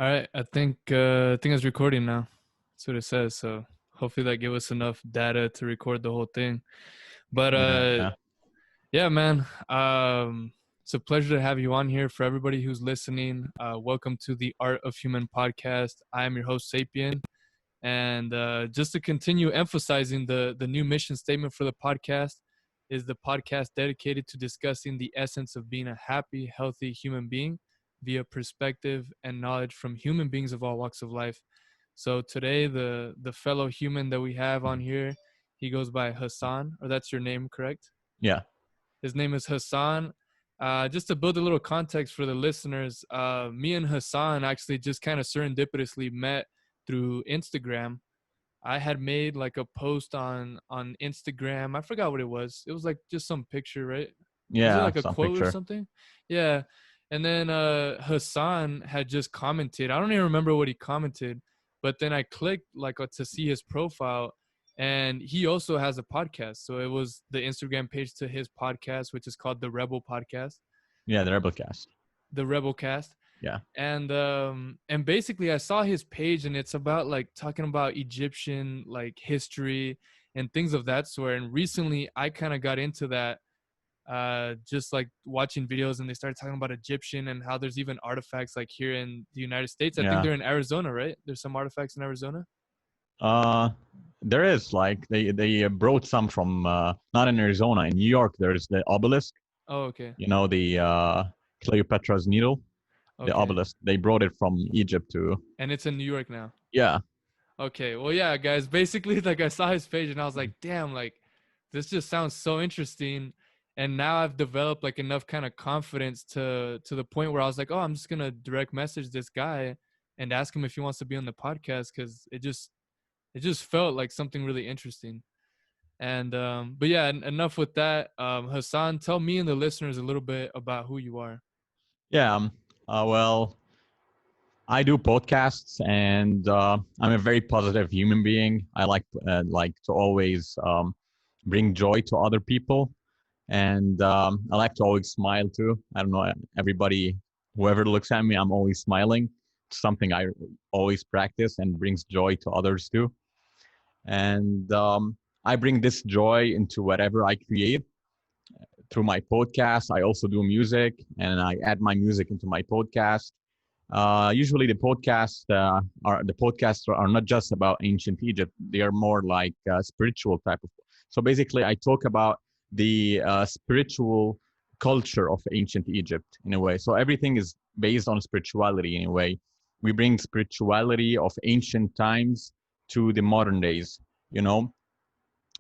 All right, I think it's recording now. That's what it says. So hopefully that give us enough data to record the whole thing. But Yeah. yeah, man. It's a pleasure to have you on here. For everybody who's listening, welcome to the Art of Human podcast. I am your host, Sapien, and just to continue emphasizing the new mission statement for the podcast is the podcast dedicated to discussing the essence of being a happy, healthy human being via perspective and knowledge from human beings of all walks of life. So today, the fellow human that we have on here, he goes by Hassan, or that's your name, correct? Yeah. His name is Hassan. Just to build a little context for the listeners, me and Hassan actually just kind of serendipitously met through Instagram. I had made like a post on Instagram. I forgot what it was. It was like just some picture, right? Was it Yeah. like a Some quote or picture. something? Yeah. And then Hassan had just commented. I don't even remember what he commented, but then I clicked like to see his profile, and he also has a podcast. So it was the Instagram page to his podcast, which is called the Rebel Podcast, Yeah. The Rebelcast. the Rebel Cast. Yeah. And basically I saw his page, and it's about like talking about Egyptian like history and things of that sort. And recently I kind of got into that, just like watching videos, and they started talking about Egyptian and how there's even artifacts like here in the United States. I think Yeah. they're in Arizona, right? There's some artifacts in Arizona. Uh, there is like they brought some from not in Arizona, in New York. There's the obelisk. Oh, okay. You know the Cleopatra's Needle, the Okay. obelisk. They brought it from Egypt to. And it's in New York now. Yeah. Okay. Well, yeah, guys, basically like I saw his page and I was like, damn, like this just sounds so interesting. And now I've developed like enough kind of confidence to the point where I was like, oh, I'm just gonna direct message this guy and ask him if he wants to be on the podcast, because it just felt like something really interesting. And but yeah, enough with that. Hassan, tell me and the listeners a little bit about who you are. Yeah. Well, I do podcasts, and I'm a very positive human being. I like to always bring joy to other people, and I like to always smile too. I don't know, everybody, whoever looks at me, I'm always smiling. It's something I always practice and brings joy to others too. And I bring this joy into whatever I create through my podcast. I also do music, and I add my music into my podcast. Usually, the podcasts are not just about ancient Egypt; they are more like spiritual type of. So basically, I talk about the spiritual culture of ancient Egypt in a way. So everything is based on spirituality in a way. We bring spirituality of ancient times to the modern days, you know,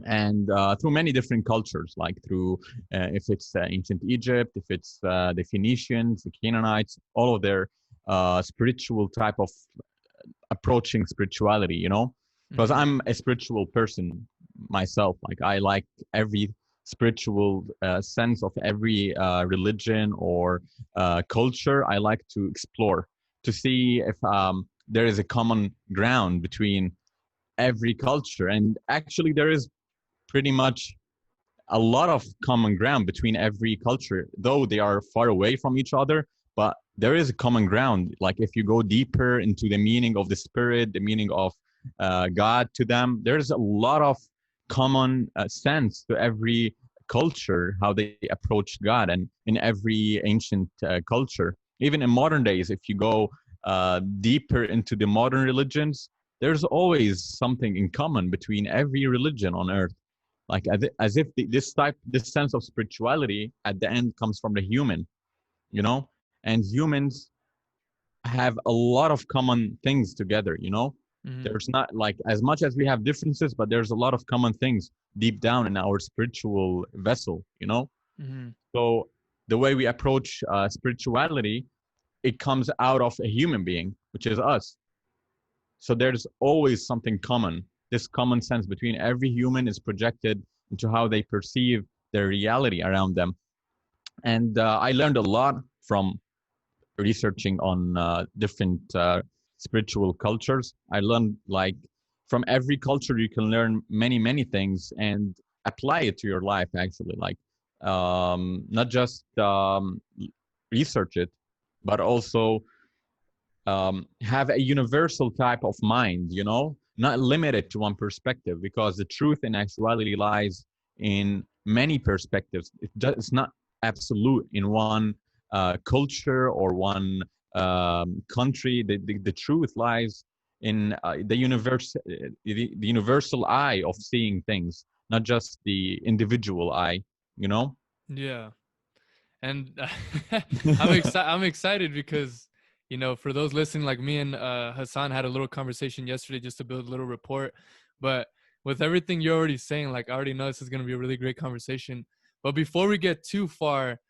and through many different cultures, like through if it's ancient Egypt, if it's the Phoenicians, the Canaanites, all of their spiritual type of approaching spirituality, you know, because Mm-hmm. I'm a spiritual person myself. Like I like every spiritual sense of every religion or culture. I like to explore to see if there is a common ground between every culture, and actually there is pretty much a lot of common ground between every culture, though they are far away from each other. But there is a common ground. Like if you go deeper into the meaning of the spirit, the meaning of God to them, there's a lot of common sense to every culture, how they approach God, and in every ancient culture. Even in modern days, if you go deeper into the modern religions, there's always something in common between every religion on earth, like as if this sense of spirituality at the end comes from the human, you know, and humans have a lot of common things together, you know. Mm-hmm. There's not like as much as we have differences, but there's a lot of common things deep down in our spiritual vessel, you know. Mm-hmm. So the way we approach spirituality, it comes out of a human being, which is us. So there's always something common. This common sense between every human is projected into how they perceive their reality around them. And I learned a lot from researching on different spiritual cultures. I learned like from every culture you can learn many things and apply it to your life. Actually, like not just research it, but also have a universal type of mind, not limited to one perspective, because the truth in actuality lies in many perspectives. It's not absolute in one culture or one country. The truth lies in the universal eye of seeing things, not just the individual eye, you know? Yeah. And I'm excited because, for those listening, like me and Hassan had a little conversation yesterday just to build a little rapport. But with everything you're already saying, like, I already know this is going to be a really great conversation. But before we get too far,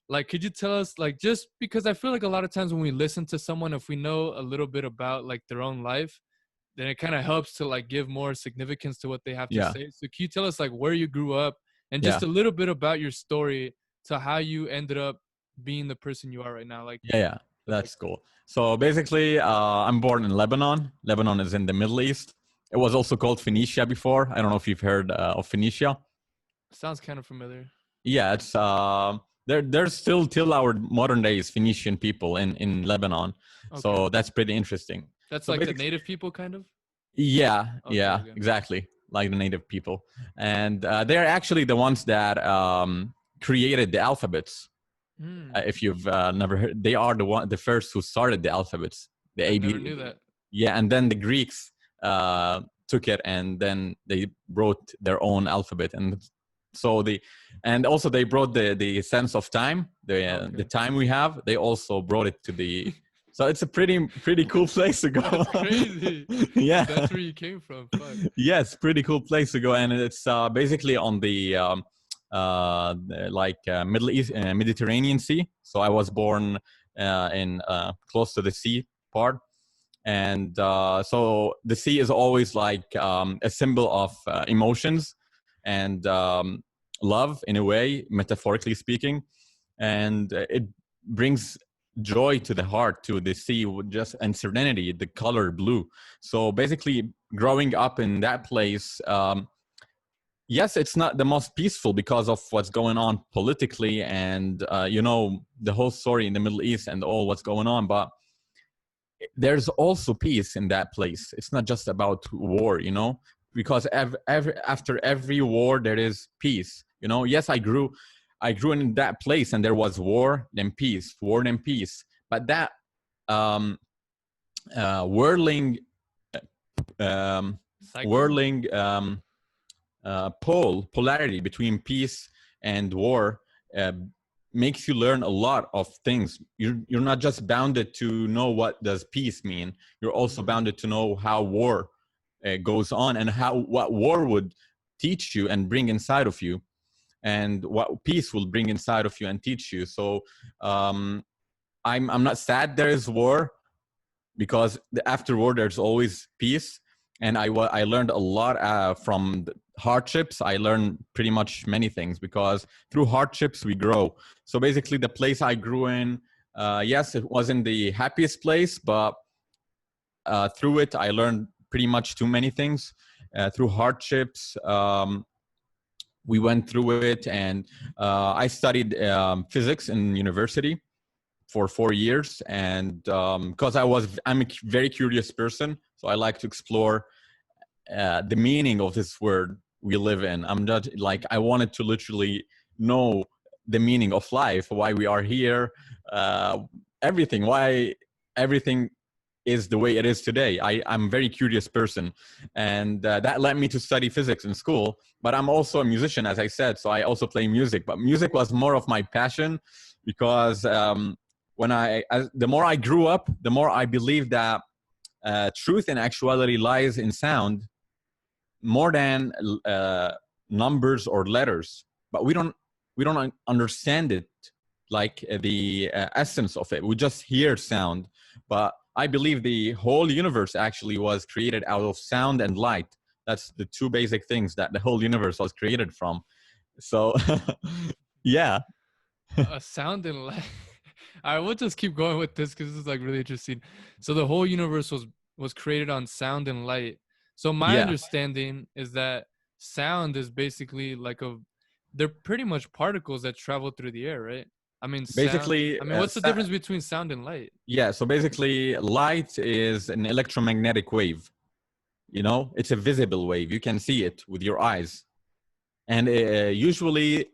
like, could you tell us, like, just because I feel like a lot of times when we listen to someone, if we know a little bit about like their own life, then it kind of helps to like give more significance to what they have to Yeah, say. So can you tell us like where you grew up and just yeah, a little bit about your story to how you ended up being the person you are right now, like yeah. stuff like That's cool. So basically, I'm born in Lebanon. Lebanon is in the Middle East. It was also called Phoenicia before. I don't know if you've heard of Phoenicia. that? Sounds kind of familiar. Yeah, it's there's still till our modern days Phoenician people in Lebanon. Okay. So that's pretty interesting. That's So like the basically, native people kind of? yeah, Okay, yeah, okay. exactly, like the native people, and they're actually the ones that created the alphabets. Hmm. If you've never heard, they are the first who started the alphabets, the I A never B. knew that. Yeah, and then the Greeks took it, and then they wrote their own alphabet, and so and also they brought the sense of time, the Okay. time we have. They also brought it to the. So it's a pretty cool place to go. That's crazy. Yeah, That's where you came from. Fuck. yes, pretty cool place to go, and it's basically on the Middle East, Mediterranean Sea. So I was born in close to the sea part, and so the sea is always like a symbol of emotions and love, in a way, metaphorically speaking, and it brings joy to the heart, to the sea, with just and serenity, the color blue. So basically, growing up in that place, yes, it's not the most peaceful because of what's going on politically, and the whole story in the Middle East and all what's going on, but there's also peace in that place. It's not just about war, because after every war there is peace. Yes, I grew in that place, and there was war, then peace, war, then peace. But that um, whirling, um, Cycle? whirling polarity between peace and war uh, makes you learn a lot of things. You're not just bounded to know what does peace mean. You're also Mm. bounded to know how war goes on, and what war would teach you and bring inside of you, and what peace will bring inside of you and teach you. So um, I'm not sad there is war, because after war there's always peace. And I learned a lot from the hardships. I learned pretty much many things, because through hardships we grow. So basically, the place I grew in, yes, it wasn't the happiest place, but through it I learned pretty much too many things. Through hardships, we went through it, and I studied physics in university for 4 years. And because I'm a very curious person, so I like to explore the meaning of this word we live in. I'm not like, I wanted to literally know the meaning of life, why we are here, uh, everything, why everything is the way it is today. I'm a very curious person, and that led me to study physics in school. But I'm also a musician, as I said, so I also play music. But music was more of my passion, because the more I grew up, the more I believed that truth and actuality lies in sound more than numbers or letters. But we don't understand it, like the essence of it. We just hear sound. But I believe the whole universe actually was created out of sound and light. That's the two basic things that the whole universe was created from. So yeah. A sound and light. All right, we'll just keep going with this because this is like really interesting. So the whole universe was created on sound and light. So my Yeah, understanding is that sound is basically like they're pretty much particles that travel through the air, right? I mean, sound. Basically, I mean, what's the difference between sound and light? yeah. So basically, light is an electromagnetic wave. You know, it's a visible wave. You can see it with your eyes. And usually,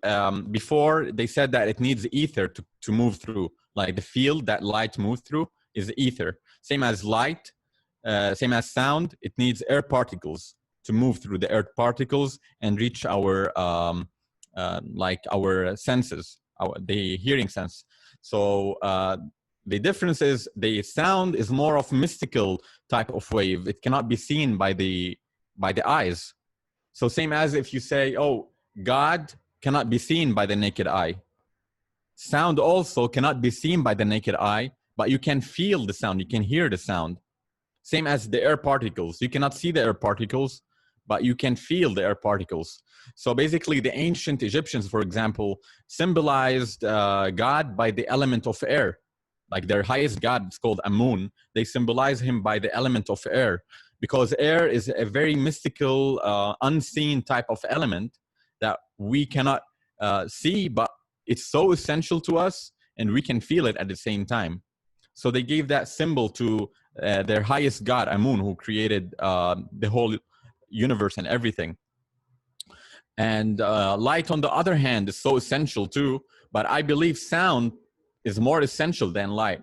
before they said that it needs ether to move through, like the field that light moves through is ether. Same as light, same as sound, it needs air particles to move through the air particles and reach our like our senses, the hearing sense. So the difference is the sound is more of mystical type of wave. It cannot be seen by the eyes. So same as if you say, oh, God cannot be seen by the naked eye. Sound also cannot be seen by the naked eye, but you can feel the sound, you can hear the sound. Same as the air particles. You cannot see the air particles, but you can feel the air particles. So basically the ancient Egyptians, for example, symbolized God by the element of air. Like their highest god is called Amun. They symbolize him by the element of air, because air is a very mystical, unseen type of element that we cannot see, but it's so essential to us and we can feel it at the same time. So they gave that symbol to their highest god, Amun, who created the whole universe and everything. And light, on the other hand, is so essential too, but I believe sound is more essential than light,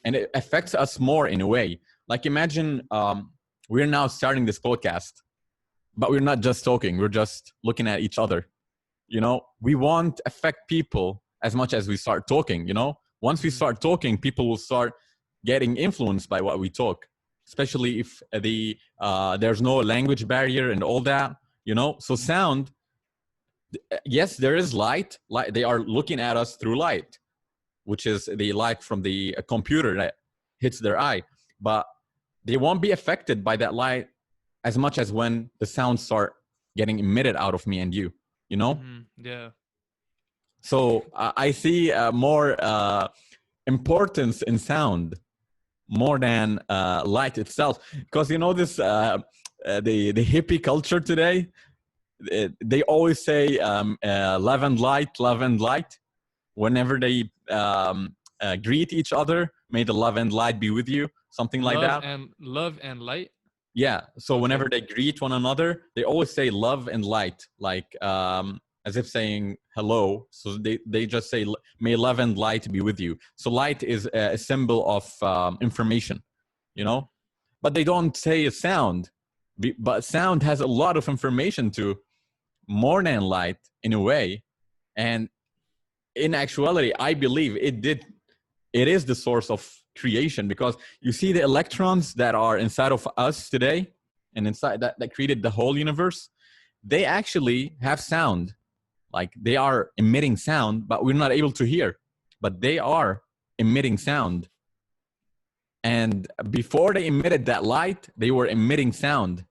and it affects us more in a way. Like imagine we're now starting this podcast, but we're not just talking, we're just looking at each other. You know, we won't affect people as much as we start talking. You know, once we start talking, people will start getting influenced by what we talk, especially if there's no language barrier and all that. You know, so sound, yes, there is light. They are looking at us through light, which is the light from the computer that hits their eye. But they won't be affected by that light as much as when the sounds start getting emitted out of me and you, you know? Yeah. So I see more importance in sound more than light itself. Because, you know, this, the hippie culture today, they always say love and light. Whenever they greet each other, may the love and light be with you, something like that. Love and light. Yeah. So whenever they greet one another, they always say love and light, like as if saying hello. So they just say, may love and light be with you. So light is a symbol of information, you know, but they don't say a sound. But sound has a lot of information too, more than light in a way. And in actuality, I believe it is the source of creation, because you see the electrons that are inside of us today and inside that created the whole universe, they actually have sound. Like they are emitting sound, but we're not able to hear, but they are emitting sound. And before they emitted that light, they were emitting sound.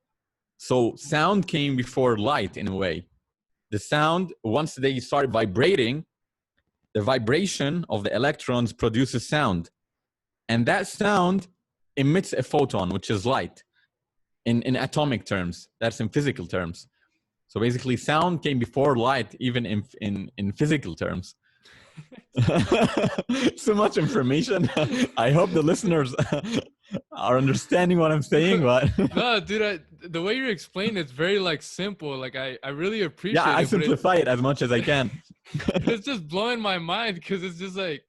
So sound came before light in a way. The sound, once they start vibrating, the vibration of the electrons produces sound. And that sound emits a photon, which is light, in atomic terms. That's in physical terms. So basically, sound came before light, even in physical terms. So much information. I hope the listeners are understanding what I'm saying. But no, dude, the way you explain it's very like simple. Like I really appreciate it. Yeah, I simplify it as much as I can. It's just blowing my mind, because it's just like,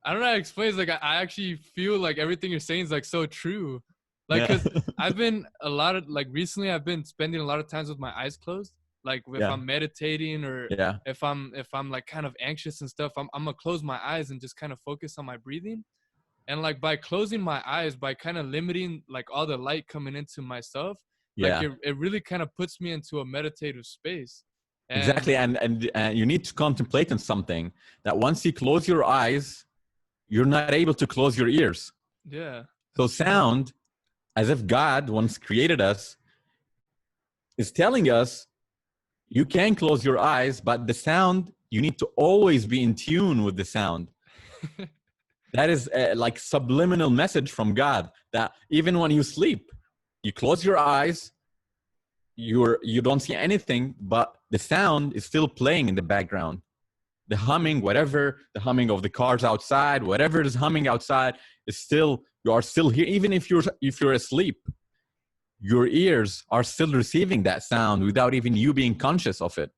I don't know how to explain. It's like I actually feel like everything you're saying is like so true. Like, because I've been recently I've been spending a lot of times with my eyes closed. Like if I'm meditating or if I'm like kind of anxious and stuff, I'm gonna close my eyes and just kind of focus on my breathing. And like by closing my eyes, by kind of limiting like all the light coming into myself, like it really kind of puts me into a meditative space. Exactly. And you need to contemplate on something that once you close your eyes, you're not able to close your ears. Yeah. So sound, as if God once created us, is telling us you can close your eyes, but the sound, you need to always be in tune with the sound. That is like subliminal message from God, that even when you sleep, you close your eyes, you don't see anything, but the sound is still playing in the background. the humming, whatever, the humming of the cars outside, whatever is humming outside is still, you are still here. Even if you're asleep, your ears are still receiving that sound without even you being conscious of it.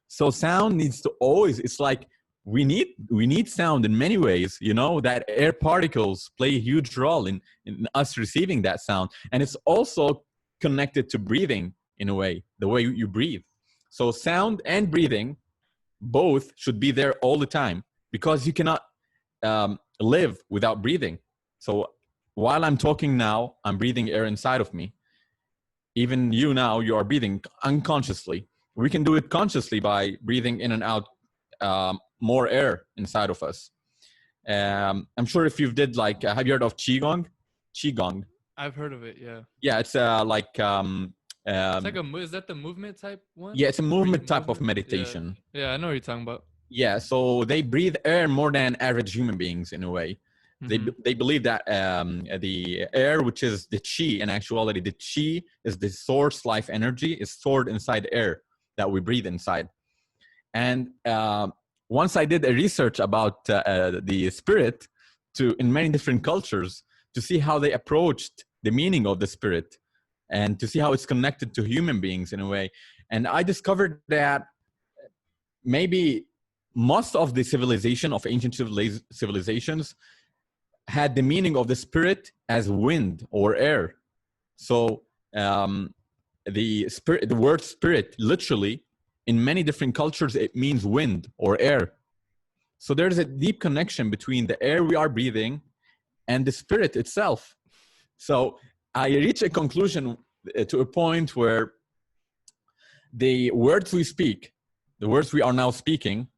So sound needs to always, it's like we need sound in many ways, you know, that air particles play a huge role in us receiving that sound. And it's also connected to breathing in a way, the way you breathe. So sound and breathing both should be there all the time, because you cannot live without breathing. So while I'm talking now, I'm breathing air inside of me. Even you now, you are breathing unconsciously. We can do it consciously by breathing in and out more air inside of us. I'm sure if you've did like, have you heard of Qigong? Qigong. I've heard of it. Yeah. Yeah, it's like It's like is that the movement type one? yeah, it's a movement type of Movement? meditation. Yeah, I know what you're talking about. Yeah, so they breathe air more than average human beings in a way. They believe that the air, which is the chi, in actuality, the chi is the source life energy, is stored inside air that we breathe inside. And once I did a research about the spirit in many different cultures to see how they approached the meaning of the spirit and to see how it's connected to human beings in a way. And I discovered that maybe most of the civilization of ancient civilizations had the meaning of the spirit as wind or air. So the word spirit, literally, in many different cultures, it means wind or air. So there's a deep connection between the air we are breathing and the spirit itself. So I reached a conclusion to a point where the words we speak, the words we are now speaking,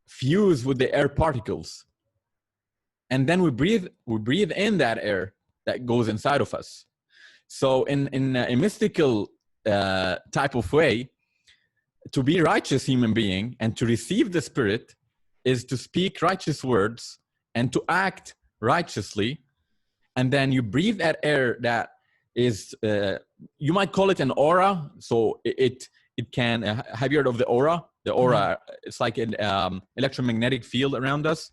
fuse with the air particles. And then we breathe in that air that goes inside of us. So in a mystical type of way, to be a righteous human being and to receive the spirit is to speak righteous words and to act righteously. And then you breathe that air that is, you might call it an aura. So it can, have you heard of the aura? The aura, it's like an electromagnetic field around us.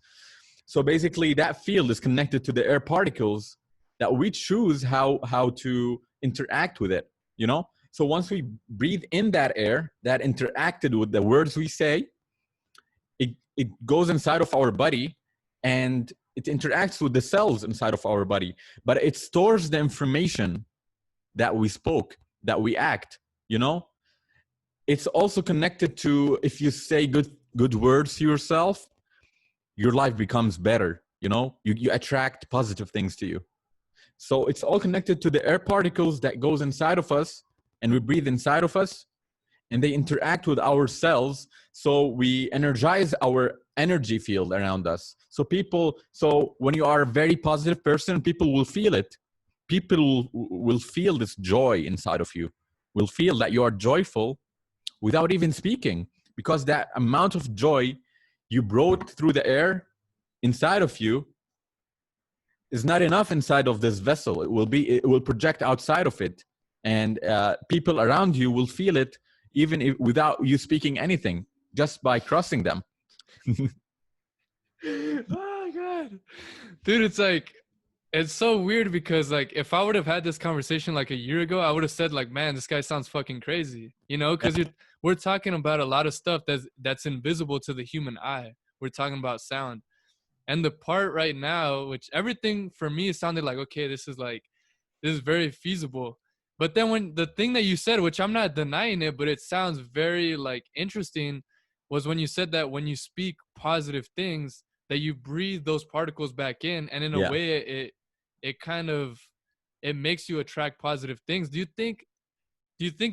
So basically that field is connected to the air particles that we choose how to interact with it, you know? So once we breathe in that air that interacted with the words we say, it goes inside of our body and it interacts with the cells inside of our body, but it stores the information that we spoke, that we act, you know? It's also connected to, if you say good words to yourself, your life becomes better, you know? You attract positive things to you. So it's all connected to the air particles that goes inside of us and we breathe inside of us, and they interact with our cells. So we energize our energy field around us. So when you are a very positive person, people will feel it. People will feel this joy inside of you, will feel that you are joyful without even speaking, because that amount of joy you brought through the air inside of you is not enough inside of this vessel. It will project outside of it, and people around you will feel it even without you speaking anything, just by crossing them. Oh God, dude, it's so weird because like if I would have had this conversation like a year ago, I would have said like, man, this guy sounds fucking crazy, you know, because we're talking about a lot of stuff that's invisible to the human eye. We're talking about sound, and the part right now, which everything for me sounded like, okay, this is very feasible. But then when the thing that you said, which I'm not denying it, but it sounds very like interesting, was when you said that when you speak positive things, that you breathe those particles back in, and in a way it kind of, it makes you attract positive things. Do you think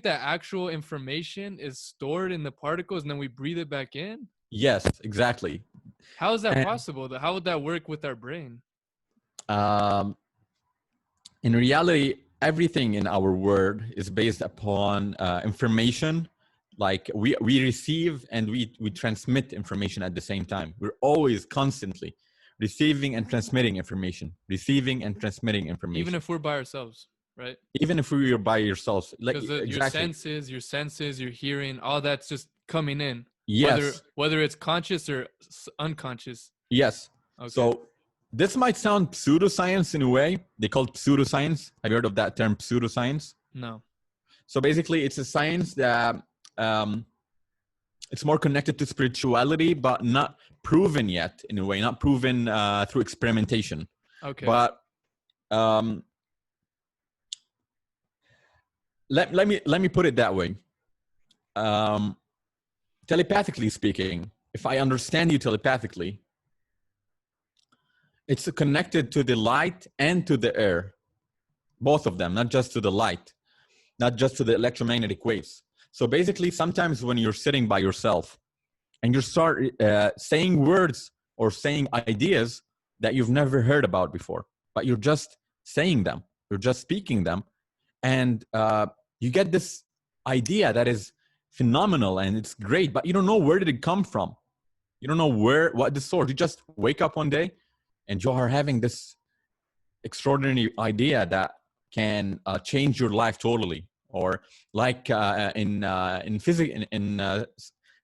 that actual information is stored in the particles and then we breathe it back in? Yes, exactly. How is that possible? How would that work with our brain? In reality, everything in our world is based upon information. Like we receive and we transmit information at the same time. We're always constantly receiving and transmitting information, Even if we're by ourselves, right? Even if we are by yourselves, like because your senses, your hearing, all that's just coming in. Yes. Whether it's conscious or unconscious. Yes. Okay. So this might sound pseudoscience in a way. They call it pseudoscience. Have you heard of that term, pseudoscience? No. So basically, it's a science that it's more connected to spirituality, but not proven yet in a way, not proven through experimentation. Okay. But let me put it that way. Telepathically speaking, if I understand you telepathically, it's connected to the light and to the air, both of them, not just to the light, not just to the electromagnetic waves. So basically, sometimes when you're sitting by yourself and you start saying words or saying ideas that you've never heard about before, but you're just saying them, you're just speaking them, and you get this idea that is phenomenal and it's great, but you don't know where did it come from. You don't know what the source. You just wake up one day and you are having this extraordinary idea that can change your life totally. Or like in physics, in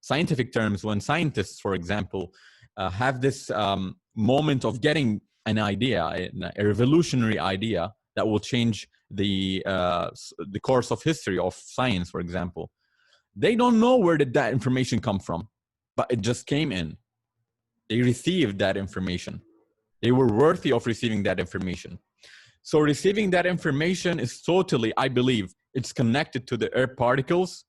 scientific terms, when scientists, for example, have this moment of getting an idea, a revolutionary idea that will change the course of history of science, for example, they don't know where did that information come from, but it just came in. They received that information. They were worthy of receiving that information. So receiving that information is totally, I believe, it's connected to the air particles.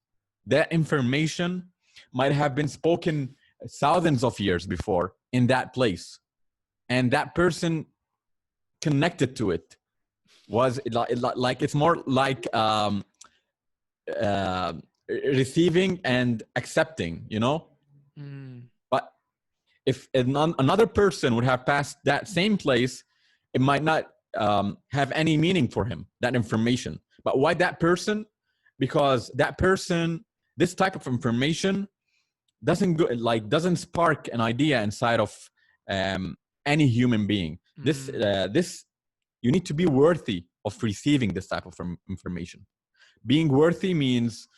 That information might have been spoken thousands of years before in that place. And that person connected to it was like it's more like receiving and accepting, you know? But if another person would have passed that same place, it might not have any meaning for him, that information. But why that person? Because that person, this type of information doesn't spark an idea inside of any human being. This you need to be worthy of receiving this type of information. Being worthy means,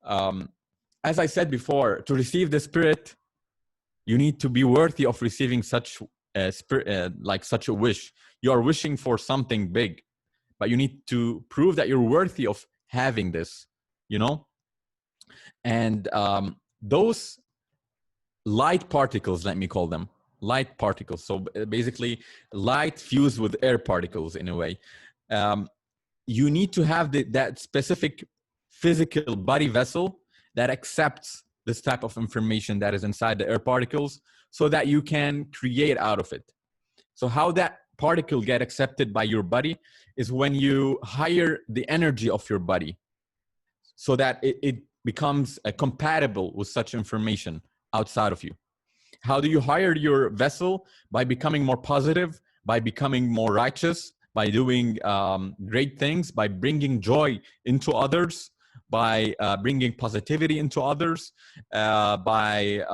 as I said before, to receive the spirit, you need to be worthy of receiving such a spirit, like such a wish. You are wishing for something big, but you need to prove that you're worthy of having this, you know? And those light particles, let me call them, light particles. So basically light fused with air particles in a way. You need to have that specific physical body vessel that accepts this type of information that is inside the air particles so that you can create out of it. So how that particle get accepted by your body is when you hire the energy of your body so that it becomes compatible with such information outside of you. How do you hire your vessel? By becoming more positive, by becoming more righteous, by doing great things, by bringing joy into others, by bringing positivity into others, by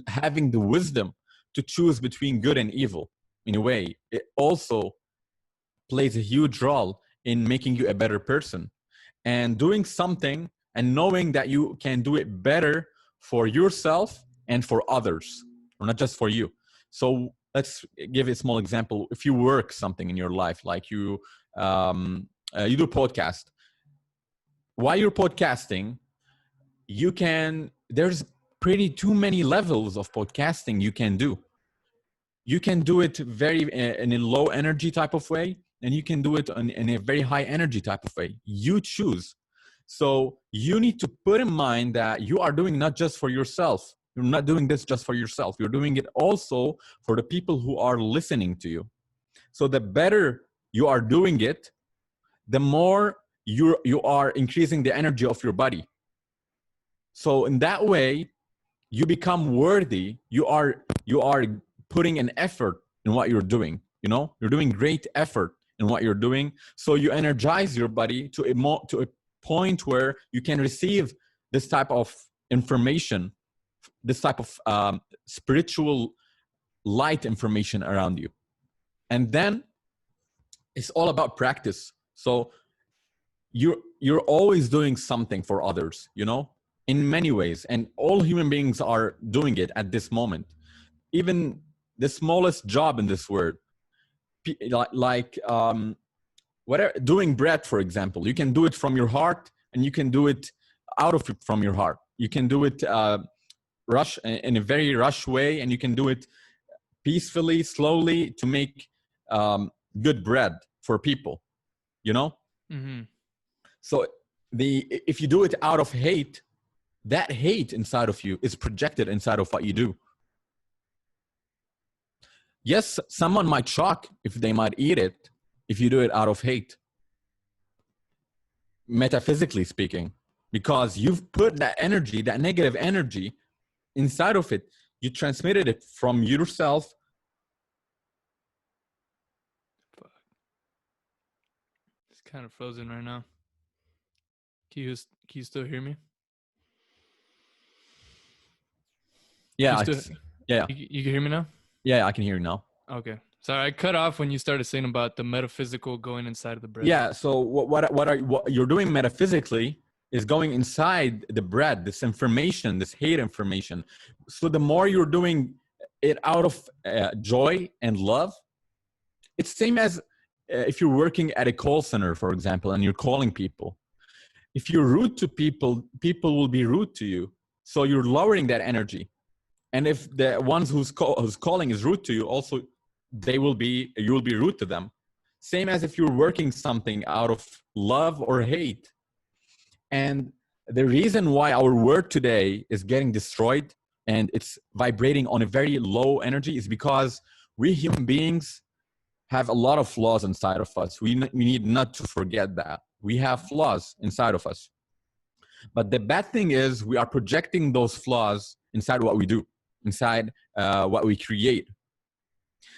having the wisdom to choose between good and evil. In a way, it also plays a huge role in making you a better person. And doing something and knowing that you can do it better for yourself and for others, or not just for you. So let's give a small example. If you work something in your life, like you do a podcast, while you're podcasting, there's pretty too many levels of podcasting you can do. You can do it in a low energy type of way, and you can do it in a very high energy type of way. You choose. So you need to put in mind that you are doing not just for yourself. You're not doing this just for yourself. You're doing it also for the people who are listening to you. So the better you are doing it, the more you are increasing the energy of your body. So in that way, you become worthy. You are putting an effort in what you're doing. You know, you're doing great effort in what you're doing. So you energize your body to a point where you can receive this type of information, this type of spiritual light information around you. And then it's all about practice. So you're always doing something for others, you know? in many ways, and all human beings are doing it at this moment. Even the smallest job in this world, whatever, doing bread, for example, you can do it from your heart, and you can do it out of from your heart. You can do it rush in a very rush way, and you can do it peacefully, slowly, to make good bread for people, you know. Mm-hmm. So if you do it out of hate, that hate inside of you is projected inside of what you do. Yes, someone might shock if they might eat it if you do it out of hate, metaphysically speaking, because you've put that energy, that negative energy inside of it. You transmitted it from yourself. Fuck. It's kind of frozen right now. Can you still hear me? Yeah, You, yeah, you can hear me now? yeah, I can hear you now. Okay. Sorry, I cut off when you started saying about the metaphysical going inside of the bread. Yeah, so what you're doing metaphysically is going inside the bread, this information, this hate information. So the more you're doing it out of joy and love, it's same as if you're working at a call center, for example, and you're calling people. If you're rude to people, people will be rude to you. So you're lowering that energy. And if the ones who's calling is rude to you, also you will be rude to them. Same as if you're working something out of love or hate. And the reason why our world today is getting destroyed and it's vibrating on a very low energy is because we human beings have a lot of flaws inside of us. We need not to forget that. We have flaws inside of us. But the bad thing is we are projecting those flaws inside what we do, inside what we create.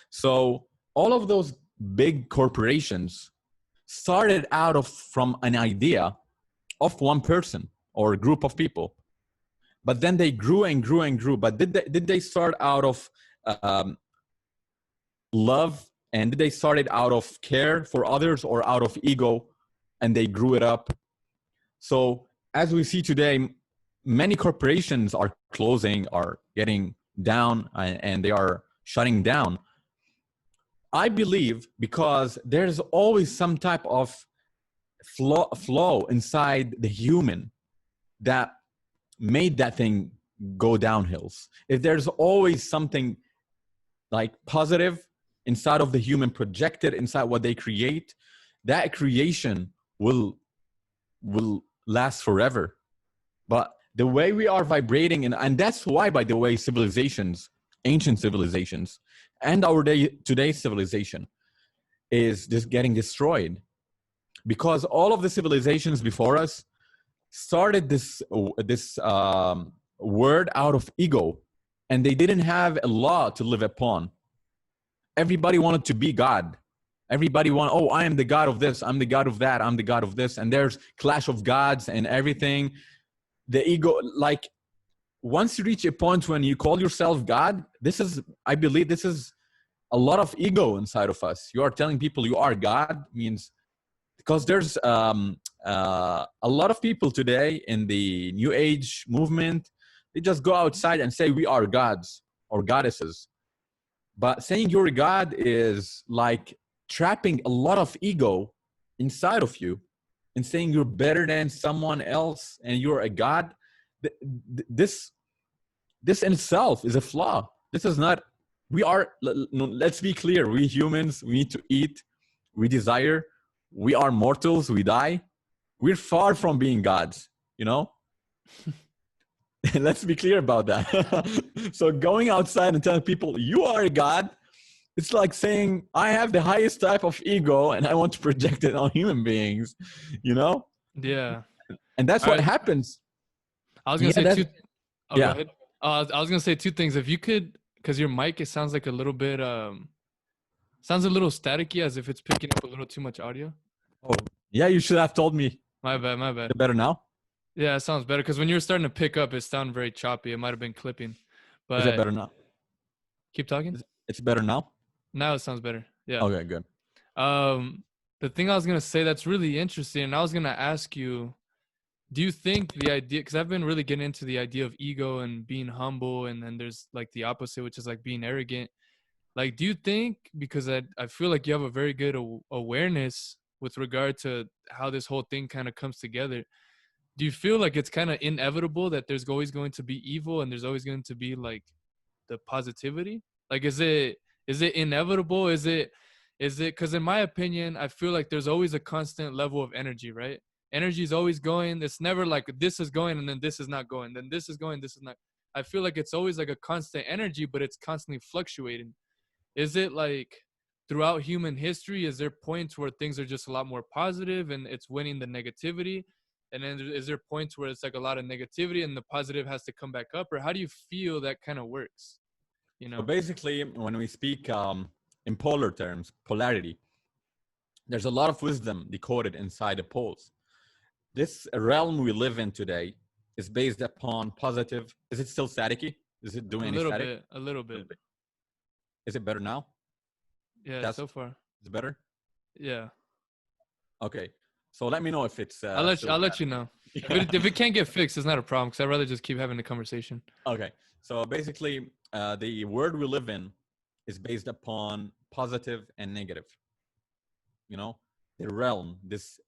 So all of those big corporations started out from an idea of one person or a group of people, but then they grew and grew and grew. But did they start out of love, and did they start it out of care for others or out of ego, and they grew it up? So as we see today, many corporations are closing, are getting down, and they are shutting down. I believe because there's always some type of flow inside the human that made that thing go downhills. If there's always something like positive inside of the human projected inside what they create, that creation will last forever. But the way we are vibrating, and that's why, by the way, civilizations, ancient civilizations, and our today's civilization is just getting destroyed, because all of the civilizations before us started this word out of ego, and they didn't have a law to live upon. Everybody wanted to be God. Everybody oh, I am the God of this, I'm the God of that, I'm the God of this, and there's clash of gods and everything. The ego, like, once you reach a point when you call yourself God, I believe this is a lot of ego inside of us. You are telling people you are God, means, because there's a lot of people today in the New Age movement, they just go outside and say we are gods or goddesses. But saying you're a god is like trapping a lot of ego inside of you and saying you're better than someone else and you're a god. This in itself is a flaw. This is not, let's be clear, we humans, we need to eat, we desire, we are mortals, we die. We're far from being gods, you know? Let's be clear about that. So going outside and telling people you are a god, it's like saying I have the highest type of ego and I want to project it on human beings, you know? Yeah. And that's what happens. I was gonna say two. Oh, yeah. Go ahead. I was gonna say two things. If you could, because your mic, it sounds like a little bit sounds a little staticky, as if it's picking up a little too much audio. Oh, yeah, you should have told me. My bad. Better now? Yeah, it sounds better, because when you were starting to pick up, it sounded very choppy. It might have been clipping. But is it better now? Keep talking. It's better now? Now it sounds better. Yeah. Okay, good. The thing I was gonna say that's really interesting, and I was gonna ask you, Do you think the idea, because I've been really getting into the idea of ego and being humble, and then there's like the opposite, which is like being arrogant. Like, do you think, because I feel like you have a very good awareness with regard to how this whole thing kind of comes together, do you feel like it's kind of inevitable that there's always going to be evil and there's always going to be like the positivity? Like, is it inevitable? Is it because in my opinion, I feel like there's always a constant level of energy, right? Energy is always going. It's never like this is going and then this is not going, then this is going, this is not. I feel like it's always like a constant energy, but it's constantly fluctuating. Is it like throughout human history, is there points where things are just a lot more positive and it's winning the negativity? And then is there points where it's like a lot of negativity and the positive has to come back up? Or how do you feel that kind of works? You So know? basically, when we speak in polar terms, polarity, there's a lot of wisdom decoded inside the poles. This realm we live in today is based upon positive. Is it still staticky? Is it doing A any little static? bit, a little A bit. little bit. Is it better now? Yeah, Test. so far. Is it better? Yeah. Okay. So let me know if it's still I'll let you static. know. Yeah. If it can't get fixed, it's not a problem because I'd rather just keep having the conversation. Okay. So basically, the world we live in is based upon positive and negative. You know, the realm. This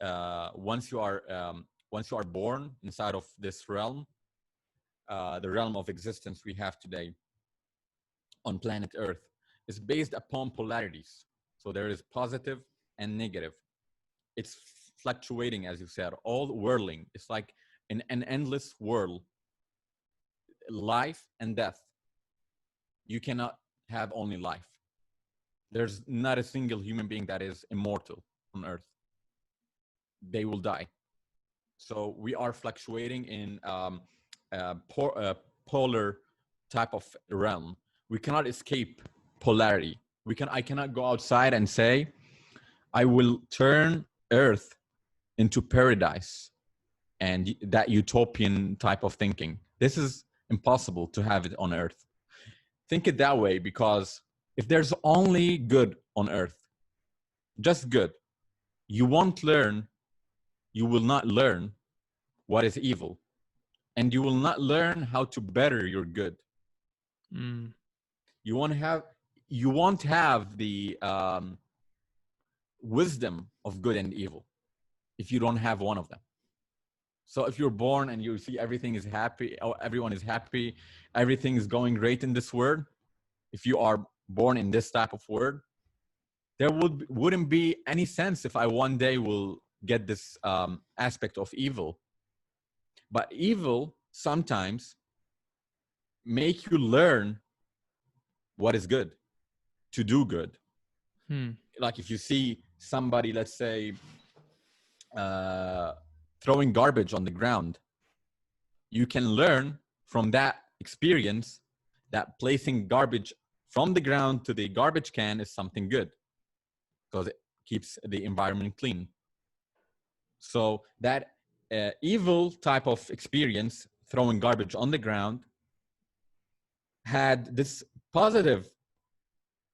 once you are born inside of this realm, the realm of existence we have today on planet Earth is based upon polarities. So there is positive and negative. It's fluctuating, as you said, all whirling. It's like an endless whirl, life and death. You cannot have only life. There's not a single human being that is immortal on Earth. They will die. So we are fluctuating in polar type of realm. We cannot escape polarity. I cannot go outside and say, I will turn Earth into paradise and that utopian type of thinking. This is impossible to have it on Earth. Think it that way, because if there's only good on Earth, just good, you won't learn, you will not learn what is evil, and you will not learn how to better your good. Mm. You won't have the wisdom of good and evil if you don't have one of them. So if you're born and you see everything is happy, or everyone is happy, everything is going great in this world, if you are born in this type of world, there wouldn't be any sense if I one day will get this aspect of evil. But evil sometimes make you learn what is good, to do good. Like if you see somebody, let's say, throwing garbage on the ground, you can learn from that experience that placing garbage from the ground to the garbage can is something good because it keeps the environment clean. So that evil type of experience, throwing garbage on the ground, had this positive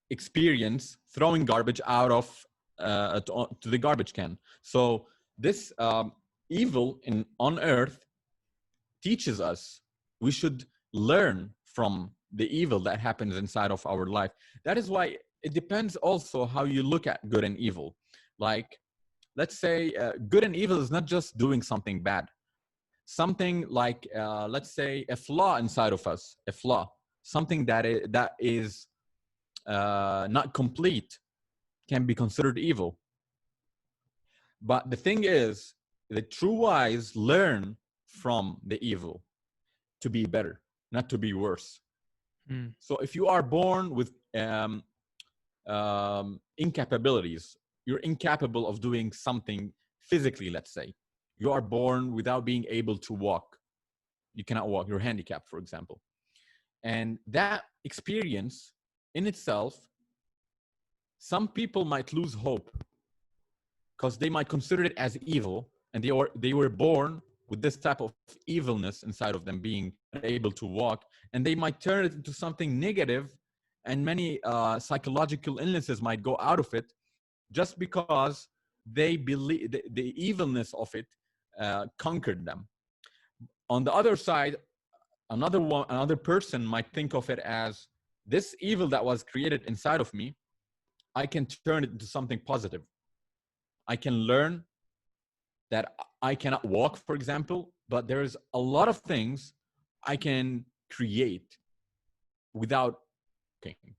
experience throwing garbage out of to the garbage can. So this evil on Earth teaches us we should learn from the evil that happens inside of our life. That is why it depends also how you look at good and evil. Like, let's say good and evil is not just doing something bad. Something like, let's say, a flaw inside of us, a flaw, something that is not complete, can be considered evil. But the thing is, the true wise learn from the evil to be better, not to be worse. So if you are born with incapabilities, you're incapable of doing something physically, let's say. You are born without being able to walk. You cannot walk, you're handicapped, for example. And that experience in itself, some people might lose hope because they might consider it as evil, and they were born with this type of evilness inside of them, being able to walk, and they might turn it into something negative, and many psychological illnesses might go out of it just because they believe the evilness of it conquered them. On the other side, another person might think of it as this evil that was created inside of me, I can turn it into something positive. I can learn that I cannot walk, for example, but there's a lot of things I can create without walking,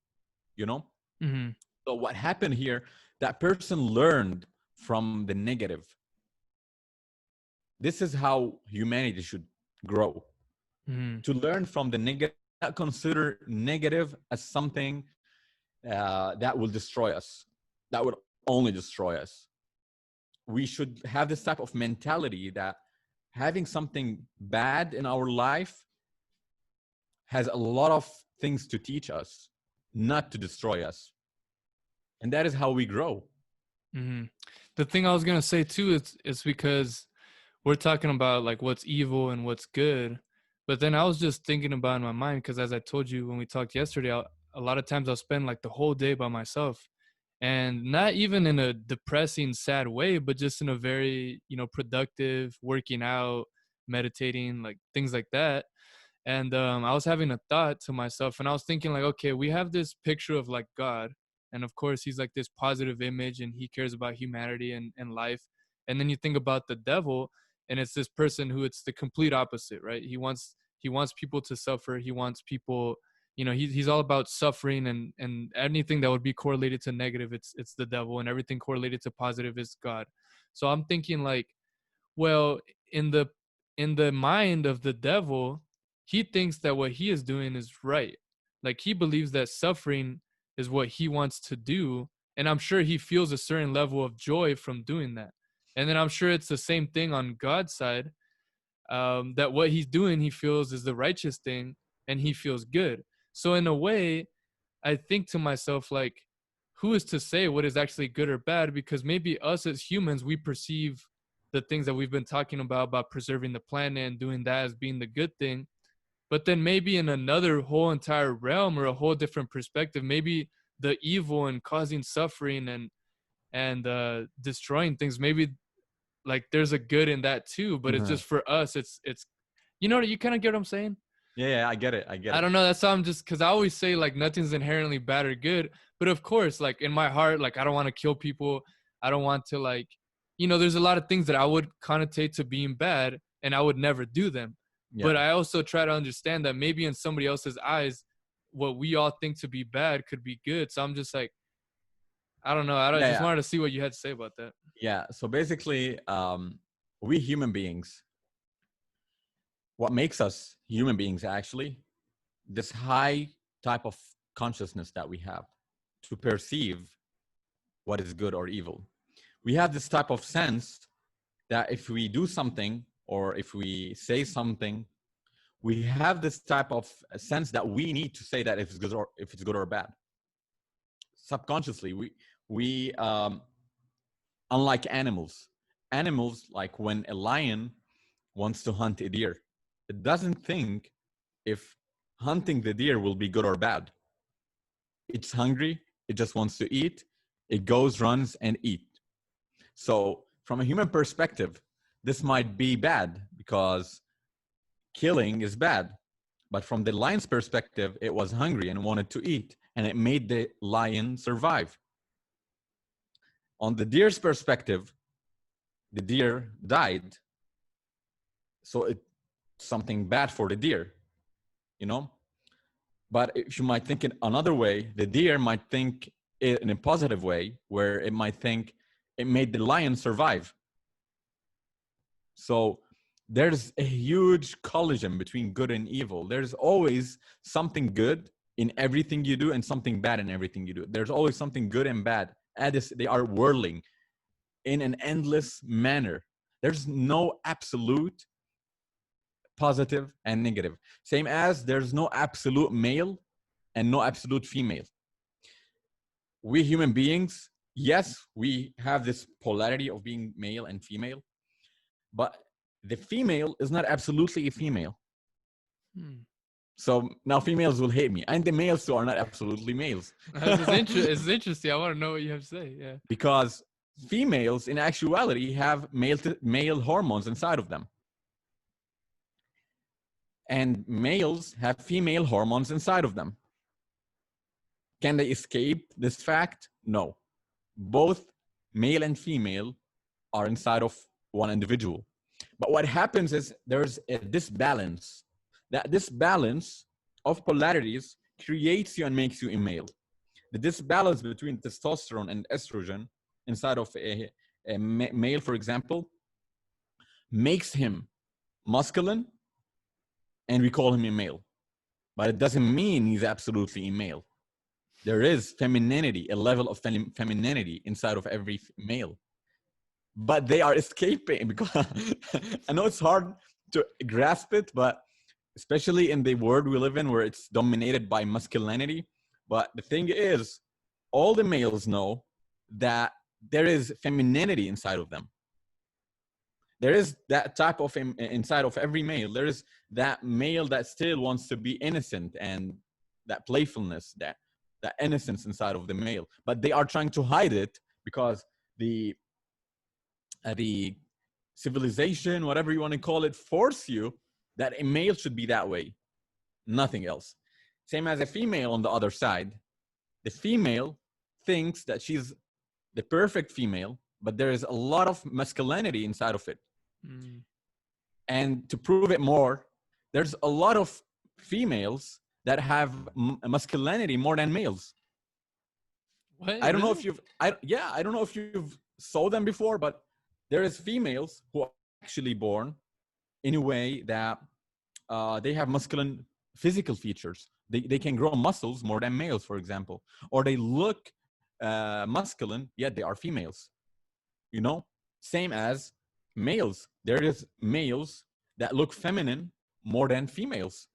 you know? Mm-hmm. So what happened here, that person learned from the negative. This is how humanity should grow. Mm-hmm. To learn from the negative, not consider negative as something that will destroy us, that would only destroy us. We should have this type of mentality that having something bad in our life has a lot of things to teach us, not to destroy us. And that is how we grow. Mm-hmm. The thing I was gonna say too is it's because we're talking about like what's evil and what's good, but then I was just thinking about in my mind, because as I told you when we talked yesterday, a lot of times I'll spend like the whole day by myself, and not even in a depressing, sad way, but just in a very, productive, working out, meditating, like things like that. And I was having a thought to myself, and I was thinking like, okay, we have this picture of like God, and of course he's like this positive image, and he cares about humanity and life. And then you think about the devil, and it's this person who it's the complete opposite, right? He wants people to suffer. He wants people, he's all about suffering, and anything that would be correlated to negative, it's the devil, and everything correlated to positive is God. So I'm thinking like, well, in the mind of the devil, he thinks that what he is doing is right. Like he believes that suffering is what he wants to do, and I'm sure he feels a certain level of joy from doing that. And then I'm sure it's the same thing on God's side, that what he's doing, he feels is the righteous thing, and he feels good. So in a way, I think to myself, like, who is to say what is actually good or bad? Because maybe us as humans, we perceive the things that we've been talking about preserving the planet and doing that as being the good thing. But then maybe in another whole entire realm or a whole different perspective, maybe the evil and causing suffering and destroying things, maybe like there's a good in that too. But it's Uh-huh. just for us, it's you kind of get what I'm saying? Yeah, I get it. I don't know. That's how I'm just, because I always say like nothing's inherently bad or good. But of course, like in my heart, like I don't want to kill people. I don't want to like, there's a lot of things that I would connotate to being bad, and I would never do them. But Yeah. I also try to understand that maybe in somebody else's eyes, what we all think to be bad could be good. So I'm just like, I don't know. I Yeah, just yeah. wanted to see what you had to say about that. Yeah. So basically, we human beings, what makes us human beings actually, this high type of consciousness that we have to perceive what is good or evil. We have this type of sense that if we do something or if we say something, we have this type of sense that we need to say that if it's good or bad. Subconsciously, we unlike animals, like when a lion wants to hunt a deer, it doesn't think if hunting the deer will be good or bad. It's hungry, it just wants to eat, it goes, runs, and eat. So from a human perspective, this might be bad because killing is bad. But from the lion's perspective, it was hungry and wanted to eat, and it made the lion survive. On the deer's perspective, the deer died, so it's something bad for the deer, you know? But if you might think it another way, the deer might think it in a positive way, where it might think it made the lion survive. So there's a huge collision between good and evil. There's always something good in everything you do and something bad in everything you do. There's always something good and bad. They are whirling in an endless manner. There's no absolute positive and negative. Same as there's no absolute male and no absolute female. We human beings, yes, we have this polarity of being male and female, but the female is not absolutely a female. So now females will hate me, and the males too are not absolutely males. It's interesting. I want to know what you have to say. Yeah. Because females in actuality have male hormones inside of them. And males have female hormones inside of them. Can they escape this fact? No. Both male and female are inside of one individual. But what happens is there's a disbalance. That disbalance of polarities creates you and makes you a male. The disbalance between testosterone and estrogen inside of a male, for example, makes him masculine, and we call him a male. But it doesn't mean he's absolutely a male. There is femininity, a level of femininity inside of every male. But they are escaping, because I know it's hard to grasp it, but especially in the world we live in where it's dominated by masculinity. But the thing is, all the males know that there is femininity inside of them. There is that type of inside of every male. There is that male that still wants to be innocent, and that playfulness, that innocence inside of the male. But they are trying to hide it because the civilization, whatever you want to call it, force you that a male should be that way, nothing else. Same as a female on the other side. The female thinks that she's the perfect female, but there is a lot of masculinity inside of it. Mm. And to prove it more, there's a lot of females that have masculinity more than males. What? I don't know if I don't know if you've saw them before, but there is females who are actually born in a way that they have masculine physical features. They can grow muscles more than males, for example, or they look masculine, yet they are females. You know, same as males. There is males that look feminine more than females.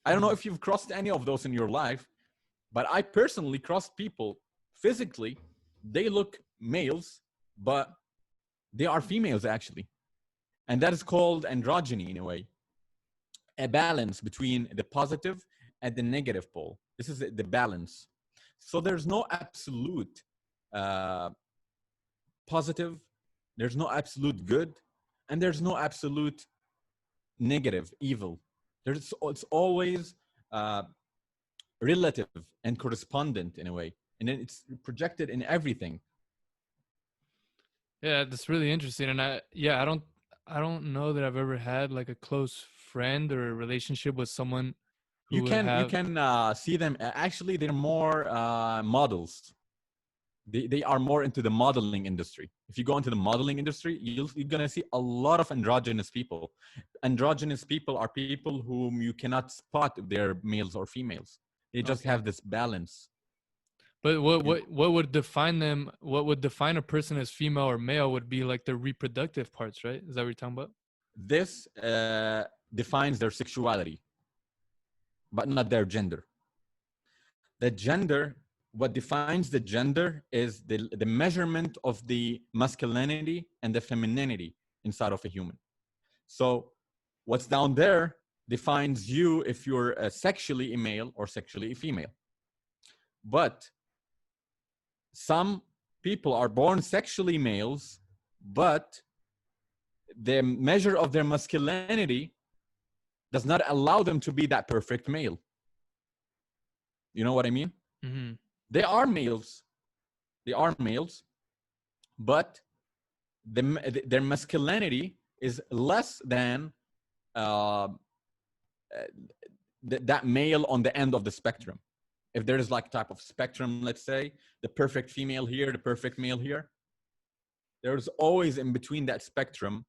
I don't know if you've crossed any of those in your life, but I personally crossed people physically. They look males, but they are females actually. And that is called androgyny in a way. A balance between the positive and the negative pole. This is the balance. So there's no absolute positive, there's no absolute good, and there's no absolute negative, evil. It's always relative and correspondent in a way. And then it's projected in everything. Yeah, that's really interesting. And I don't know that I've ever had like a close friend or a relationship with someone who you can see them. Actually, they're more models. They are more into the modeling industry. If you go into the modeling industry, you're going to see a lot of androgynous people. Androgynous people are people whom you cannot spot if they're males or females. They just have this balance. But what would define them? What would define a person as female or male would be like their reproductive parts, right? Is that what you're talking about? This defines their sexuality, but not their gender. The gender, what defines the gender is the measurement of the masculinity and the femininity inside of a human. So what's down there defines you if you're sexually a male or sexually a female. But some people are born sexually males, but the measure of their masculinity does not allow them to be that perfect male. You know what I mean? Mm-hmm. They are males, but their masculinity is less than that male on the end of the spectrum. If there is like type of spectrum, let's say, the perfect female here, the perfect male here, there's always in between that spectrum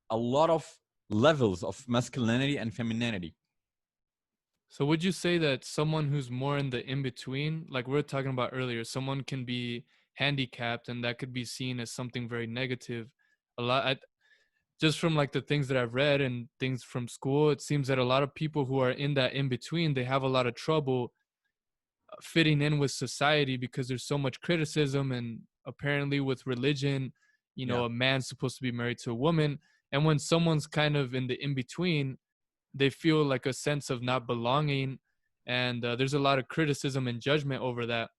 a lot of levels of masculinity and femininity. So would you say that someone who's more in the in-between, like we were talking about earlier, someone can be handicapped and that could be seen as something very negative? Just from like the things that I've read and things from school, it seems that a lot of people who are in that in-between, they have a lot of trouble fitting in with society because there's so much criticism. And apparently with religion, you know, a man's supposed to be married to a woman. And when someone's kind of in the in-between, they feel like a sense of not belonging, and there's a lot of criticism and judgment over that.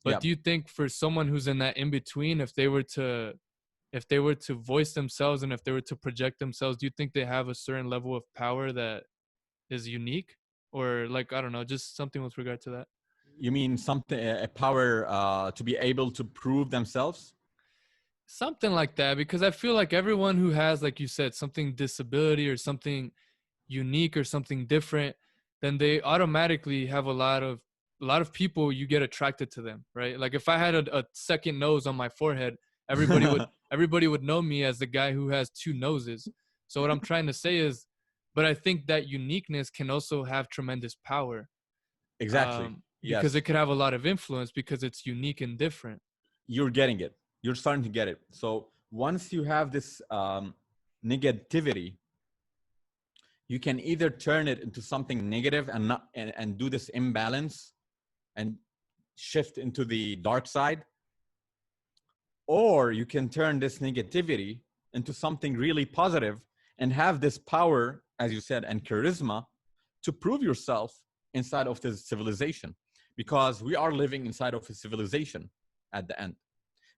But do you think for someone who's in that in between, if they were to voice themselves and if they were to project themselves, do you think they have a certain level of power that is unique, or like, I don't know, just something with regard to that. You mean something, a power to be able to prove themselves? Something like that, because I feel like everyone who has, like you said, something disability or something unique or something different, then they automatically have a lot of people, you get attracted to them, right? Like if I had a second nose on my forehead, everybody would everybody would know me as the guy who has two noses. So what I'm trying to say is, but I think that uniqueness can also have tremendous power, Exactly. because it Yes. could have a lot of influence because it's unique and different. You're getting it. You're starting to get it. So once you have this negativity, you can either turn it into something negative and not and do this imbalance and shift into the dark side, or you can turn this negativity into something really positive and have this power, as you said, and charisma to prove yourself inside of this civilization, because we are living inside of a civilization at the end.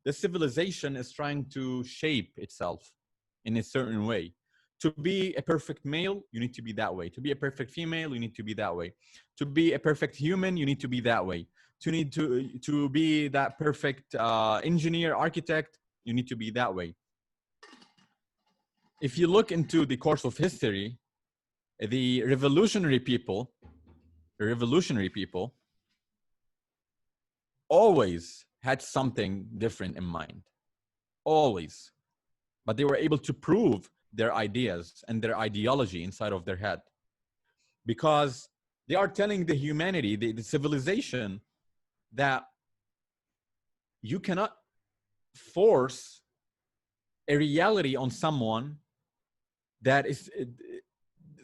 The civilization is trying to shape itself in a certain way. To be a perfect male, you need to be that way. To be a perfect female, you need to be that way. To be a perfect human, you need to be that way. To be that perfect engineer, architect, you need to be that way. If you look into the course of history, the revolutionary people always had something different in mind. Always. But they were able to prove their ideas and their ideology inside of their head, because they are telling the humanity, the civilization, that you cannot force a reality on someone that is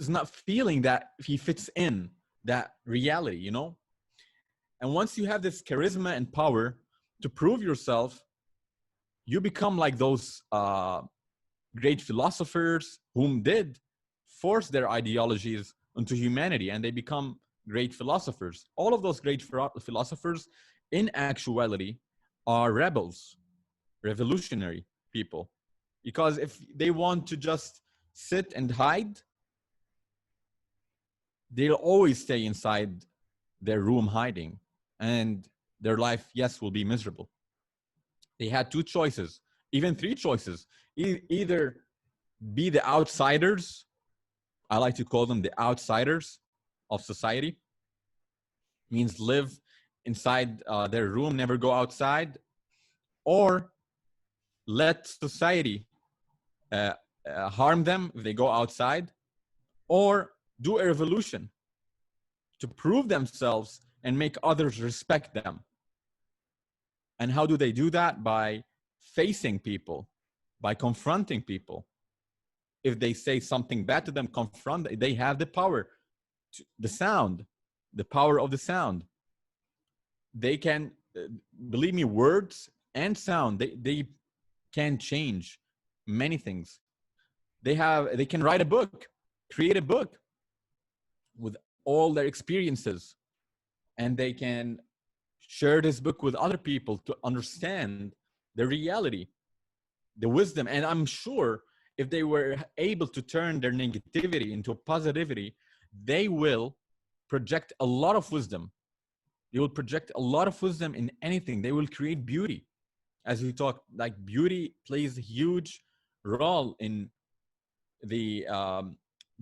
not feeling that he fits in that reality, you know? And once you have this charisma and power to prove yourself, you become like those great philosophers whom did force their ideologies into humanity, and they become great philosophers. All of those great philosophers in actuality are rebels, revolutionary people, because if they want to just sit and hide, they'll always stay inside their room hiding, and their life, yes, will be miserable. They had two choices, even three choices. Either be the outsiders, I like to call them the outsiders of society, means live inside their room, never go outside, or let society uh, harm them if they go outside, or do a revolution to prove themselves and make others respect them. And how do they do that? By facing people, by confronting people. If they say something bad to them, confront. They have the power, the sound, the power of the sound. They can, believe me, words and sound, they can change many things. They can write a book, create a book with all their experiences, and they can share this book with other people to understand the reality, the wisdom. And I'm sure if they were able to turn their negativity into positivity, they will project a lot of wisdom. They will project a lot of wisdom in anything. They will create beauty. As we talked, like beauty plays a huge role in the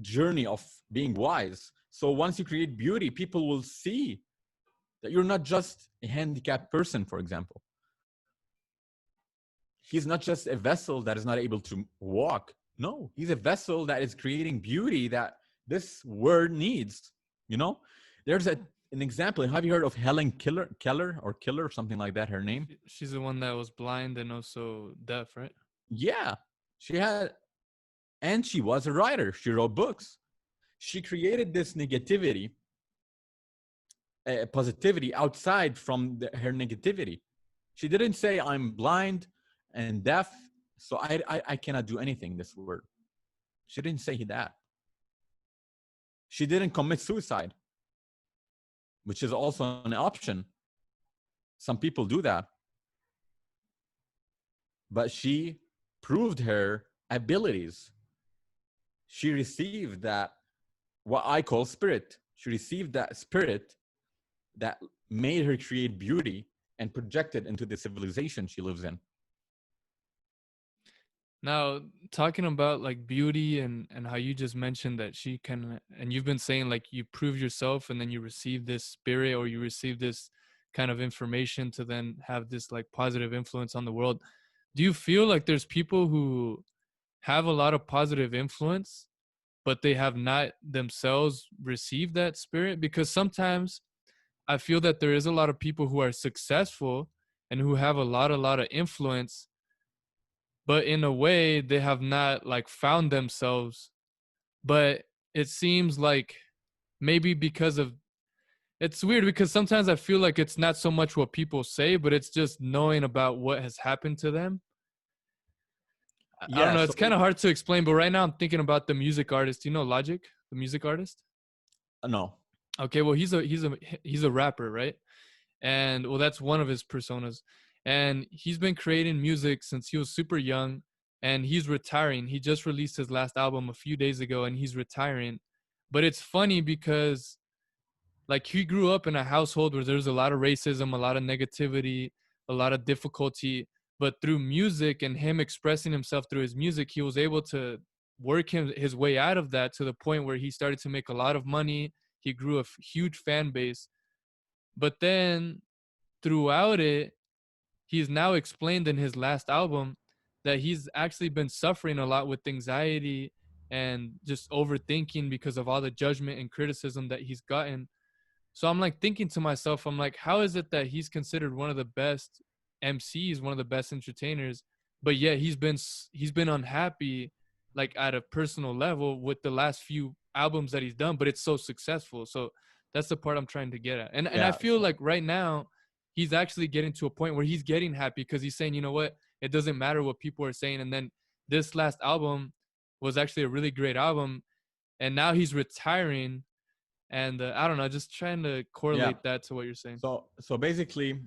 journey of being wise. So once you create beauty, people will see that you're not just a handicapped person, for example. He's not just a vessel that is not able to walk. No, he's a vessel that is creating beauty that this world needs. You know, there's an example. Have you heard of Helen Keller, or Killer, something like that, her name? She's the one that was blind and also deaf, right? Yeah, she had, and she was a writer. She wrote books. She created this negativity, positivity outside from her negativity. She didn't say, I'm blind and deaf, so I cannot do anything in this world. She didn't say that. She didn't commit suicide, which is also an option. Some people do that. But she proved her abilities. She received that what I call spirit. She received that spirit that made her create beauty and project it into the civilization she lives in. Now, talking about like beauty and how you just mentioned that she can, and you've been saying like you prove yourself and then you receive this spirit or you receive this kind of information to then have this like positive influence on the world. Do you feel like there's people who have a lot of positive influence, but they have not themselves received that spirit? Because sometimes I feel that there is a lot of people who are successful and who have a lot of influence, but in a way they have not like found themselves. But it seems like maybe because of, it's weird because sometimes I feel like it's not so much what people say, but it's just knowing about what has happened to them. I don't Yeah. know, So it's kind of hard to explain, but right now I'm thinking about the music artist. You know Logic, the music artist? no. Okay, well he's a rapper, right? And well, that's one of his personas. And he's been creating music since he was super young, and he's retiring. He just released his last album a few days ago, and he's retiring. But it's funny because like he grew up in a household where there's a lot of racism, a lot of negativity, a lot of difficulty. But through music and him expressing himself through his music, he was able to work his way out of that to the point where he started to make a lot of money. He grew a huge fan base. But then throughout it, he's now explained in his last album that he's actually been suffering a lot with anxiety and just overthinking because of all the judgment and criticism that he's gotten. So I'm like thinking to myself, I'm like, how is it that he's considered one of the best MCs, one of the best entertainers, but yet he's been unhappy like at a personal level with the last few albums that he's done, but it's so successful. So that's the part I'm trying to get at. And I Yeah. feel like right now he's actually getting to a point where he's getting happy because he's saying, you know what, it doesn't matter what people are saying. And then this last album was actually a really great album, and now he's retiring. And I don't know, just trying to Yeah. correlate that to what you're saying. So basically,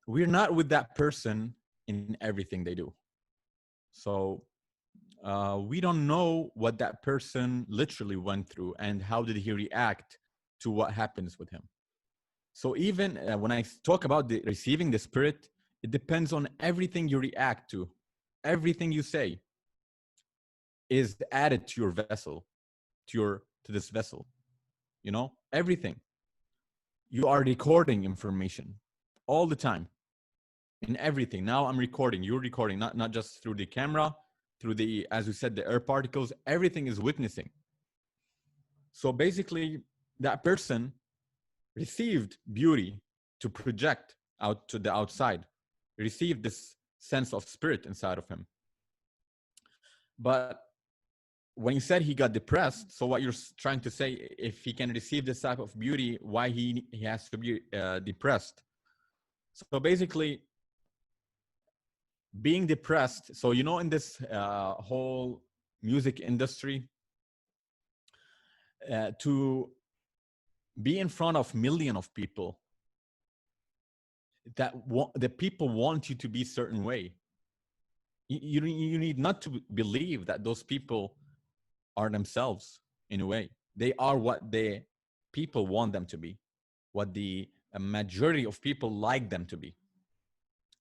we're not with that person in everything they do. So we don't know what that person literally went through and how did he react to what happens with him. So even when I talk about receiving the spirit, it depends on everything you react to. Everything you say is added to your vessel, to this vessel. You know, everything. You are recording information all the time in everything. Now I'm recording, you're recording, not just through the camera, through the, as we said, the air particles, everything is witnessing. So basically, that person received beauty to project out to the outside, received this sense of spirit inside of him. But when you said he got depressed, so what you're trying to say, if he can receive this type of beauty, why he has to be depressed? So basically, being depressed, so you know, in this whole music industry, to be in front of millions of people, that the people want you to be a certain way. You need not to believe that those people are themselves. In a way, they are what the people want them to be, what the majority of people like them to be,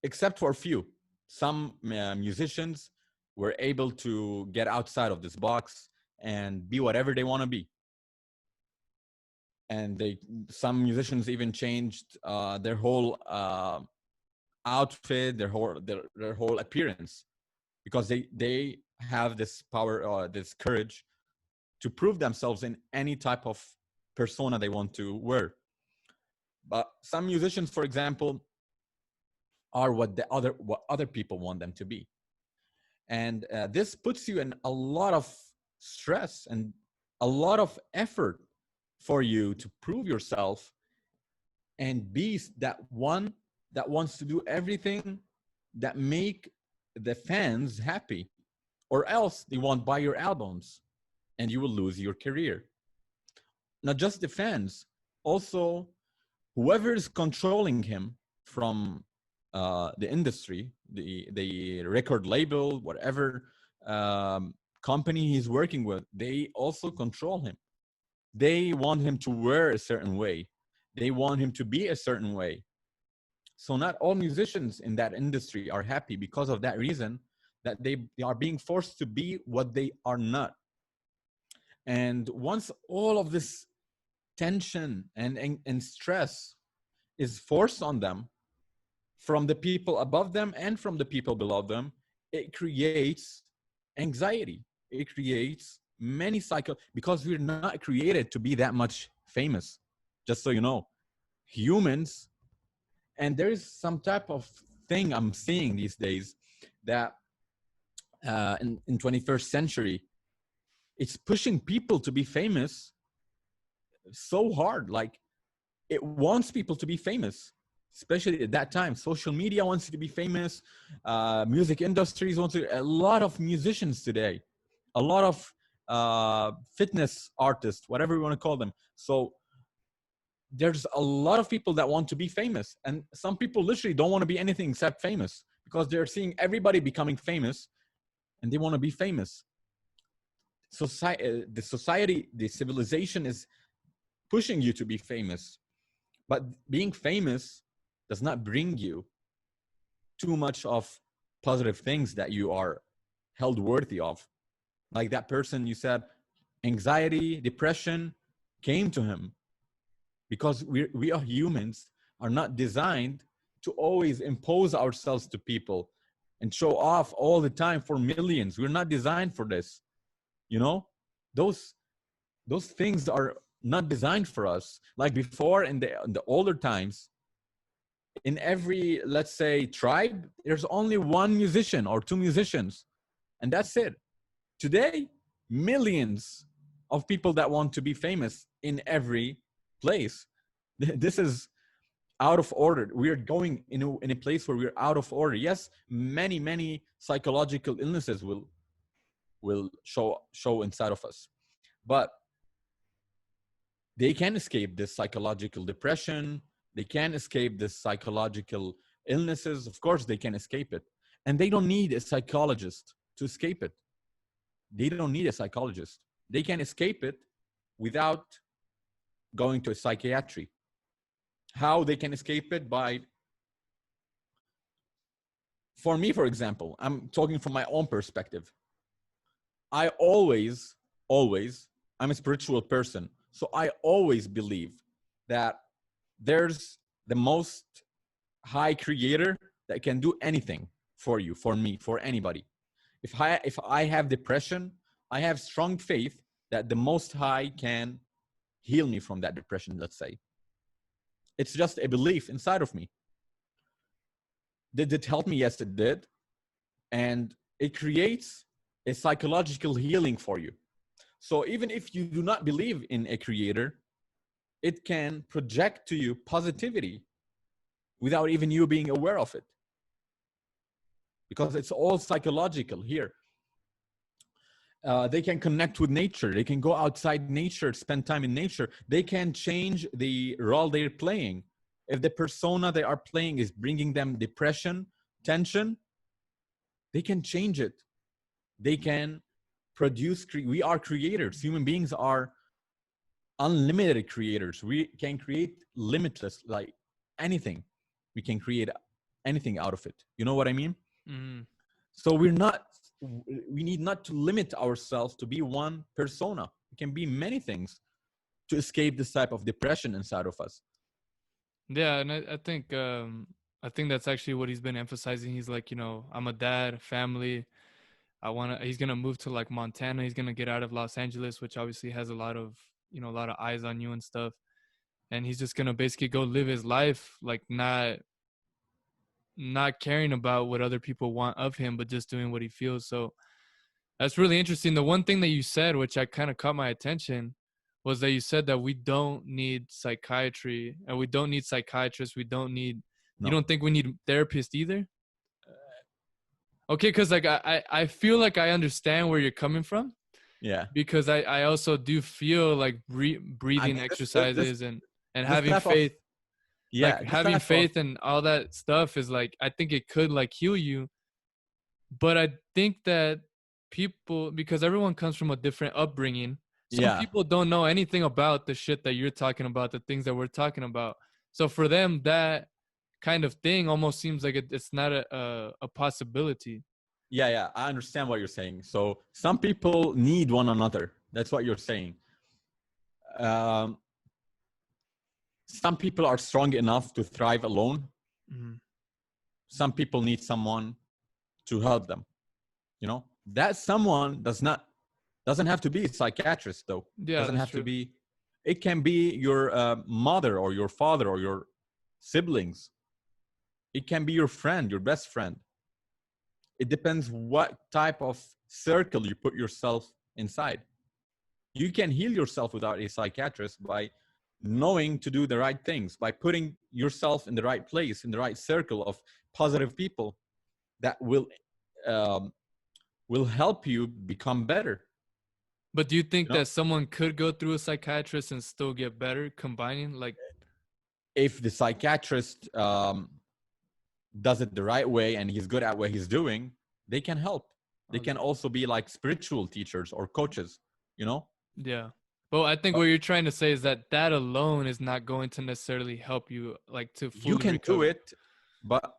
except for a few. Some musicians were able to get outside of this box and be whatever they want to be. And some musicians even changed their whole outfit, their whole appearance, because they have this power or this courage to prove themselves in any type of persona they want to wear. But some musicians, for example, are what other people want them to be, and this puts you in a lot of stress and a lot of effort for you to prove yourself and be that one that wants to do everything that make the fans happy, or else they won't buy your albums and you will lose your career. Not just the fans, also whoever is controlling him from the industry, the record label, whatever company he's working with, they also control him. They want him to wear a certain way. They want him to be a certain way. So not all musicians in that industry are happy because of that reason, that they are being forced to be what they are not. And once all of this tension and stress is forced on them from the people above them and from the people below them, it creates anxiety. It creates many cycles, because we're not created to be that much famous. Just so you know, humans, and there is some type of thing I'm seeing these days that in 21st century, it's pushing people to be famous so hard. Like, it wants people to be famous, especially at that time. Social media wants you to be famous. Music industries want to. A lot of musicians today, a lot of fitness artists, whatever you want to call them. So there's a lot of people that want to be famous, and some people literally don't want to be anything except famous, because they're seeing everybody becoming famous, and they want to be famous. The society, the civilization is pushing you to be famous. But being famous does not bring you too much of positive things that you are held worthy of. Like that person you said, anxiety, depression came to him because we are humans, are not designed to always impose ourselves to people and show off all the time for millions. We're not designed for this. You know, those things are not designed for us. Like before, in the older times, in every, let's say, tribe, there's only one musician or two musicians, and that's it. Today, millions of people that want to be famous in every place. This is out of order. We are going in a place where we're out of order. Yes, many psychological illnesses will show inside of us, but they can escape this psychological depression. They can escape this psychological illnesses. Of course, they can escape it. And they don't need a psychologist to escape it. They don't need a psychologist. They can escape it without going to a psychiatry. How they can escape it? For me, for example, I'm talking from my own perspective. I always, I'm a spiritual person. So I always believe that there's the most high creator that can do anything for you, for me, for anybody. If I have depression, I have strong faith that the Most High can heal me from that depression, let's say. It's just a belief inside of me. Did it help me? Yes, it did. And it creates a psychological healing for you. So even if you do not believe in a creator, it can project to you positivity without even you being aware of it. Because it's all psychological here. They can connect with nature. They can go outside nature, spend time in nature. They can change the role they're playing. If the persona they are playing is bringing them depression, tension, they can change it. They can produce. We are creators. Human beings are unlimited creators. We can create limitless, like anything. We can create anything out of it. You know what I mean? Mm. So we need not to limit ourselves to be one persona. It can be many things to escape this type of depression inside of us. Yeah, and I think that's actually what he's been emphasizing. He's like, I'm a dad, family. He's gonna move to like Montana. He's gonna get out of Los Angeles, which obviously has a lot of eyes on you and stuff. And he's just gonna basically go live his life, like not caring about what other people want of him, but just doing what he feels. So that's really interesting. The one thing that you said, which I kind of caught my attention, was that you said that we don't need psychiatry and we don't need psychiatrists. We don't need, No. You don't think we need therapists either? Okay, because like I feel like I understand where you're coming from. Yeah. Because I also do feel like breathing exercises and having faith. Yeah. Like having faith and all that stuff is like, I think it could like heal you. But I think that people, because everyone comes from a different upbringing, some Yeah. people don't know anything about the shit that you're talking about, the things that we're talking about. So for them, that kind of thing almost seems like it's not a possibility. Yeah, I understand what you're saying. So some people need one another. That's what you're saying. Um, some people are strong enough to thrive alone. Mm-hmm. Some people need someone to help them. You know, that someone doesn't have to be a psychiatrist though. Yeah, Doesn't that's have to true. be. It can be your mother or your father or your siblings. It can be your friend, your best friend. It depends what type of circle you put yourself inside. You can heal yourself without a psychiatrist by knowing to do the right things, by putting yourself in the right place, in the right circle of positive people that um, will help you become better. But do you think You know, that someone could go through a psychiatrist and still get better combining? Like, if the psychiatrist does it the right way and he's good at what he's doing, they can help. They can also be like spiritual teachers or coaches, you know? yeah. Well, I think what you're trying to say is that that alone is not going to necessarily help you, like, to You fully can do recover. it, but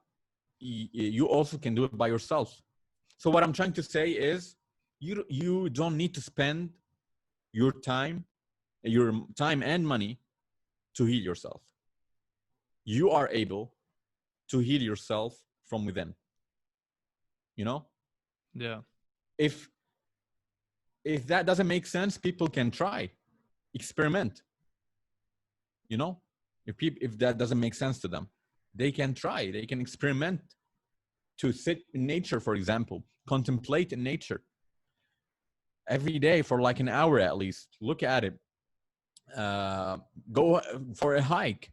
you also can do it by yourself. So what I'm trying to say is you don't need to spend your time and money to heal yourself. You are able to heal yourself from within. You know? Yeah. If that doesn't make sense, people can try, experiment. You know? If that doesn't make sense to them, they can try, they can experiment to sit in nature, for example, contemplate in nature every day for like an hour at least. Look at it. Go for a hike.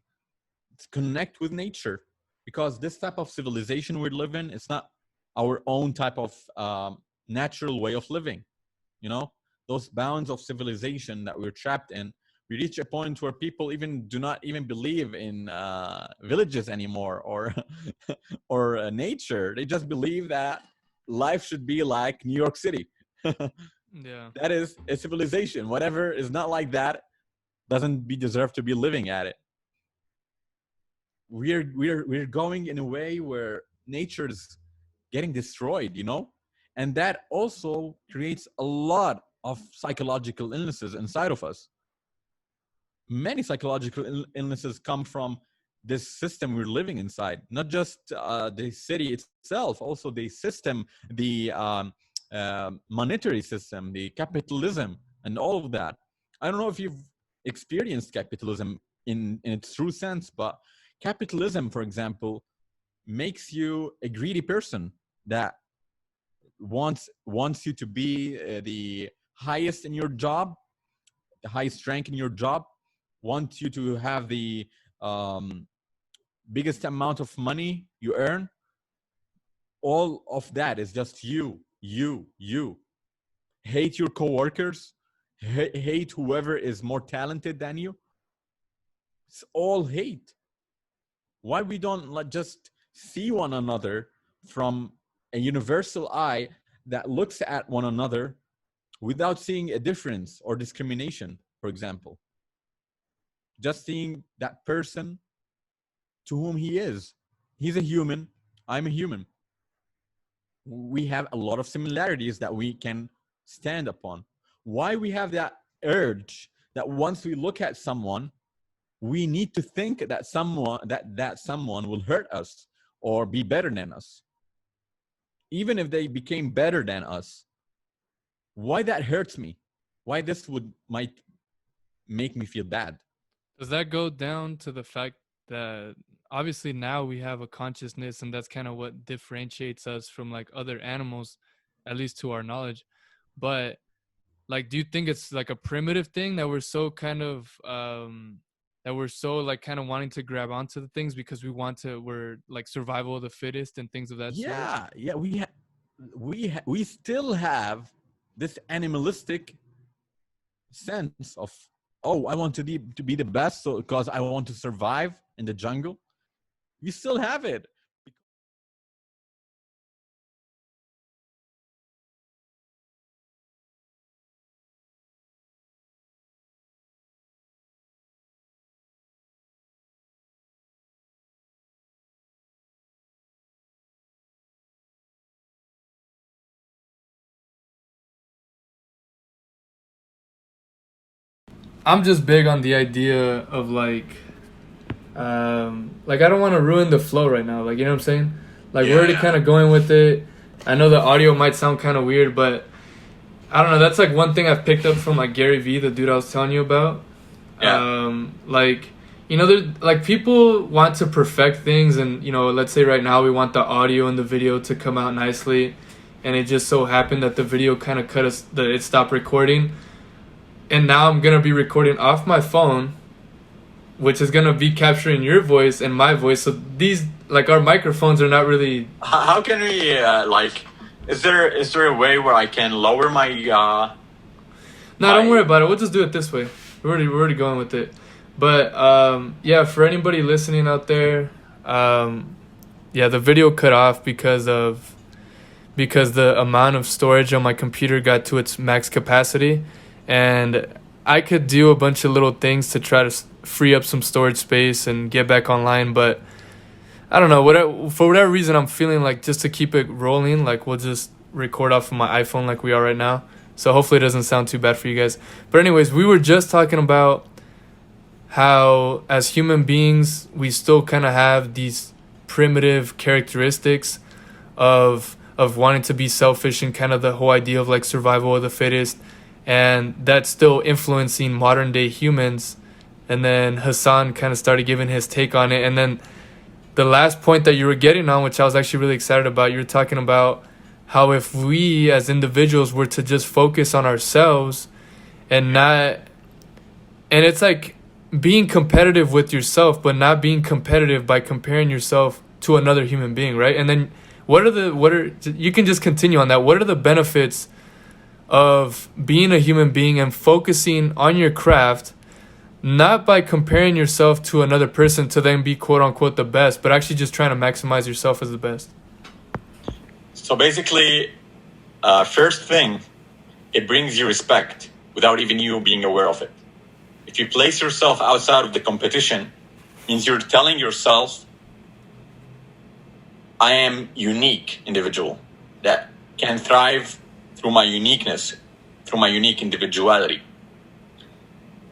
Connect with nature, because this type of civilization we live in, it's not our own type of natural way of living. You know, those bounds of civilization that we're trapped in. We reach a point where people even do not even believe in villages anymore, or or nature. They just believe that life should be like New York City. Yeah. That is a civilization. Whatever is not like that doesn't deserve to be living at it. We're going in a way where nature is getting destroyed, you know, and that also creates a lot of psychological illnesses inside of us. Many psychological illnesses come from this system we're living inside, not just the city itself, also the system, the monetary system, the capitalism, and all of that. I don't know if you've experienced capitalism in its true sense, but capitalism, for example, makes you a greedy person that wants you to be the highest in your job, the highest rank in your job, wants you to have the um, biggest amount of money you earn. All of that is just you. Hate your coworkers, hate whoever is more talented than you. It's all hate. Why we don't just see one another from a universal eye that looks at one another without seeing a difference or discrimination, for example? Just seeing that person to whom he is. He's a human, I'm a human. We have a lot of similarities that we can stand upon. Why we have that urge that once we look at someone, we need to think that someone will hurt us or be better than us, even if they became better than us. Why that hurts me? Why this might make me feel bad? Does that go down to the fact that obviously now we have a consciousness, and that's kind of what differentiates us from like other animals, at least to our knowledge? But like, do you think it's like a primitive thing that we're so kind of that we're so like kind of wanting to grab onto the things because we're like survival of the fittest and things of that sort? Yeah, we still have this animalistic sense of, oh, I want to be the best, so because I want to survive in the jungle. We still have it. I'm just big on the idea of I don't want to ruin the flow right now. Like, you know what I'm saying? Like, we're already kind of going with it. I know the audio might sound kind of weird, but I don't know. That's like one thing I've picked up from like Gary Vee, the dude I was telling you about. Yeah. Like, you know, there like people want to perfect things, and you know, let's say right now we want the audio and the video to come out nicely, and it just so happened that the video kind of it stopped recording, and now I'm gonna be recording off my phone, which is gonna be capturing your voice and my voice. So these like our microphones are not really. How can we Is there a way where I can lower my? No, don't worry about it. We'll just do it this way. We're already going with it. But yeah, for anybody listening out there, yeah, the video cut off because the amount of storage on my computer got to its max capacity, and I could do a bunch of little things to try to free up some storage space and get back online, but I don't know, for whatever reason I'm feeling like just to keep it rolling, like we'll just record off of my iPhone like we are right now. So hopefully it doesn't sound too bad for you guys. But anyways, we were just talking about how as human beings we still kind of have these primitive characteristics of wanting to be selfish and kind of the whole idea of like survival of the fittest, and that's still influencing modern day humans. And then Hassan kind of started giving his take on it, and then the last point that you were getting on, which I was actually really excited about, you were talking about how if we as individuals were to just focus on ourselves and it's like being competitive with yourself, but not being competitive by comparing yourself to another human being, right? And then you can just continue on that. What are the benefits of being a human being and focusing on your craft, not by comparing yourself to another person to then be quote unquote the best, but actually just trying to maximize yourself as the best? So basically, first thing, it brings you respect without even you being aware of it. If you place yourself outside of the competition, means you're telling yourself, I am unique individual that can thrive through my uniqueness, through my unique individuality.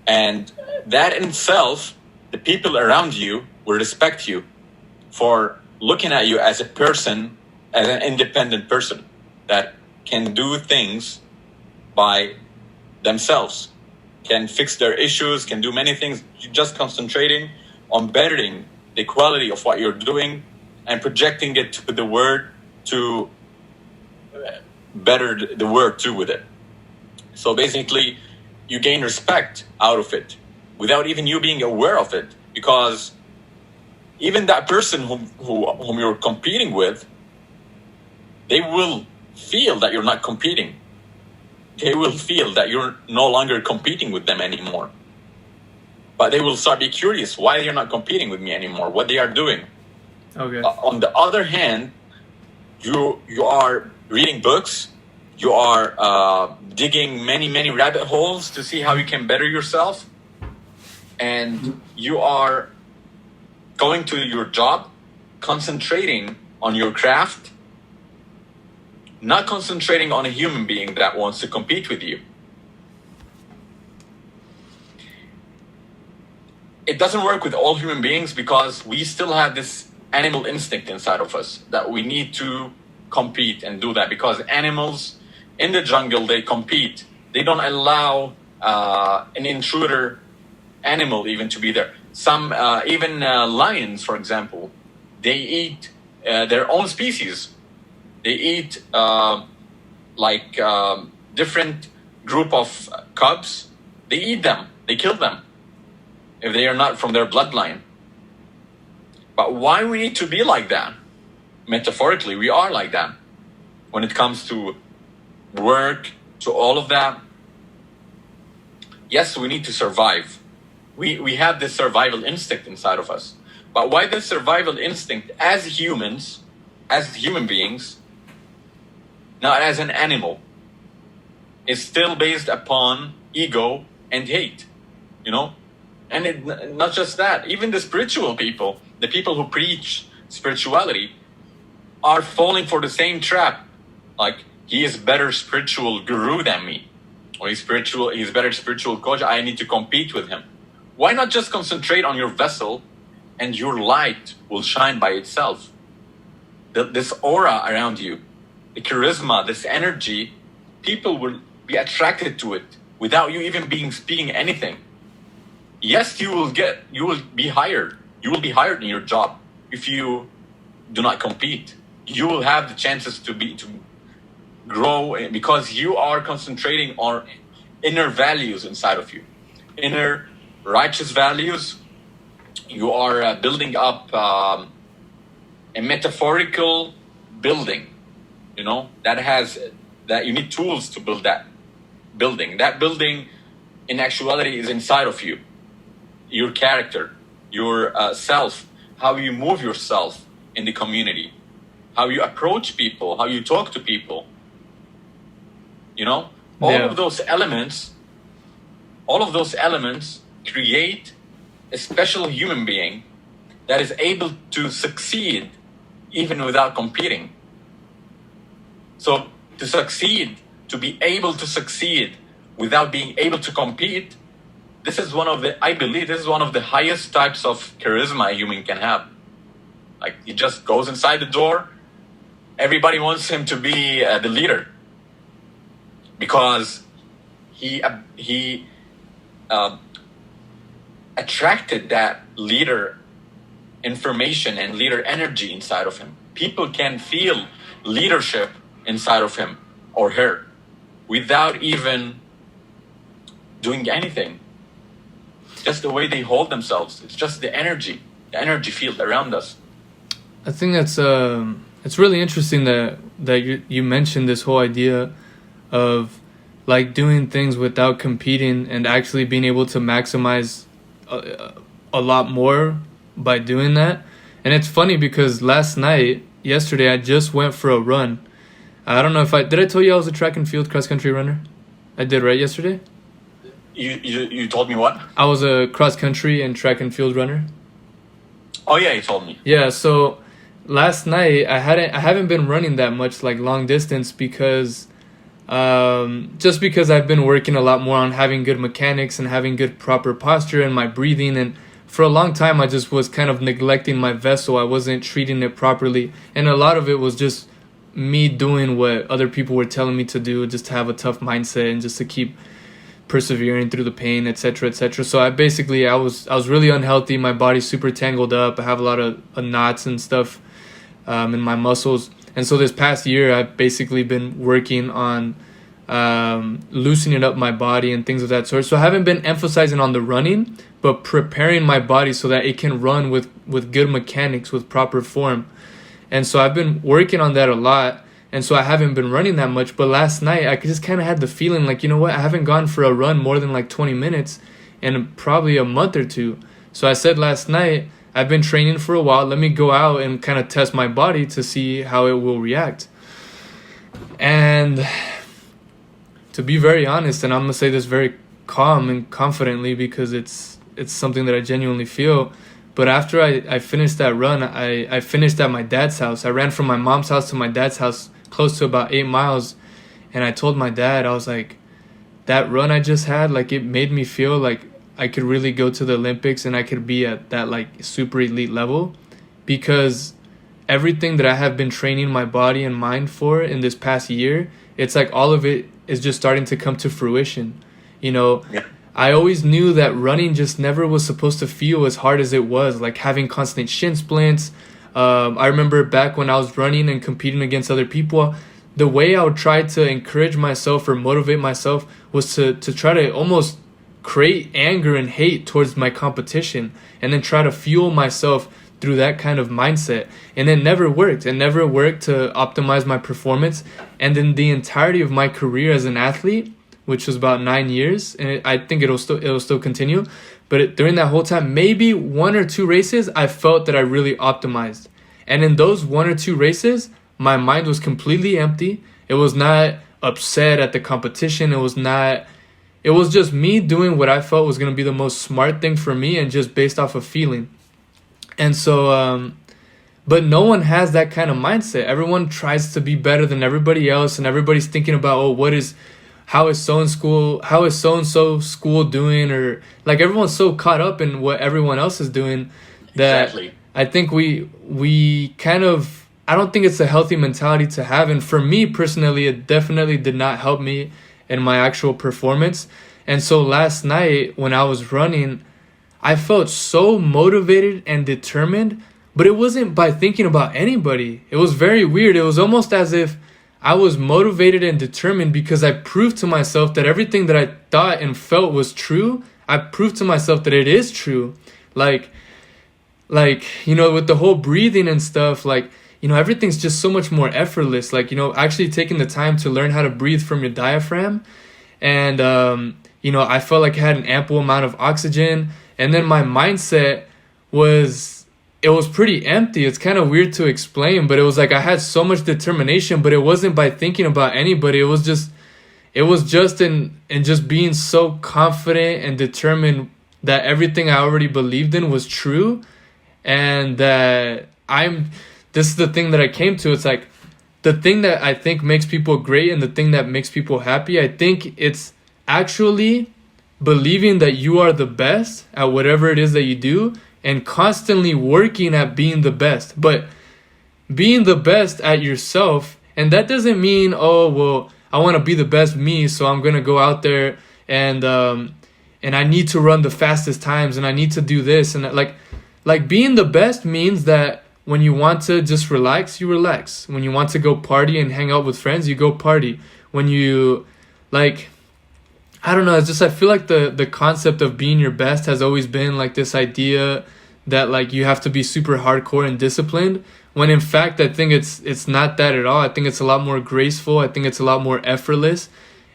And that in itself, the people around you will respect you for looking at you as a person, as an independent person that can do things by themselves, can fix their issues, can do many things, just concentrating on bettering the quality of what you're doing and projecting it to the world to better the world too with it. So basically, you gain respect out of it without even you being aware of it, because even that person whom you're competing with, they will feel that you're not competing. They will feel that you're no longer competing with them anymore. But they will start be curious why you're not competing with me anymore, what they are doing. Okay. On the other hand, you are reading books, you are digging many rabbit holes to see how you can better yourself, and you are going to your job, concentrating on your craft, not concentrating on a human being that wants to compete with you. It doesn't work with all human beings because we still have this animal instinct inside of us that we need to compete and do that, because animals in the jungle, they compete. They don't allow an intruder animal even to be there. Some, even lions, for example, they eat their own species. They eat different group of cubs. They eat them. They kill them if they are not from their bloodline. But why we need to be like that? Metaphorically, we are like that. When it comes to work, to all of that, yes, we need to survive. We have this survival instinct inside of us. But why this survival instinct as humans, as human beings, not as an animal, is still based upon ego and hate, you know? And not just that, even the spiritual people, the people who preach spirituality, are falling for the same trap. Like, he is better spiritual guru than me. or he's a better spiritual coach, I need to compete with him. Why not just concentrate on your vessel and your light will shine by itself? This aura around you, the charisma, this energy, people will be attracted to it without you even speaking anything. Yes, you will be hired. You will be hired in your job if you do not compete. You will have the chances to grow because you are concentrating on inner values inside of you, inner righteous values. You are building up a metaphorical building, that you need tools to build that building. That building in actuality is inside of you. Your character, your self, how you move yourself in the community, how you approach people, how you talk to people. All of those elements create a special human being that is able to succeed even without competing. So to be able to succeed without being able to compete, I believe this is one of the highest types of charisma a human can have. Like, he just goes inside the door. Everybody wants him to be the leader because he attracted that leader information and leader energy inside of him. People can feel leadership inside of him or her without even doing anything. Just the way they hold themselves. It's just the energy field around us. I think that's it's really interesting that you mentioned this whole idea of like doing things without competing and actually being able to maximize a lot more by doing that. And it's funny because yesterday, I just went for a run. I don't know did I tell you I was a track and field cross country runner? I did, right, yesterday? You told me what? I was a cross country and track and field runner. Oh yeah, you told me. Yeah, so last night I haven't been running that much like long distance because just because I've been working a lot more on having good mechanics and having good proper posture and my breathing, and for a long time I just was kind of neglecting my vessel. I wasn't treating it properly, and a lot of it was just me doing what other people were telling me to do, just to have a tough mindset and just to keep persevering through the pain, etc., etc. So I was really unhealthy. My body's super tangled up. I have a lot of knots and stuff in my muscles. And so this past year, I've basically been working on loosening up my body and things of that sort. So I haven't been emphasizing on the running, but preparing my body so that it can run with good mechanics, with proper form. And so I've been working on that a lot. And so I haven't been running that much. But last night, I just kind of had the feeling like, you know what? I haven't gone for a run more than like 20 minutes in probably a month or two. So I said last night, I've been training for a while. Let me go out and kind of test my body to see how it will react. And to be very honest, and I'm going to say this very calm and confidently because it's something that I genuinely feel. But after I finished that run, I finished at my dad's house. I ran from my mom's house to my dad's house, close to about 8 miles. And I told my dad, I was like, that run I just had, like, it made me feel like I could really go to the Olympics and I could be at that like super elite level, because everything that I have been training my body and mind for in this past year, it's like all of it is just starting to come to fruition. Yeah. I always knew that running just never was supposed to feel as hard as it was, like having constant shin splints. I remember back when I was running and competing against other people, the way I would try to encourage myself or motivate myself was to try to almost create anger and hate towards my competition and then try to fuel myself through that kind of mindset. And it never worked. It never worked to optimize my performance. And in the entirety of my career as an athlete, which was about 9 years, and I think it'll still continue. But during that whole time, maybe 1 or 2 races, I felt that I really optimized. And in those 1 or 2 races, my mind was completely empty. It was not upset at the competition. It was just me doing what I felt was going to be the most smart thing for me and just based off of feeling. And so, but no one has that kind of mindset. Everyone tries to be better than everybody else, and everybody's thinking about, what is how is so and so school doing, or like everyone's so caught up in what everyone else is doing that Exactly. I think we kind of, I don't think it's a healthy mentality to have. And for me personally, it definitely did not help me in my actual performance. And so last night when I was running, I felt so motivated and determined, but it wasn't by thinking about anybody. It was very weird. It was almost as if I was motivated and determined because I proved to myself that everything that I thought and felt was true. I proved to myself that it is true. Like, with the whole breathing and stuff, everything's just so much more effortless. Actually taking the time to learn how to breathe from your diaphragm. And, I felt like I had an ample amount of oxygen. And then my mindset it was pretty empty. It's kind of weird to explain, but it was like I had so much determination, but it wasn't by thinking about anybody. It was just in just being so confident and determined that everything I already believed in was true. And that this is the thing that I came to. It's like the thing that I think makes people great and the thing that makes people happy, I think it's actually believing that you are the best at whatever it is that you do and constantly working at being the best. But being the best at yourself, and that doesn't mean, oh, well, I want to be the best me, so I'm going to go out there and I need to run the fastest times and I need to do this. And like being the best means that when you want to just relax, you relax. When you want to go party and hang out with friends, you go party. When you, I don't know, it's just, I feel like the concept of being your best has always been like this idea that you have to be super hardcore and disciplined, when in fact I think it's not that at all. I think it's a lot more graceful. I think it's a lot more effortless.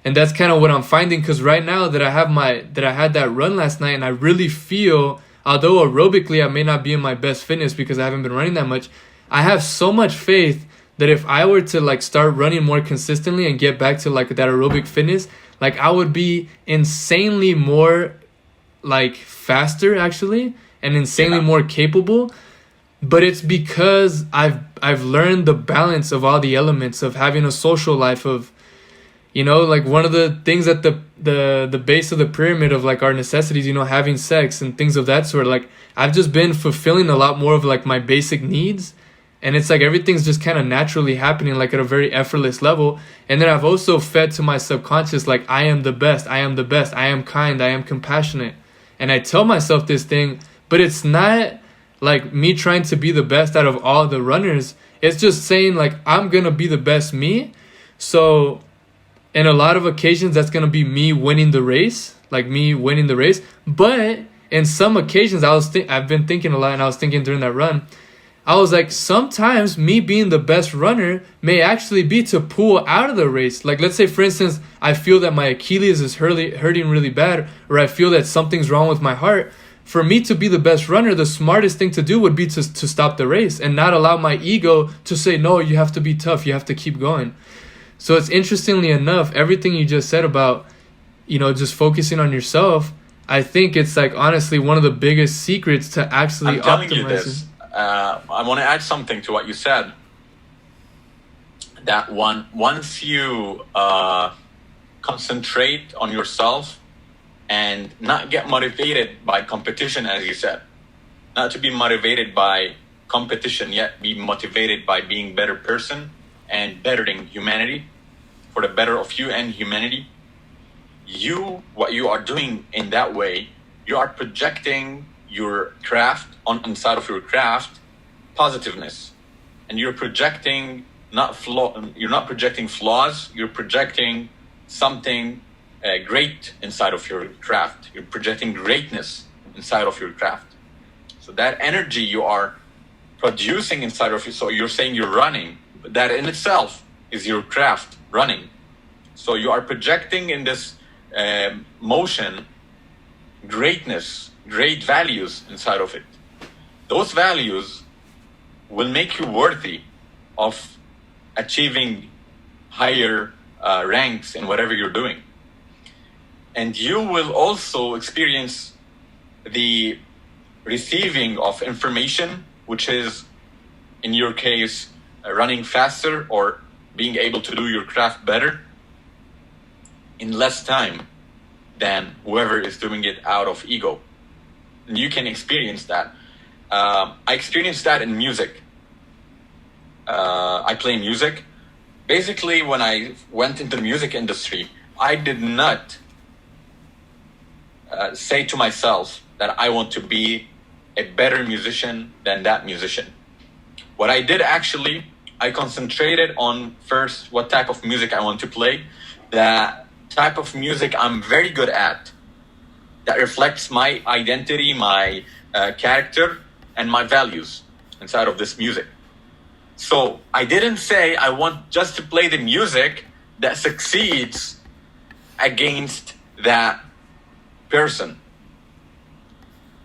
And that's kind of what I'm finding, because right now that I had that run last night, and I really feel, although aerobically I may not be in my best fitness because I haven't been running that much, I have so much faith that if I were to start running more consistently and get back to that aerobic fitness, I would be insanely more faster actually, and insanely more capable. But it's because I've learned the balance of all the elements of having a social life, of one of the things at the base of the pyramid of our necessities, having sex and things of that sort. I've just been fulfilling a lot more of my basic needs, and it's everything's just kind of naturally happening at a very effortless level. And then I've also fed to my subconscious I am the best, I am the best, I am kind, I am compassionate. And I tell myself this thing, but it's not me trying to be the best out of all the runners. It's just saying I'm gonna be the best me. So in a lot of occasions that's gonna be me winning the race, But in some occasions I've been thinking a lot, and I was thinking during that run, I was sometimes me being the best runner may actually be to pull out of the race. Let's say, for instance, I feel that my Achilles is hurting really bad, or I feel that something's wrong with my heart. For me to be the best runner, the smartest thing to do would be to stop the race and not allow my ego to say, no, you have to be tough, you have to keep going. So it's, interestingly enough, everything you just said about, just focusing on yourself, I think it's honestly one of the biggest secrets to actually I'm telling optimizing. you this. I want to add something to what you said. That once you concentrate on yourself and not get motivated by competition, as you said, not to be motivated by competition, yet be motivated by being a better person and bettering humanity, for the better of you and humanity. What you are doing in that way, you are projecting your craft inside of your craft positiveness, and you're projecting you're not projecting flaws, you're projecting something great inside of your craft. You're projecting greatness inside of your craft. So that energy you are producing inside of you, so you're saying you're running, but that in itself is your craft running. So you are projecting in this motion greatness, great values inside of it. Those values will make you worthy of achieving higher ranks in whatever you're doing. And you will also experience the receiving of information, which is, in your case, running faster or being able to do your craft better, in less time than whoever is doing it out of ego. And you can experience that. I experienced that in music. I play music. Basically, when I went into the music industry, I did not say to myself that I want to be a better musician than that musician. What I did actually, I concentrated on first what type of music I want to play, the type of music I'm very good at, that reflects my identity, my character, and my values inside of this music. So I didn't say I want just to play the music that succeeds against that person.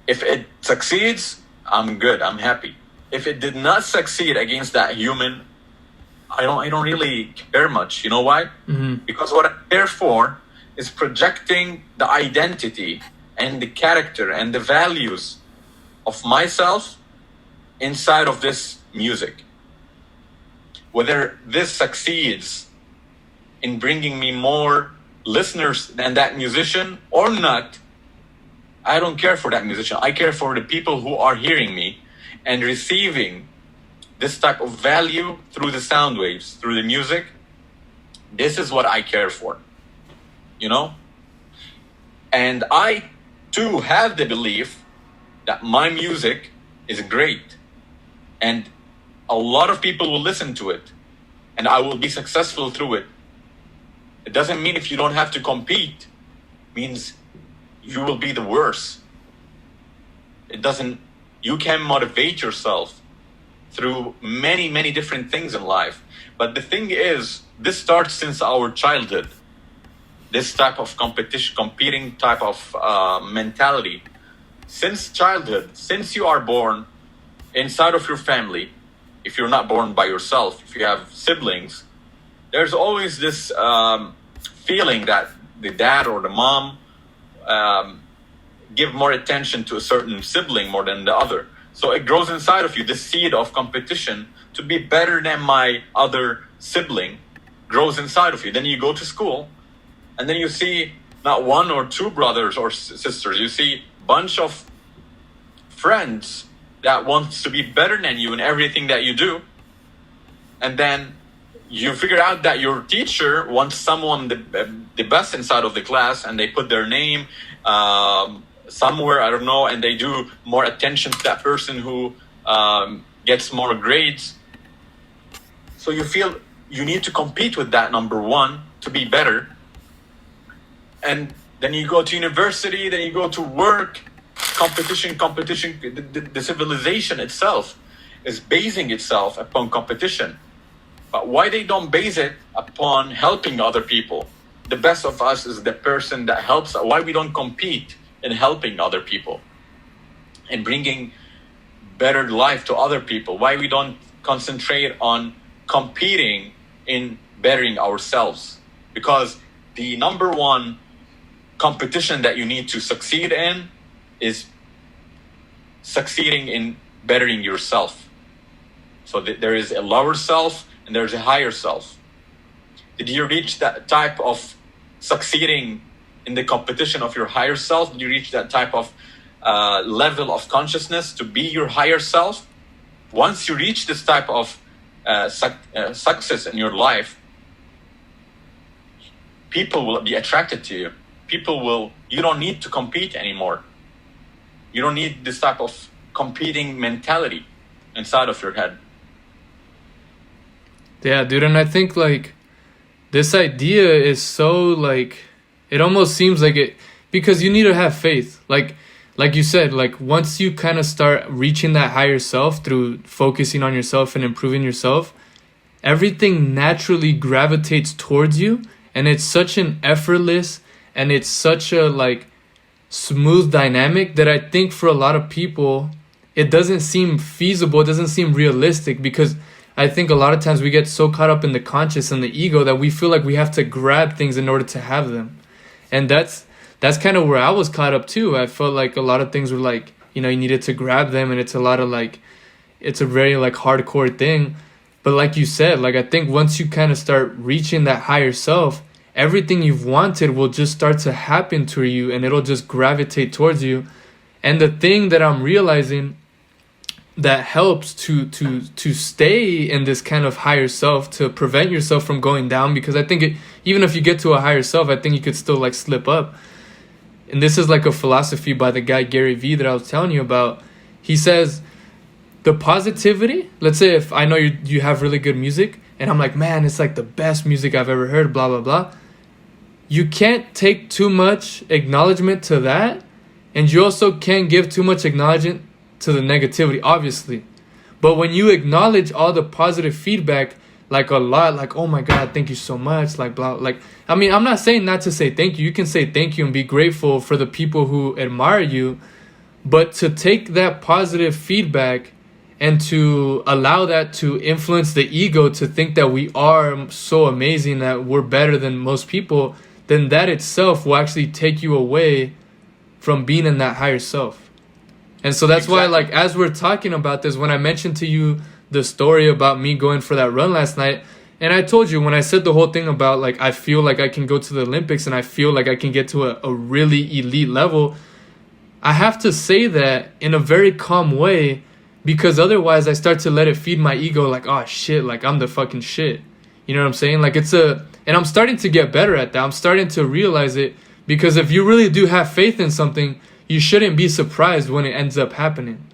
If it succeeds, I'm good, I'm happy. If it did not succeed against that human, I don't really care much. You know why? Mm-hmm. Because what I care for is projecting the identity and the character and the values of myself inside of this music. Whether this succeeds in bringing me more listeners than that musician or not, I don't care for that musician. I care for the people who are hearing me and receiving this type of value through the sound waves, through the music. This is what I care for, you know? And I too have the belief that my music is great and a lot of people will listen to it and I will be successful through it. It doesn't mean if you don't have to compete, it means you will be the worst. It doesn't, you can motivate yourself through many, many different things in life. But the thing is, this starts since our childhood. This type of competition, competing type of mentality. Since childhood, since you are born inside of your family, if you're not born by yourself, if you have siblings, there's always this feeling that the dad or the mom give more attention to a certain sibling more than the other. So it grows inside of you, this seed of competition to be better than my other sibling grows inside of you. Then you go to school and then you see not one or two brothers or sisters, you see a bunch of friends that wants to be better than you in everything that you do. And then you figure out that your teacher wants someone the best inside of the class and they put their name somewhere, I don't know, and they do more attention to that person who gets more grades. So you feel you need to compete with that number one to be better. And then you go to university, then you go to work, competition. The civilization itself is basing itself upon competition. But why they don't base it upon helping other people? The best of us is the person that helps. Why we don't compete in helping other people and bringing better life to other people? Why we don't concentrate on competing in bettering ourselves? Because the number one competition that you need to succeed in is succeeding in bettering yourself. So there is a lower self and there's a higher self. Did you reach that type of succeeding in the competition of your higher self? Did you reach that type of level of consciousness to be your higher self? Once you reach this type of success in your life, people will be attracted to you. You don't need to compete anymore. You don't need this type of competing mentality inside of your head. Yeah, dude, and I think like this idea is so like, it almost seems like it, because you need to have faith. Like you said, like once you kind of start reaching that higher self through focusing on yourself and improving yourself, everything naturally gravitates towards you. And it's such an effortless and it's such a like smooth dynamic that I think for a lot of people, it doesn't seem feasible. It doesn't seem realistic, because I think a lot of times we get so caught up in the conscious and the ego that we feel like we have to grab things in order to have them. And that's kind of where I was caught up too. I felt like a lot of things were like, you know, you needed to grab them, and it's a lot of like, it's a very like hardcore thing. But like you said, like I think once you kind of start reaching that higher self, everything you've wanted will just start to happen to you, and it'll just gravitate towards you. And the thing that I'm realizing that helps to stay in this kind of higher self, to prevent yourself from going down, because I think even if you get to a higher self, I think you could still like slip up. And this is like a philosophy by the guy Gary Vee that I was telling you about. He says the positivity, let's say if I know you have really good music and I'm like, man, it's like the best music I've ever heard, blah blah blah, you can't take too much acknowledgement to that, and you also can't give too much acknowledgement to the negativity, obviously. But when you acknowledge all the positive feedback, like a lot, like, oh my God, thank you so much, like blah, like, I mean, I'm not saying not to say thank you. You can say thank you and be grateful for the people who admire you, but to take that positive feedback and to allow that to influence the ego to think that we are so amazing, that we're better than most people, then that itself will actually take you away from being in that higher self. And so that's why, like, as we're talking about this, when I mentioned to you the story about me going for that run last night, and I told you when I said the whole thing about, like, I feel like I can go to the Olympics and I feel like I can get to a really elite level, I have to say that in a very calm way, because otherwise I start to let it feed my ego, like, oh shit, like I'm the fucking shit. You know what I'm saying? Like and I'm starting to get better at that. I'm starting to realize it, because if you really do have faith in something, you shouldn't be surprised when it ends up happening.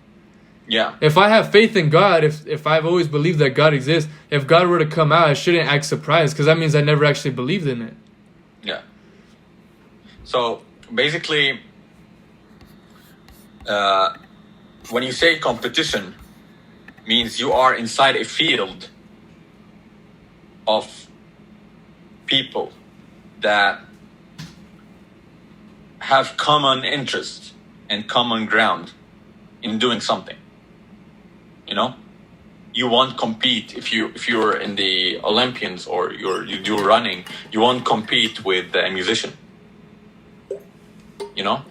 Yeah. If I have faith in God, if I've always believed that God exists, if God were to come out, I shouldn't act surprised, because that means I never actually believed in it. Yeah. So basically, when you say competition, means you are inside a field of people that have common interest and common ground in doing something. You know, you won't compete if you're in the Olympians or you do running. You won't compete with a musician. You know,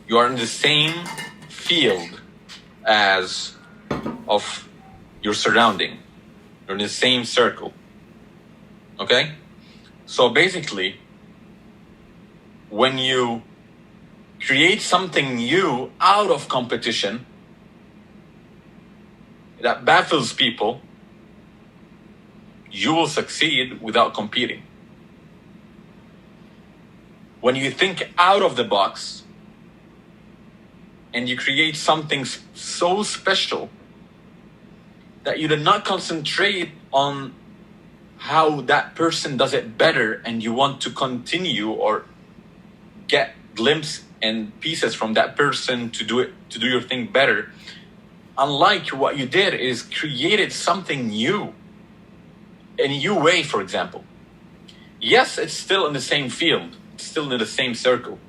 you are in the same field as of your surrounding. You're in the same circle. Okay, so basically, when you create something new out of competition that baffles people, you will succeed without competing. When you think out of the box and you create something so special that you do not concentrate on how that person does it better, and you want to continue or get glimpse and pieces from that person to do your thing better. Unlike what you did is created something new, a new way, for example. Yes, it's still in the same field, it's still in the same circle,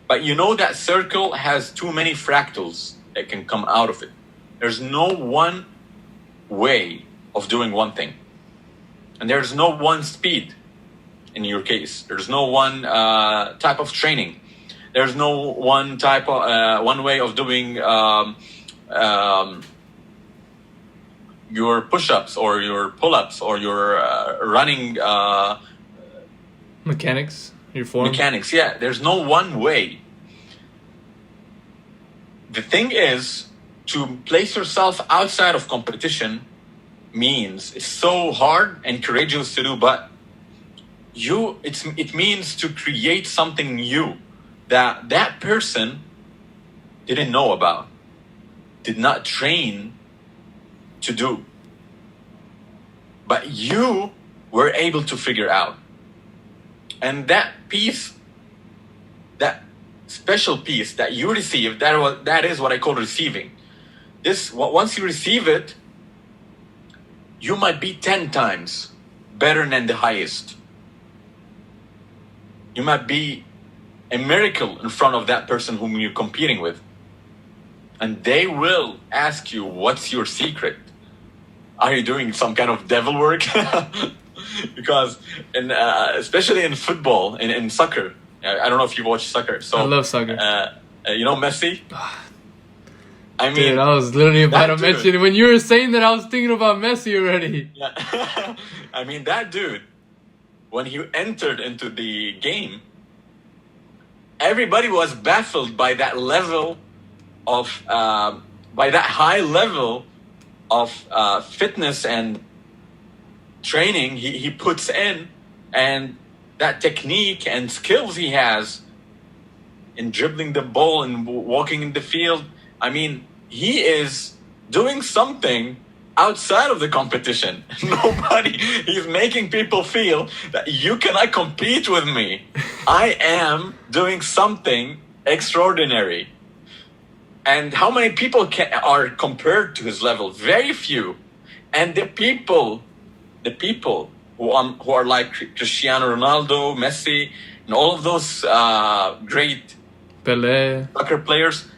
but you know that circle has too many fractals that can come out of it. There's no one way of doing one thing, and there's no one speed. In your case, there's no one type of training. There's no one type of one way of doing your push-ups or your pull-ups or your running mechanics. Your form. Mechanics, yeah. There's no one way. The thing is, to place yourself outside of competition means it's so hard and courageous to do, but it means to create something new that person didn't know about, did not train to do, but you were able to figure out. And that piece, that special piece that you received, that is what I call receiving. Once you receive it, you might be 10 times better than the highest. You might be a miracle in front of that person whom you're competing with. And they will ask you, what's your secret? Are you doing some kind of devil work? Because, especially in football, in soccer, I don't know if you watch soccer. So I love soccer. You know Messi? I mean, dude, I was literally about to mention it. When you were saying that, I was thinking about Messi already. Yeah. I mean, that dude when he entered into the game, everybody was baffled by that level of, by that high level of fitness and training he puts in, and that technique and skills he has in dribbling the ball and walking in the field. I mean, he is doing something outside of the competition. He's making people feel that you cannot compete with me. I am doing something extraordinary. And how many people are compared to his level? Very few. And the people who are like Cristiano Ronaldo, Messi, and all of those great Pelé, soccer players,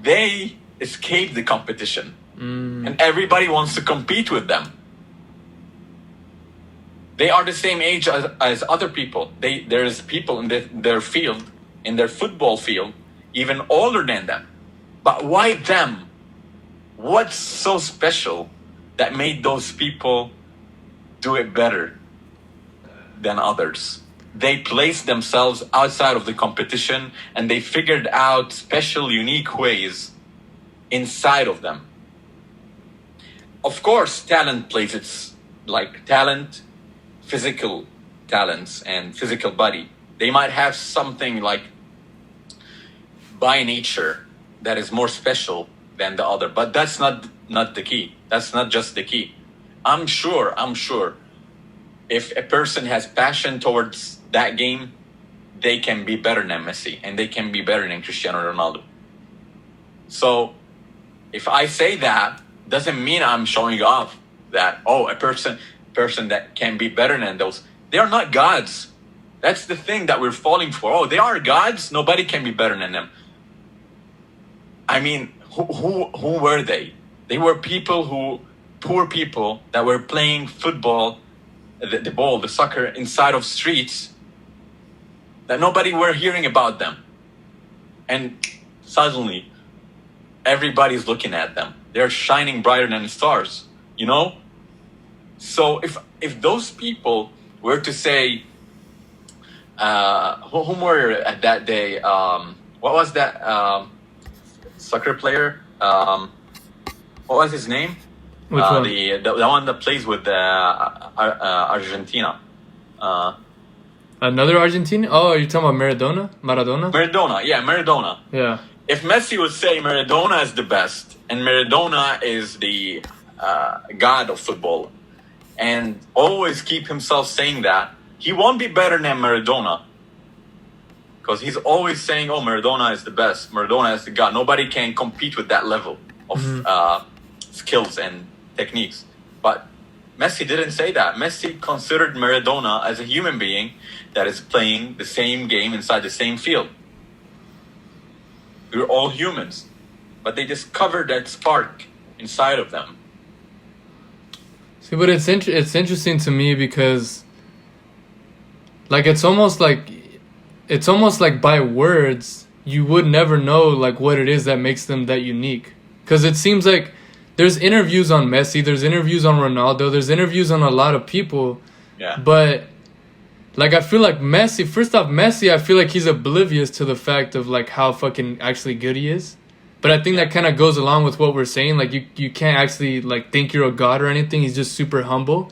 they escape the competition. And everybody wants to compete with them. They are the same age as other people. There's people in their field, in their football field, even older than them. But why them? What's so special that made those people do it better than others? They placed themselves outside of the competition, and they figured out special, unique ways inside of them. Of course, talent plays its, like talent, physical talents and physical body. They might have something like by nature that is more special than the other, but that's not the key. That's not just the key. I'm sure if a person has passion towards that game, they can be better than Messi, and they can be better than Cristiano Ronaldo. So if I say that, doesn't mean I'm showing off that, a person that can be better than those. They are not gods. That's the thing that we're falling for. Oh, they are gods. Nobody can be better than them. I mean, who were they? They were poor people that were playing football, the soccer inside of streets, that nobody were hearing about them. And suddenly, everybody's looking at them. They're shining brighter than the stars, you know? So if those people were to say, whom were at that day, what was that soccer player? What was his name? which one? The one that plays with Argentina. Another Argentinian? Oh, are you talking about Maradona? Maradona. Yeah. If Messi would say Maradona is the best, and Maradona is the god of football, and always keep himself saying that, he won't be better than Maradona. Because he's always saying, Maradona is the best. Maradona is the god. Nobody can compete with that level of skills and techniques. But Messi didn't say that. Messi considered Maradona as a human being that is playing the same game inside the same field. We're all humans, but they discovered that spark inside of them. See, but it's interesting to me because, like, it's almost like by words you would never know like what it is that makes them that unique. Because it seems like there's interviews on Messi, there's interviews on Ronaldo, there's interviews on a lot of people. Yeah. But like, I feel like Messi, I feel like he's oblivious to the fact of like how fucking actually good he is. But I think that kind of goes along with what we're saying. Like, you can't actually like think you're a god or anything. He's just super humble.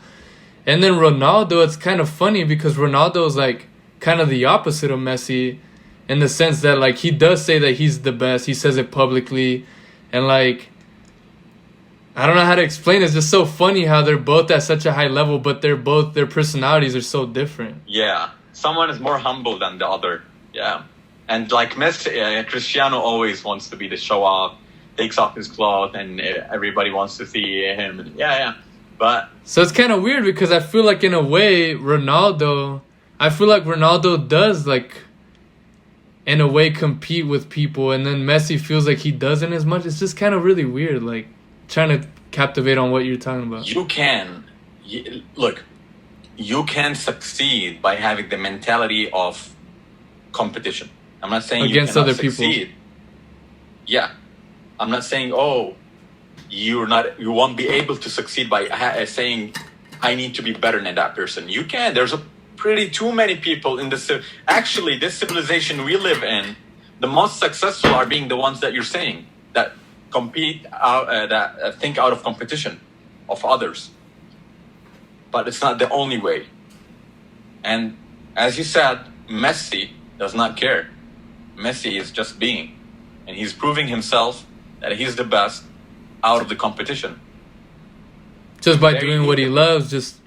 And then Ronaldo, it's kind of funny because Ronaldo's like kind of the opposite of Messi in the sense that like he does say that he's the best. He says it publicly. And like, I don't know how to explain it. It's just so funny how they're both at such a high level, but their personalities are so different. Yeah. Someone is more humble than the other. Yeah. And like Messi, Cristiano always wants to be the show off, takes off his clothes, and everybody wants to see him. Yeah. But so it's kind of weird because I feel like in a way Ronaldo does like in a way compete with people, and then Messi feels like he doesn't as much. It's just kind of really weird, like trying to captivate on what you're talking about. You can succeed by having the mentality of competition. I'm not saying against you other succeed. people. Yeah, I'm not saying you won't be able to succeed by saying I need to be better than that person. You can't. There's a pretty too many people in this. Actually, this civilization we live in, the most successful are being the ones that you're saying that compete out, that think out of competition of others. But it's not the only way. And as you said, Messi does not care. Messi is just being, and he's proving himself that he's the best out of the competition. Just by doing what he loves, just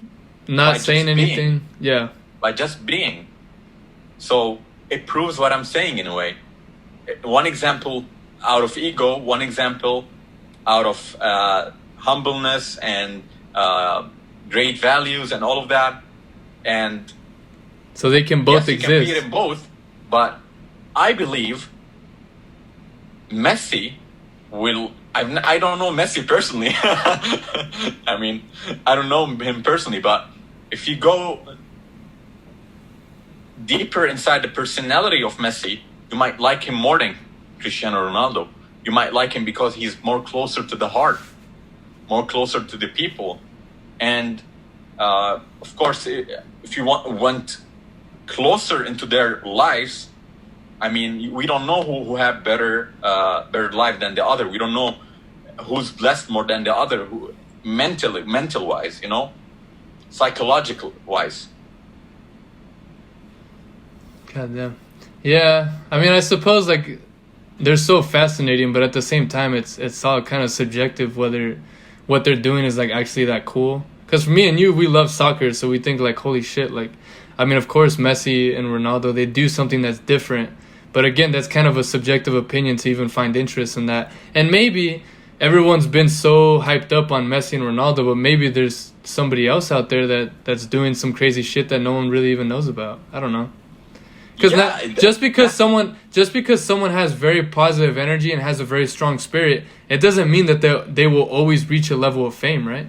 not saying anything. Yeah. By just being. So it proves what I'm saying in a way. One example out of ego, one example out of humbleness and great values and all of that. And so they can both exist. Yes, you can be in both, but I believe Messi will. I don't know Messi personally. I mean, I don't know him personally, but if you go deeper inside the personality of Messi, you might like him more than Cristiano Ronaldo. You might like him because he's more closer to the heart, more closer to the people. And of course, if you want closer into their lives, I mean, we don't know who have better life than the other. We don't know who's blessed more than the other, mental wise, you know, psychological wise. God damn. Yeah, I mean, I suppose like they're so fascinating, but at the same time, it's all kind of subjective whether what they're doing is like actually that cool. Because for me and you, we love soccer, so we think like, holy shit, like, I mean, of course, Messi and Ronaldo, they do something that's different. But again, that's kind of a subjective opinion to even find interest in that. And maybe everyone's been so hyped up on Messi and Ronaldo, but maybe there's somebody else out there that's doing some crazy shit that no one really even knows about. I don't know. Because just because someone has very positive energy and has a very strong spirit, it doesn't mean that they will always reach a level of fame, right?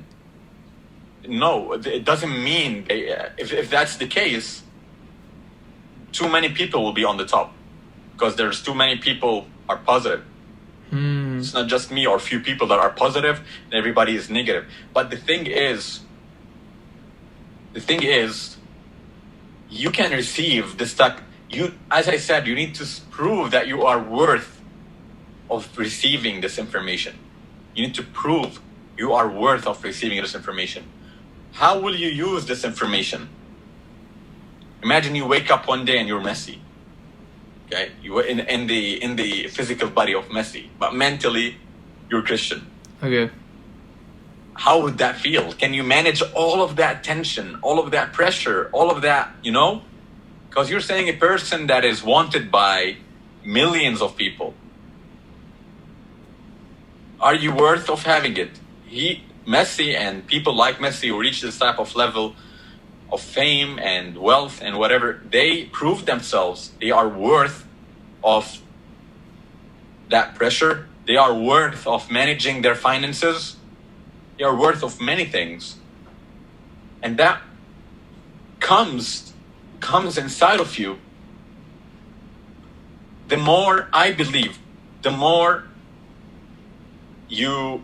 No, it doesn't mean if that's the case, too many people will be on the top because there's too many people are positive. It's not just me or a few people that are positive and everybody is negative. But the thing is, you can receive this stuff. As I said, you need to prove that you are worth of receiving this information. You need to prove you are worth of receiving this information. How will you use this information? Imagine you wake up one day and you're Messi. Okay, you were in the physical body of Messi, but mentally you're Christian. Okay. How would that feel? Can you manage all of that tension, all of that pressure, all of that, you know? Because you're saying a person that is wanted by millions of people. Are you worth of having it? Messi and people like Messi who reach this type of level of fame and wealth and whatever, they prove themselves. They are worth of that pressure. They are worth of managing their finances. They are worth of many things. And that comes inside of you. The more, I believe, the more you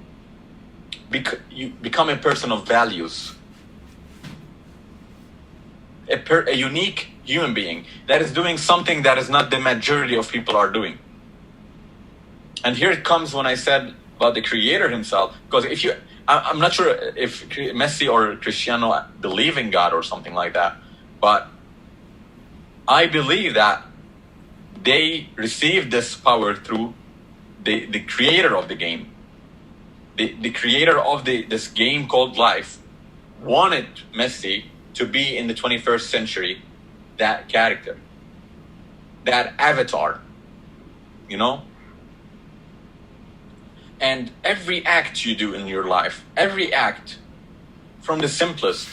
become a person of values, a unique human being that is doing something that is not the majority of people are doing. And here it comes when I said about the creator himself, because I'm not sure if Messi or Cristiano believe in God or something like that, but I believe that they received this power through the creator of the game. The creator of this game called life wanted Messi to be in the 21st century, that character, that avatar, you know? And every act you do in your life, every act, from the simplest,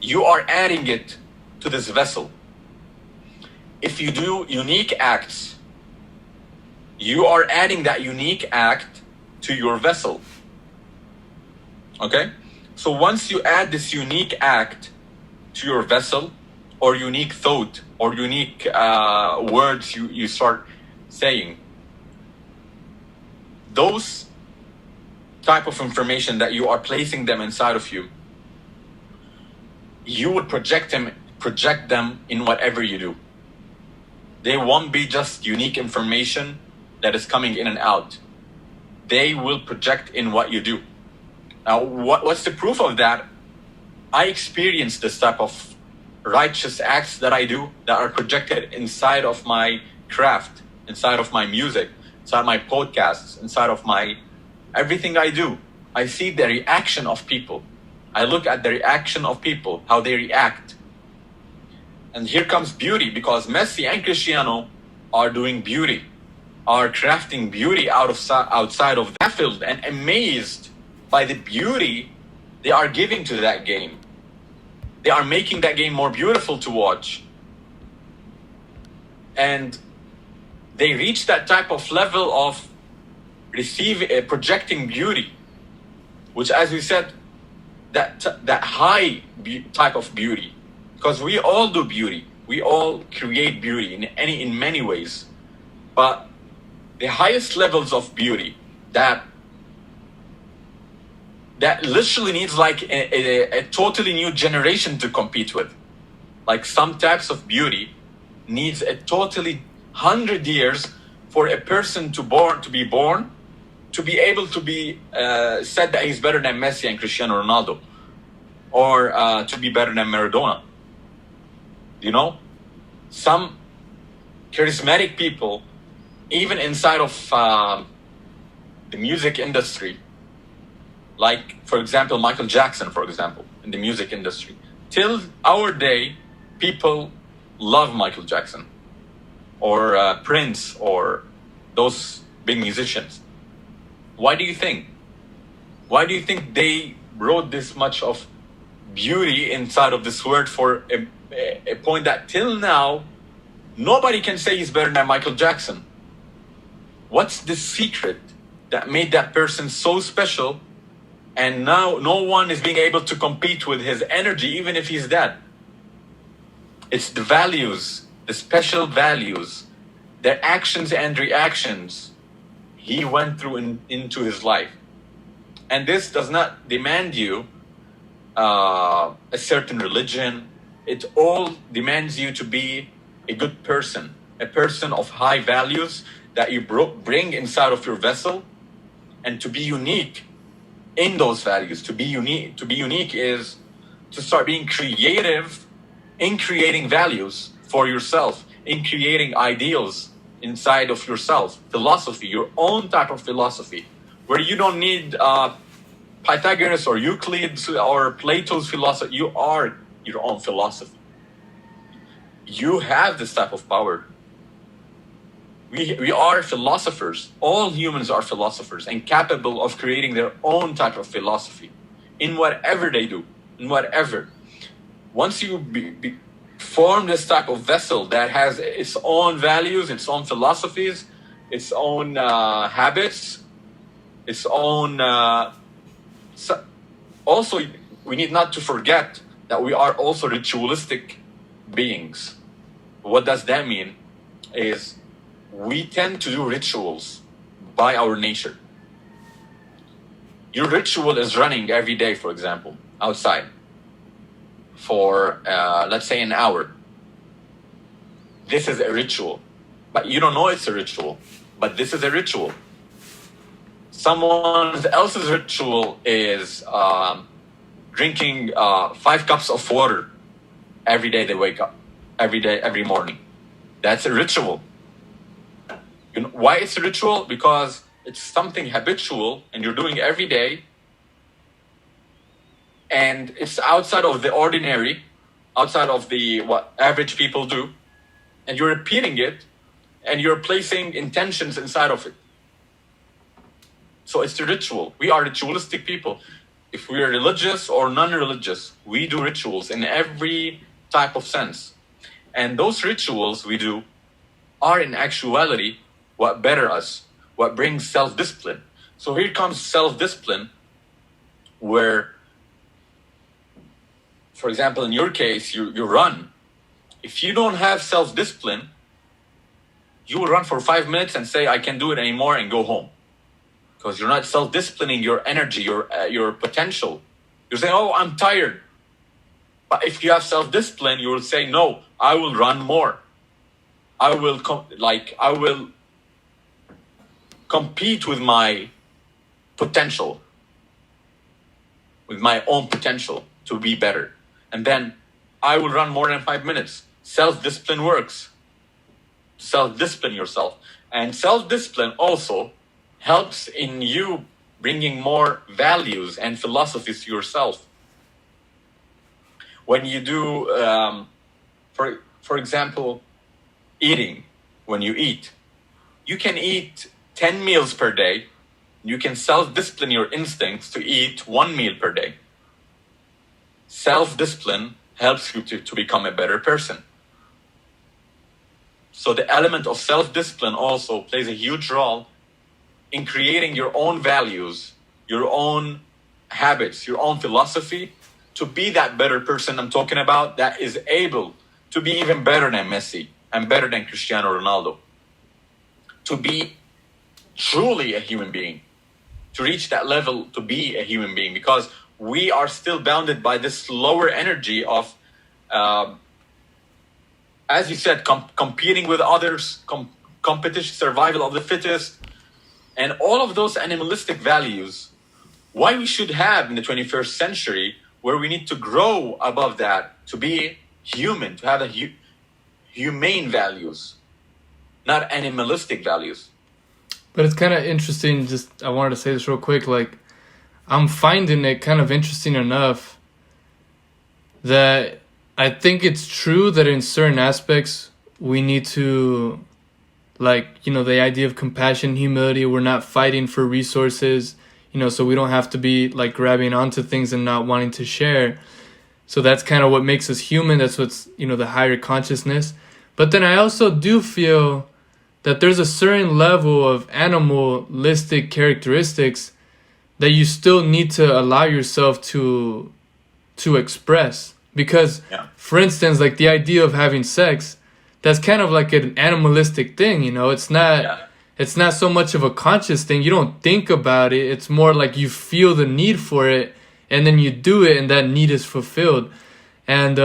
you are adding it to this vessel. If you do unique acts, you are adding that unique act to your vessel. Okay? So once you add this unique act to your vessel, or unique thought, or unique words you start saying, those type of information that you are placing them inside of you you would project them in whatever you do. They won't be just unique information that is coming in and out. They will project in what you do. Now, what's the proof of that? I experience this type of righteous acts that I do that are projected inside of my craft, inside of my music, inside my podcasts, inside of my everything I do. I see the reaction of people. I look at the reaction of people, how they react. And here comes beauty, because Messi and Cristiano are doing beauty, are crafting beauty outside of that field, and amazed by the beauty they are giving to that game. They are making that game more beautiful to watch. And they reach that type of level of projecting beauty, which, as we said, that high type of beauty, because we all do beauty, we all create beauty in many ways, but the highest levels of beauty that literally needs like a totally new generation to compete with. Like some types of beauty needs a totally 100 years for a person to be born to be able to be said that he's better than Messi and Cristiano Ronaldo, or to be better than Maradona. You know, some charismatic people, even inside of the music industry, like, for example, Michael Jackson, for example, in the music industry, till our day, people love Michael Jackson, or Prince, or those big musicians. Why do you think? Why do you think they wrote this much of beauty inside of this word for a point that till now, nobody can say he's better than Michael Jackson? What's the secret that made that person so special, and now no one is being able to compete with his energy, even if he's dead? It's the values, the special values, their actions and reactions he went through into his life. And this does not demand you a certain religion. It all demands you to be a good person, a person of high values that you bring inside of your vessel, and to be unique in those values. To be unique is to start being creative in creating values for yourself, in creating ideals inside of yourself, philosophy, your own type of philosophy, where you don't need Pythagoras or Euclid's or Plato's philosophy. You are your own philosophy. You have this type of power. We are philosophers. All humans are philosophers and capable of creating their own type of philosophy in whatever they do, in whatever. Once you form this type of vessel that has its own values, its own philosophies, its own habits, its own... also, we need not to forget that we are also ritualistic beings. What does that mean? Is we tend to do rituals by our nature. Your ritual is running every day, for example, outside for, let's say, an hour. This is a ritual, but you don't know it's a ritual, but this is a ritual. Someone else's ritual is drinking 5 cups of water every day they wake up, every morning. That's a ritual. You know why it's a ritual? Because it's something habitual and you're doing every day, and it's outside of the ordinary, outside of what average people do, and you're repeating it, and you're placing intentions inside of it. So it's a ritual. We are ritualistic people. If we are religious or non-religious, we do rituals in every type of sense. And those rituals we do are in actuality what better us, what brings self-discipline. So here comes self-discipline, where, for example, in your case, you run. If you don't have self-discipline, you will run for 5 minutes and say, I can't do it anymore, and go home. Because you're not self-disciplining your energy, your potential. You're saying, oh, I'm tired. But if you have self-discipline, you will say, no, I will run more. I will compete with my potential, with my own potential to be better. And then I will run more than 5 minutes. Self-discipline works. Self-discipline yourself. And self-discipline also helps in you bringing more values and philosophies to yourself. When you do, for example, eating, when you eat, you can eat 10 meals per day. You can self-discipline your instincts to eat 1 meal per day. Self-discipline helps you to become a better person. So the element of self-discipline also plays a huge role in creating your own values, your own habits, your own philosophy to be that better person I'm talking about, that is able to be even better than Messi and better than Cristiano Ronaldo. To be truly a human being, to reach that level, to be a human being, because we are still bounded by this lower energy of, as you said, competing with others, competition, survival of the fittest, and all of those animalistic values. Why we should have in the 21st century, where we need to grow above that, to be human, to have a humane values, not animalistic values. But it's kind of interesting, just I wanted to say this real quick, like I'm finding it kind of interesting enough that I think it's true that in certain aspects we need to, like, you know, the idea of compassion, humility, we're not fighting for resources, you know, so we don't have to be like grabbing onto things and not wanting to share. So that's kind of what makes us human. That's what's, you know, the higher consciousness. But then I also do feel that there's a certain level of animalistic characteristics that you still need to allow yourself to express. Because, for instance, like the idea of having sex, that's kind of like an animalistic thing, you know? It's not so much of a conscious thing. You don't think about it. It's more like you feel the need for it, and then you do it, and that need is fulfilled. And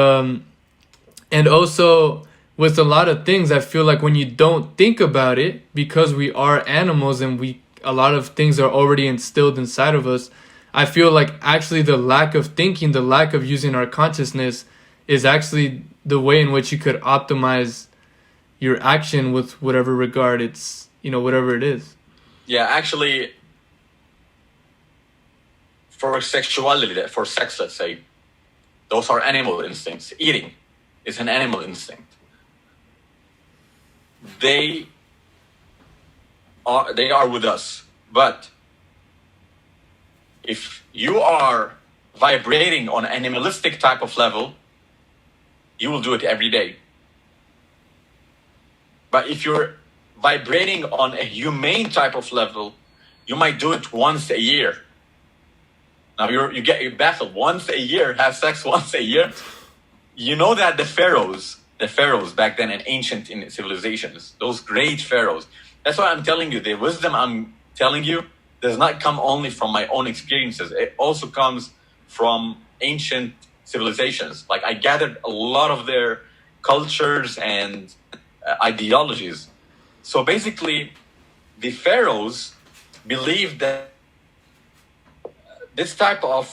also with a lot of things, I feel like when you don't think about it, because we are animals and a lot of things are already instilled inside of us, I feel like actually the lack of thinking, the lack of using our consciousness is actually the way in which you could optimize your action with whatever regard it's, you know, whatever it is. Yeah, actually, for sexuality, for sex, let's say, those are animal instincts. Eating is an animal instinct. They are with us, but if you are vibrating on an animalistic type of level, you will do it every day. But if you're vibrating on a humane type of level, you might do it once a year. Now you get baffled. Once a year, have sex once a year. You know that the pharaohs back then in ancient civilizations, those great pharaohs. That's why I'm telling you, the wisdom I'm telling you does not come only from my own experiences. It also comes from ancient civilizations. Like I gathered a lot of their cultures and ideologies. So basically, the pharaohs believed that this type of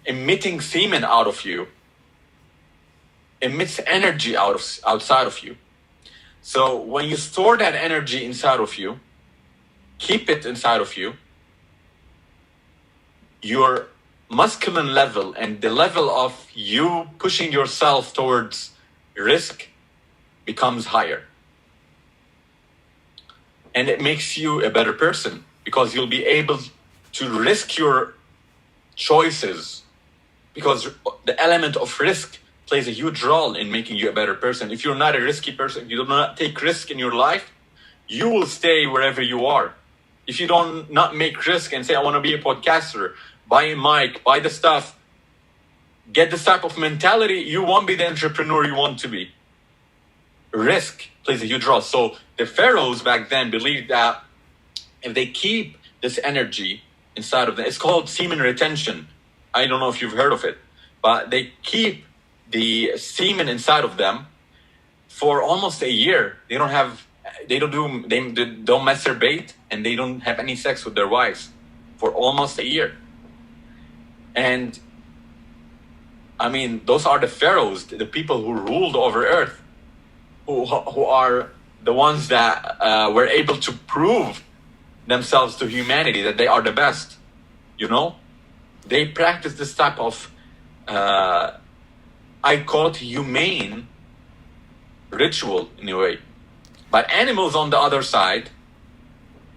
emitting semen out of you emits energy outside of you. So when you store that energy inside of you, keep it inside of you, your masculine level and the level of you pushing yourself towards risk becomes higher. And it makes you a better person because you'll be able to risk your choices, because the element of risk plays a huge role in making you a better person. If you're not a risky person, if you do not take risk in your life, you will stay wherever you are. If you don't not make risk and say, I want to be a podcaster, buy a mic, buy the stuff, get this type of mentality, you won't be the entrepreneur you want to be. Risk plays a huge role. So the pharaohs back then believed that if they keep this energy inside of them, it's called semen retention. I don't know if you've heard of it, but they keep the semen inside of them for almost a year. They don't masturbate, and they don't have any sex with their wives for almost a year. And I mean, those are the pharaohs, the people who ruled over earth, who are the ones that were able to prove themselves to humanity that they are the best. You know, they practice this type of I call it humane ritual in a way. But animals on the other side,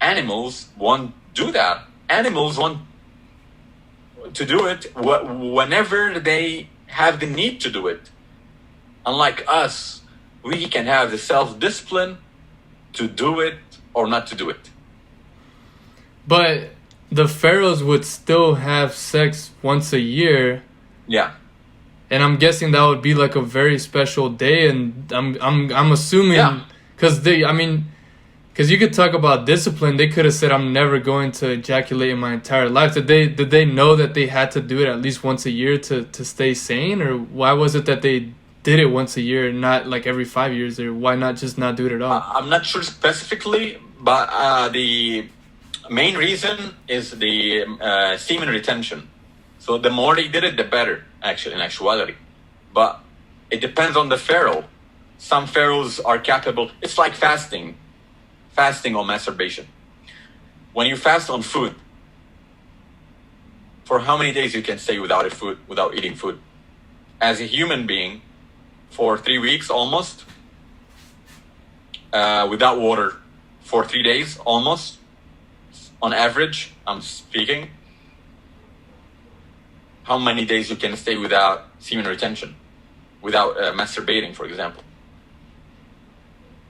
animals won't do that. Animals want to do it whenever they have the need to do it. Unlike us, we can have the self-discipline to do it or not to do it. But the pharaohs would still have sex once a year. Yeah. And I'm guessing that would be like a very special day, and I'm assuming because you could talk about discipline. They could have said, "I'm never going to ejaculate in my entire life." Did they know that they had to do it at least once a year to stay sane, or why was it that they did it once a year, not like every 5 years, or why not just not do it at all? I'm not sure specifically, but the main reason is the semen retention. So the more they did it, the better, actually, in actuality. But it depends on the pharaoh. Some pharaohs are capable. It's like fasting or masturbation. When you fast on food, for how many days you can stay without eating food? As a human being, for 3 weeks almost, without water for 3 days almost, on average, I'm speaking. How many days you can stay without semen retention, without masturbating, for example?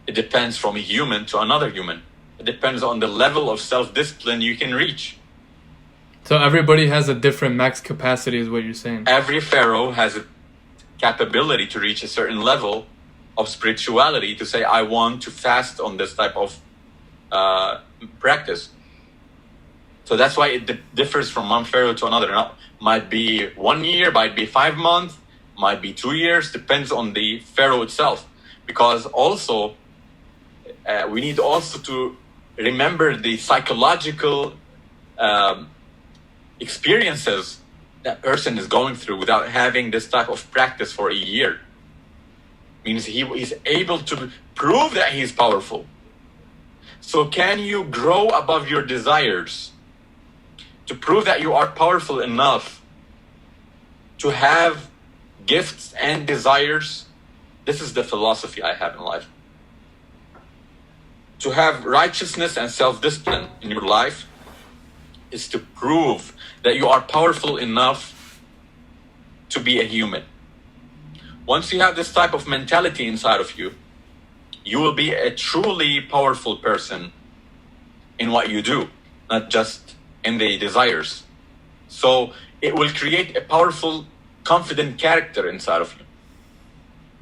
It depends from a human to another human. It depends on the level of self-discipline you can reach. So everybody has a different max capacity, is what you're saying. Every pharaoh has a capability to reach a certain level of spirituality to say, I want to fast on this type of practice. So that's why it differs from one pharaoh to another. Now, might be 1 year, might be 5 months, might be 2 years, depends on the pharaoh itself. Because also, we need also to remember the psychological experiences that person is going through without having this type of practice for a year. Means he's able to prove that he's powerful. So can you grow above your desires to prove that you are powerful enough to have gifts and desires? This is the philosophy I have in life. To have righteousness and self-discipline in your life is to prove that you are powerful enough to be a human. Once you have this type of mentality inside of you, you will be a truly powerful person in what you do, not just in the desires. So it will create a powerful, confident character inside of you.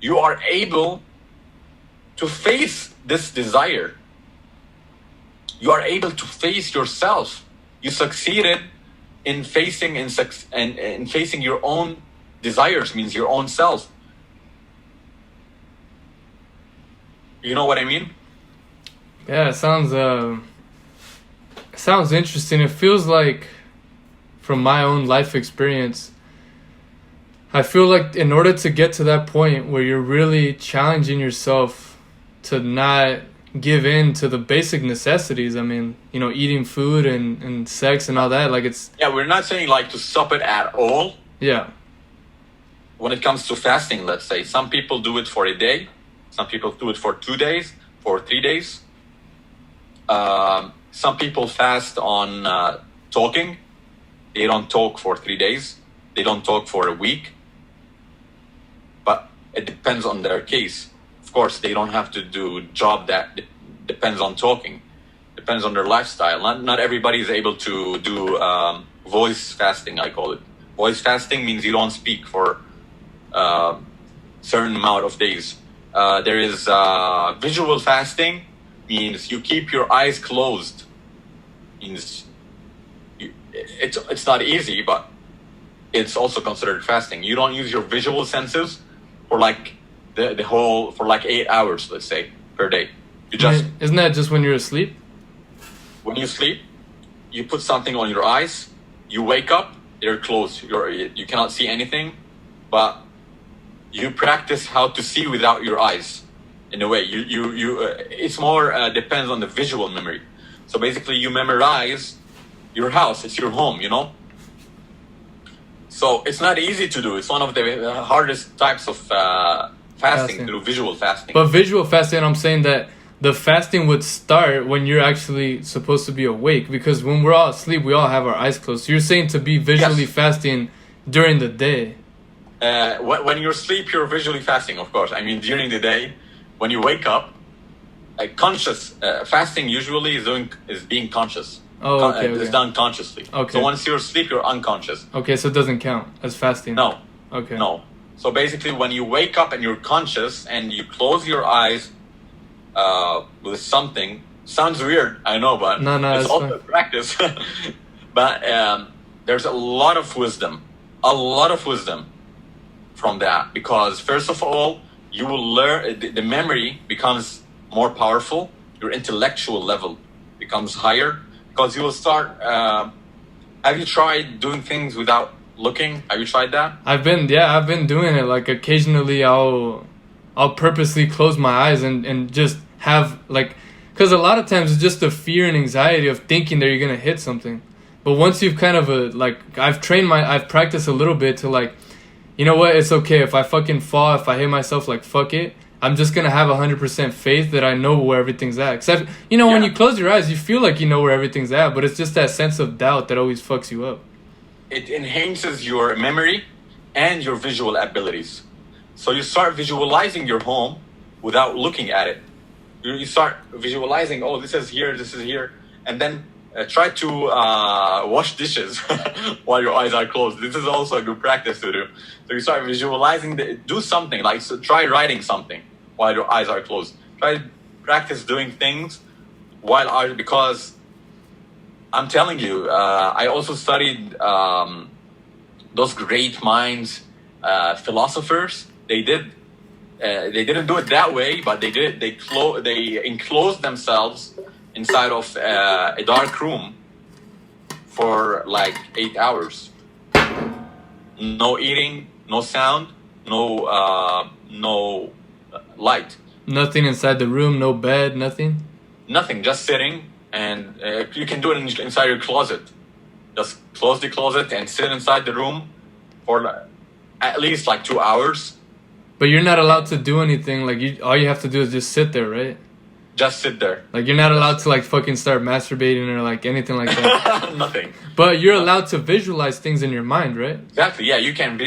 You are able to face this desire. You are able to face yourself. You succeeded in facing and facing your own desires, means your own self. You know what I mean? Yeah, it sounds interesting. It feels like, from my own life experience, I feel like in order to get to that point where you're really challenging yourself to not give in to the basic necessities, I mean, eating food and sex and all that, like it's... Yeah, we're not saying like to stop it at all. Yeah. When it comes to fasting, let's say, some people do it for a day. Some people do it for 2 days, for 3 days. Some people fast on talking. They don't talk for 3 days. They don't talk for a week. But it depends on their case. Of course, they don't have to do a job that depends on talking. Depends on their lifestyle. Not everybody is able to do voice fasting, I call it. Voice fasting means you don't speak for a certain amount of days. There is visual fasting, means you keep your eyes closed. Means it's not easy, but it's also considered fasting. You don't use your visual senses for like the whole, for like 8 hours, let's say, per day. You just, Isn't that just when you're asleep? when you sleep, you put something on your eyes, you wake up, they're closed, you cannot see anything, but you practice how to see without your eyes. In a way, it's more depends on the visual memory. So basically, you memorize your house. It's your home, you know. So it's not easy to do. It's one of the hardest types of fasting, to do visual fasting. But visual fasting, I'm saying that the fasting would start when you're actually supposed to be awake, because when we're all asleep, we all have our eyes closed. So you're saying to be visually fasting during the day. When you're asleep, you're visually fasting, of course. I mean, during the day, when you wake up, conscious fasting usually is being conscious. Oh, okay, It's done consciously. Okay. So once you're asleep, you're unconscious. Okay, so it doesn't count as fasting. No. Okay. No. So basically, when you wake up and you're conscious and you close your eyes with something, sounds weird, I know, but it's also practice. But there's a lot of wisdom from that, because first of all, you will learn, the memory becomes more powerful, your intellectual level becomes higher, because you will start, have you tried doing things without looking? Have you tried that? I've been doing it. Like occasionally I'll purposely close my eyes and just have like, because a lot of times it's just the fear and anxiety of thinking that you're gonna hit something. But once you've kind of I've practiced a little bit to like, you know what, it's okay if I fucking fall, if I hit myself, like fuck it, I'm just gonna have 100% faith that I know where everything's at. Except, you know, when you close your eyes, you feel like you know where everything's at, but it's just that sense of doubt that always fucks you up. It enhances your memory and your visual abilities. So you start visualizing your home without looking at it. You start visualizing, oh, this is here, and then try to wash dishes while your eyes are closed. This is also a good practice to do. So you start visualizing, do something, like try writing something while your eyes are closed. Try practice doing things because I'm telling you, I also studied those great minds, philosophers. They didn't do it that way, but they did. They enclosed themselves inside of a dark room for like 8 hours. No eating, no sound, no light. Nothing inside the room, no bed, nothing? Nothing, just sitting, and you can do it inside your closet. Just close the closet and sit inside the room for at least like 2 hours. But you're not allowed to do anything, like all you have to do is just sit there, right? Just sit there. Like you're not allowed to like fucking start masturbating or like anything like that. Nothing. But you're allowed to visualize things in your mind, right? Exactly. Yeah, you can.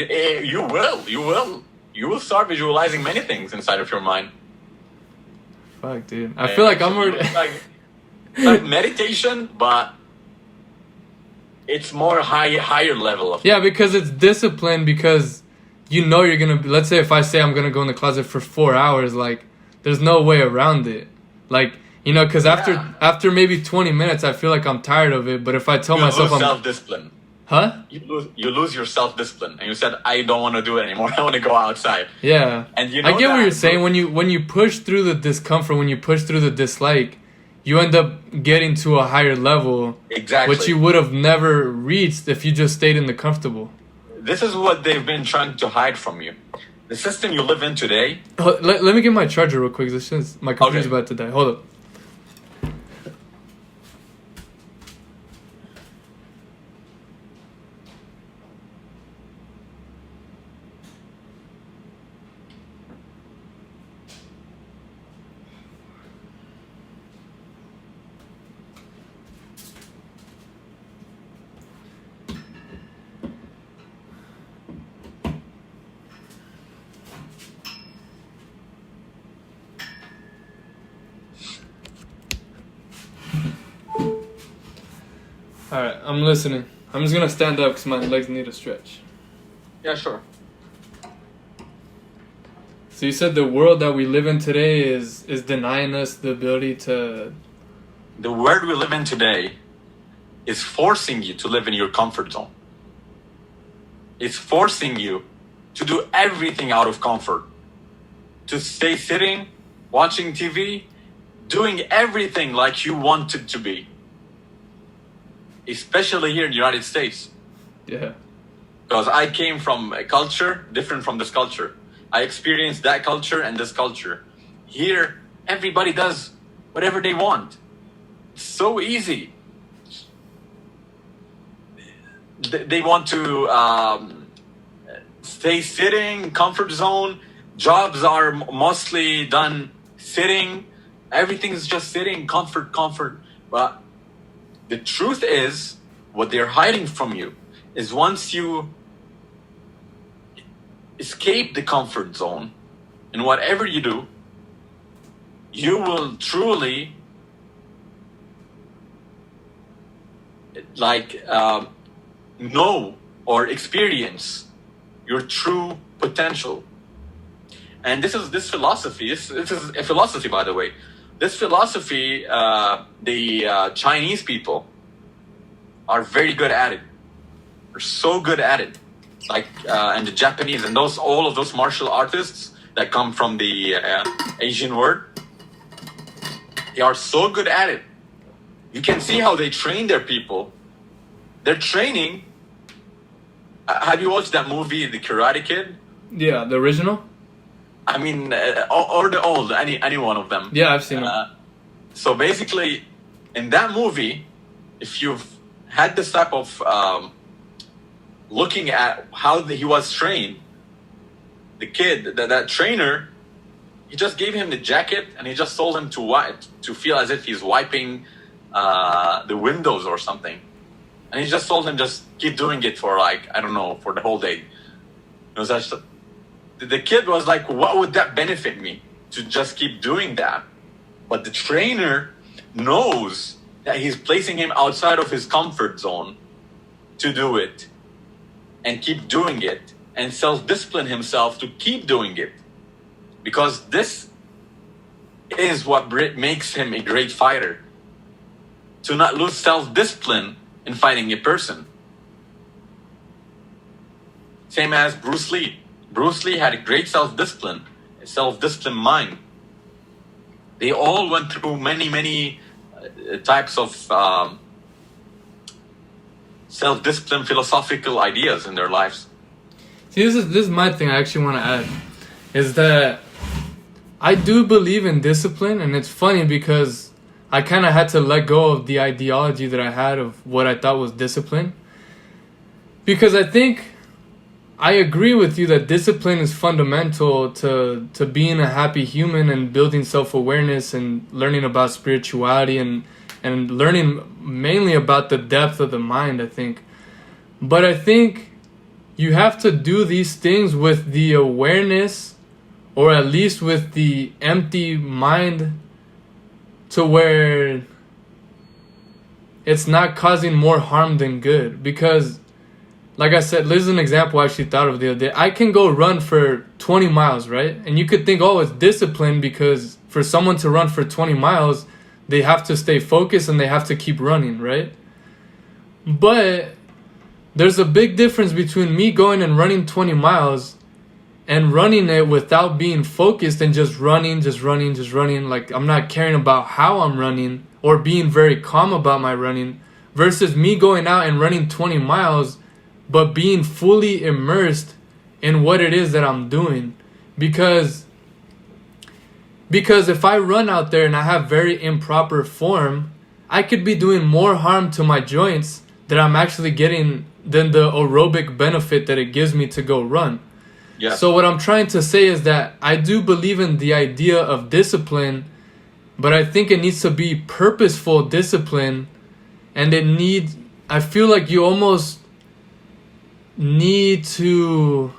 You will start visualizing many things inside of your mind. Fuck, dude. I feel like I'm already like meditation, but it's more higher level of. Yeah, because it's discipline. Because you know you're gonna. Let's say if I say I'm gonna go in the closet for 4 hours, like there's no way around it. Like, you know, because after maybe 20 minutes, I feel like I'm tired of it. But if I tell myself I'm self-discipline. Huh? You lose your self-discipline, and you said, I don't want to do it anymore. I want to go outside. Yeah. And you know I get what you're saying. When you push through the discomfort, when you push through the dislike, you end up getting to a higher level. Exactly. Which you would have never reached if you just stayed in the comfortable. This is what they've been trying to hide from you. The system you live in today. Oh, let me get my charger real quick. My computer's about to die. Hold up. Alright, I'm listening. I'm just gonna stand up because my legs need a stretch. Yeah, sure. So you said the world that we live in today is denying us the ability to... The world we live in today is forcing you to live in your comfort zone. is forcing you to do everything out of comfort. To stay sitting, watching TV, doing everything like you want it to be. Especially here in the United States. Yeah. Because I came from a culture different from this culture. I experienced that culture and this culture. Here, everybody does whatever they want. It's so easy. They want to stay sitting, comfort zone. Jobs are mostly done sitting. Everything's just sitting, comfort. But the truth is, what they're hiding from you is once you escape the comfort zone in whatever you do, you will truly know or experience your true potential. And this philosophy, this is a philosophy, by the way. This philosophy, the Chinese people are very good at it. They're so good at it. And the Japanese and all of those martial artists that come from the Asian world, they are so good at it. You can see how they train their people. They're training. Have you watched that movie, The Karate Kid? Yeah, the original? I mean, or the old, any one of them. Yeah, I've seen it. So basically, in that movie, if you've had this type of looking at how he was trained, the kid, that trainer, he just gave him the jacket and he just told him to feel as if he's wiping the windows or something. And he just told him just keep doing it for for the whole day. It was actually, the kid was like, what would that benefit me to just keep doing that? But the trainer knows that he's placing him outside of his comfort zone to do it and keep doing it and self-discipline himself to keep doing it. Because this is what makes him a great fighter. To not lose self-discipline in fighting a person. Same as Bruce Lee. Bruce Lee had a great self-discipline, a self-disciplined mind. They all went through many types of self-discipline, philosophical ideas in their lives. See, this is my thing I actually want to add, is that I do believe in discipline, and it's funny because I kind of had to let go of the ideology that I had of what I thought was discipline. Because I think I agree with you that discipline is fundamental to being a happy human and building self-awareness and learning about spirituality and learning mainly about the depth of the mind, I think. But I think you have to do these things with the awareness, or at least with the empty mind, to where it's not causing more harm than good. Because, like I said, this is an example I actually thought of the other day. I can go run for 20 miles, right? And you could think, oh, it's discipline, because for someone to run for 20 miles, they have to stay focused and they have to keep running, right? But there's a big difference between me going and running 20 miles and running it without being focused and just running. Like, I'm not caring about how I'm running or being very calm about my running, versus me going out and running 20 miles but being fully immersed in what it is that I'm doing. Because if I run out there and I have very improper form, I could be doing more harm to my joints that I'm actually getting than the aerobic benefit that it gives me to go run. Yeah. So what I'm trying to say is that I do believe in the idea of discipline, but I think it needs to be purposeful discipline, and I feel like you almost need to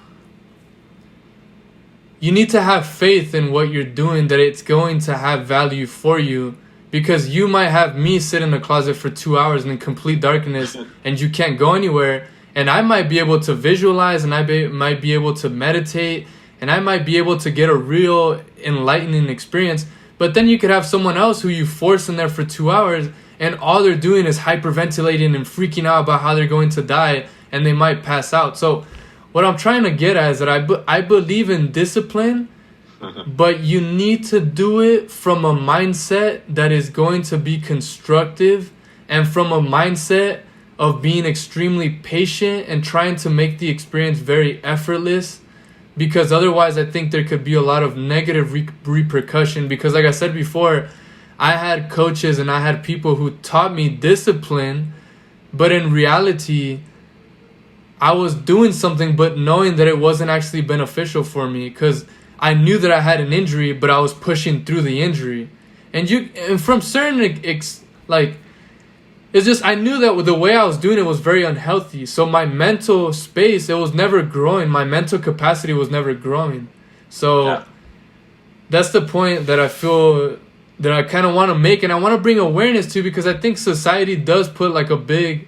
have faith in what you're doing, that it's going to have value for you. Because you might have me sit in the closet for 2 hours in complete darkness and you can't go anywhere. And I might be able to visualize, and I might be able to meditate, and I might be able to get a real enlightening experience. But then you could have someone else who you force in there for 2 hours, and all they're doing is hyperventilating and freaking out about how they're going to die, and they might pass out. So what I'm trying to get at is that I believe in discipline, but you need to do it from a mindset that is going to be constructive, and from a mindset of being extremely patient and trying to make the experience very effortless, because otherwise I think there could be a lot of negative repercussion. Because like I said before, I had coaches and I had people who taught me discipline, but in reality I was doing something but knowing that it wasn't actually beneficial for me, because I knew that I had an injury, but I was pushing through the injury. And from certain it's just, I knew that the way I was doing it was very unhealthy. So my mental space, it was never growing. My mental capacity was never growing. So that's the point that I feel that I kind of want to make, and I want to bring awareness to, because I think society does put like a big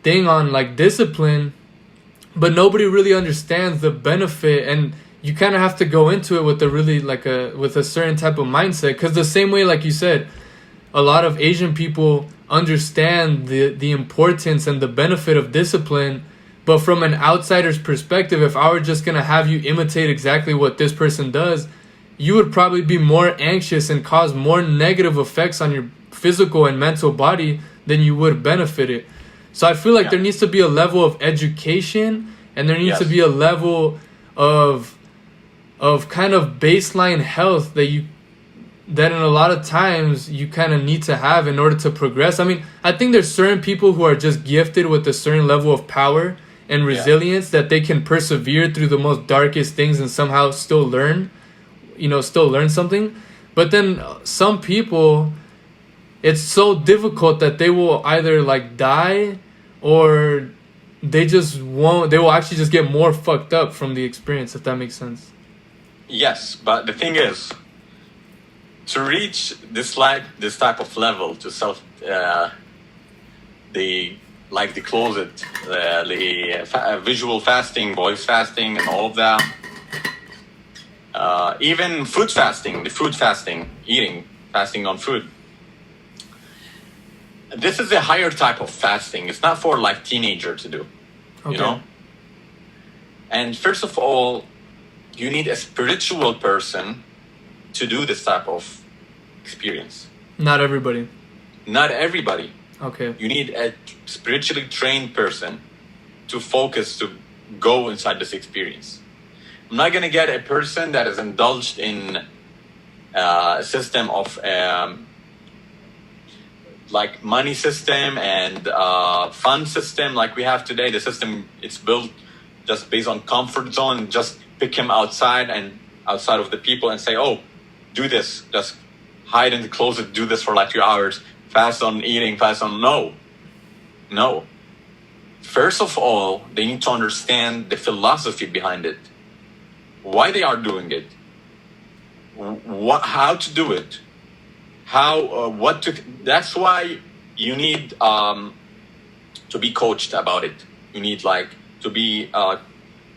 thing on like discipline, but nobody really understands the benefit, and you kind of have to go into it with with a certain type of mindset. Because the same way, like you said, a lot of Asian people understand the importance and the benefit of discipline, but from an outsider's perspective, if I were just going to have you imitate exactly what this person does, you would probably be more anxious and cause more negative effects on your physical and mental body than you would benefit it. So I feel like there needs to be a level of education, and there needs to be a level of kind of baseline health that in a lot of times you kind of need to have in order to progress. I mean, I think there's certain people who are just gifted with a certain level of power and resilience that they can persevere through the most darkest things and somehow still learn something. But then some people, it's so difficult that they will either like die, or they will actually just get more fucked up from the experience, if that makes sense. Yes, but the thing is, to reach this type of level, to the closet, visual fasting, voice fasting, and all of that, even food fasting, fasting on food. This is a higher type of fasting. It's not for like teenager to do, you know. And first of all, you need a spiritual person to do this type of experience. Not everybody. Okay. You need a spiritually trained person to focus, to go inside this experience. I'm not going to get a person that is indulged in a system of like money system and fund system like we have today. The system, it's built just based on comfort zone, just pick him outside of the people and say, oh, do this, just hide in the closet, do this for like 2 hours, fast on eating, fast on... No. First of all, they need to understand the philosophy behind it, why they are doing it, how to do it, that's why you need to be coached about it. You need like to be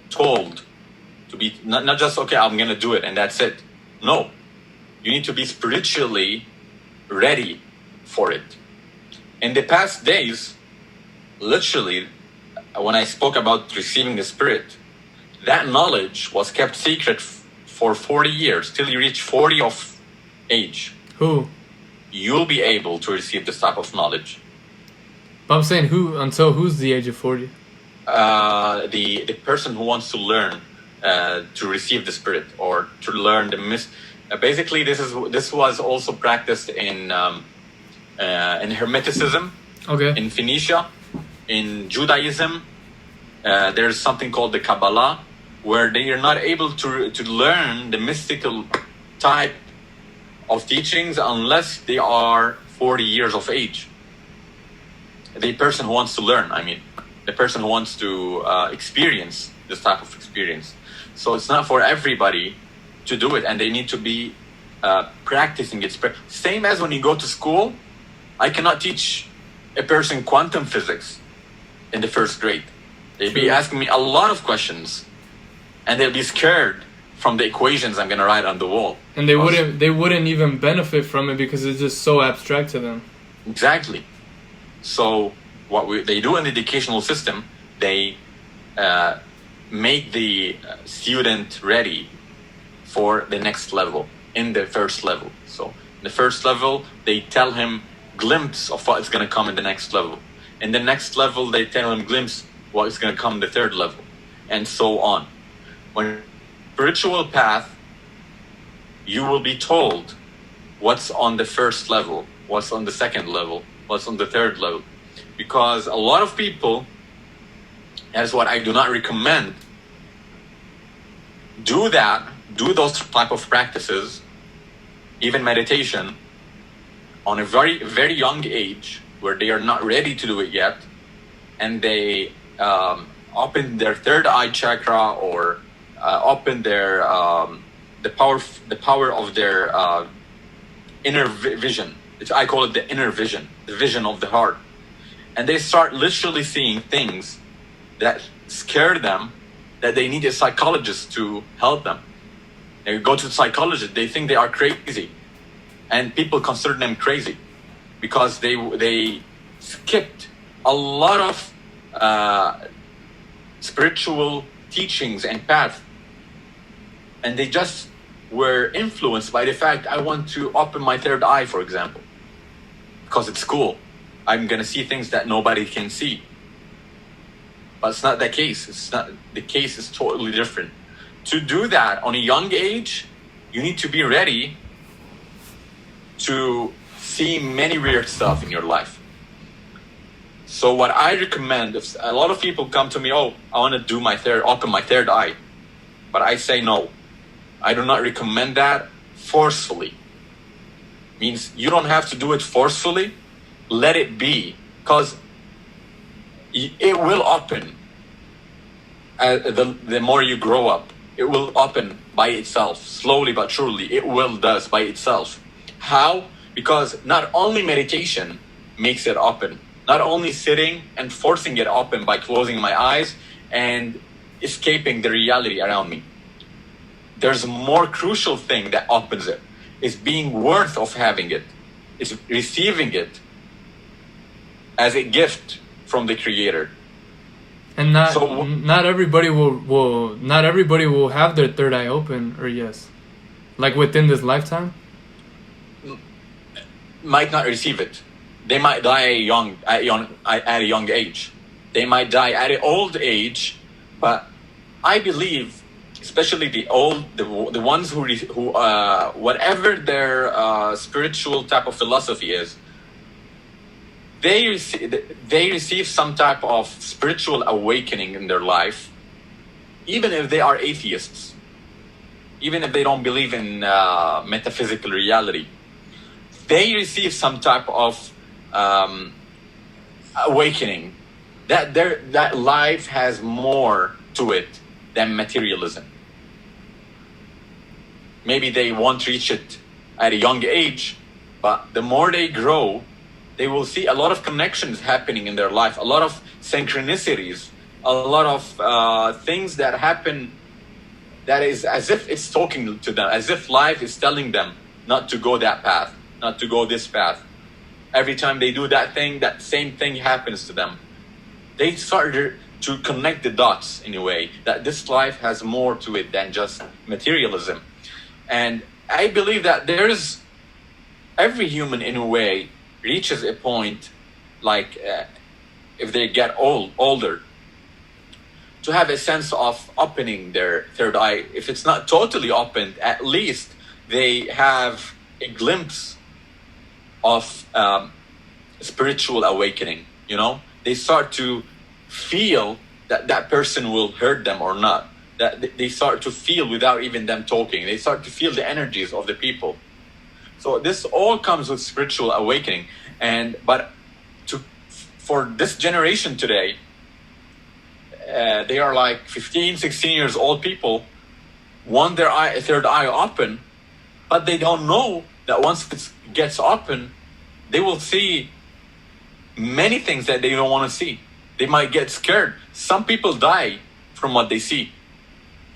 told, to be not just, okay, I'm gonna do it and that's it. No, you need to be spiritually ready for it. In the past days, literally, when I spoke about receiving the Spirit, that knowledge was kept secret for 40 years till you reach 40 of age. Who? You'll be able to receive this type of knowledge. But I'm saying who's the age of 40? The person who wants to learn to receive the Spirit, or to learn basically this was also practiced in Hermeticism, in Phoenicia, in Judaism. There's something called the Kabbalah, where they are not able to learn the mystical type of teachings unless they are 40 years of age. The person who wants to learn, the person who wants to experience this type of experience. So it's not for everybody to do it, and they need to be practicing it. Same as when you go to school, I cannot teach a person quantum physics in the first grade. They'd be asking me a lot of questions, and they'll be scared from the equations I'm gonna write on the wall. And they wouldn't even benefit from it because it's just so abstract to them. Exactly. So what they do in the educational system, they make the student ready for the next level in the first level. So in the first level, they tell him glimpse of what is going to come in the next level. In the next level, they tell him glimpse what is going to come in the third level, and so on. When spiritual path, you will be told what's on the first level, what's on the second level, what's on the third level. Because a lot of people, that's what I do not recommend, do those type of practices, even meditation, on a very, very young age where they are not ready to do it yet, and they open their third eye chakra, or open their the power of their inner vision. I call it the inner vision, the vision of the heart, and they start literally seeing things that scare them, that they need a psychologist to help them. They go to the psychologist, they think they are crazy, and people consider them crazy because they skipped a lot of spiritual teachings and paths, and they just were influenced by the fact, I want to open my third eye, for example, because it's cool. I'm gonna see things that nobody can see. But it's not the case. It's not, the case is totally different. To do that on a young age, you need to be ready to see many weird stuff in your life. So what I recommend, if a lot of people come to me, oh, I want to open my third eye, but I say no. I do not recommend that forcefully. Means you don't have to do it forcefully. Let it be, because it will open. The more you grow up, it will open by itself, slowly but surely. It will does by itself. How? Because not only meditation makes it open, not only sitting and forcing it open by closing my eyes and escaping the reality around me. There's a more crucial thing that opens it. It's being worth of having it. It's receiving it as a gift from the Creator. And not everybody will have their third eye open, or yes, like within this lifetime. Might not receive it. They might die at a young age. They might die at an old age, but I believe, especially the ones who whatever their spiritual type of philosophy is, they receive some type of spiritual awakening in their life, even if they are atheists, even if they don't believe in metaphysical reality. They receive some type of awakening that life has more to it than materialism. Maybe they won't reach it at a young age, but the more they grow, they will see a lot of connections happening in their life, a lot of synchronicities, a lot of things that happen that is as if it's talking to them, as if life is telling them not to go that path, not to go this path. Every time they do that thing, that same thing happens to them. They start to connect the dots in a way that this life has more to it than just materialism. And I believe that every human in a way reaches a point, like if they get older, to have a sense of opening their third eye. If it's not totally opened, at least they have a glimpse of spiritual awakening. You know, they start to feel that person will hurt them or not. That they start to feel without even them talking. They start to feel the energies of the people. So this all comes with spiritual awakening. But for this generation today, they are like 15, 16 years old people, want their third eye open, but they don't know that once it gets open, they will see many things that they don't want to see. They might get scared. Some people die from what they see.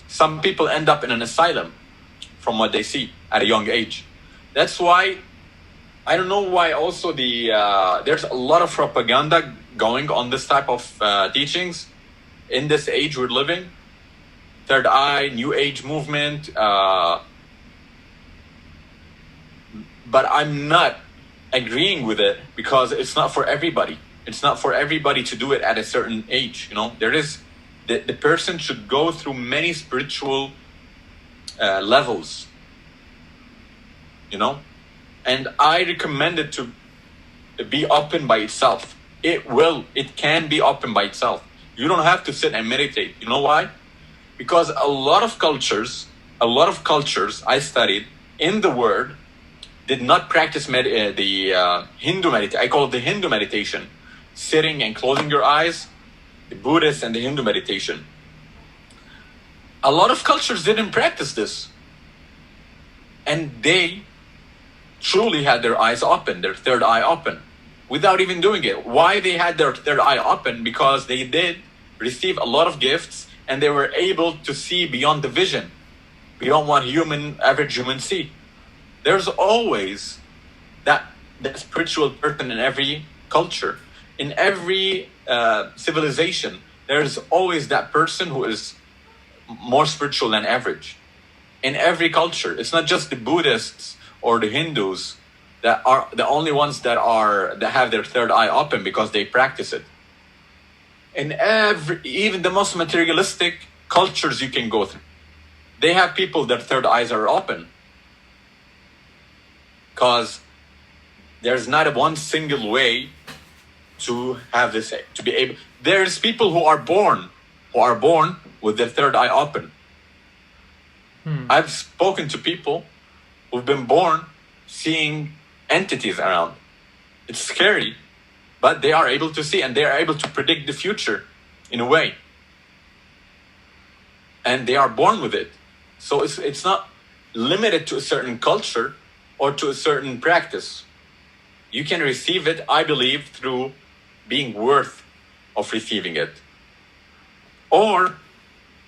Some people end up in an asylum from what they see at a young age. That's why, I don't know why also there's a lot of propaganda going on this type of teachings in this age we're living. third eye, new age movement, but I'm not agreeing with it because it's not for everybody. It's not for everybody to do it at a certain age. There is the person should go through many spiritual levels. And I recommend it to be open by itself. It can be open by itself. You don't have to sit and meditate. You know why? Because a lot of cultures I studied in the world did not practice the Hindu meditation. I call it the Hindu meditation, sitting and closing your eyes, the Buddhist and the Hindu meditation. A lot of cultures didn't practice this. And they truly had their eyes open, their third eye open, without even doing it. Why they had their third eye open? Because they did receive a lot of gifts and they were able to see beyond the vision, beyond what average humans see. There's always that spiritual person in every culture, in every civilization. There's always that person who is more spiritual than average. In every culture, it's not just the Buddhists or the Hindus that are the only ones that have their third eye open because they practice it. In even the most materialistic cultures you can go through, they have people their third eyes are open. Because there's not one single way to have this, to be able. There's people who are born with their third eye open. I've spoken to people who've been born seeing entities around. It's scary, but they are able to see and they are able to predict the future in a way. And they are born with it. So it's not limited to a certain culture or to a certain practice. You can receive it, I believe, through being worth of receiving it. Or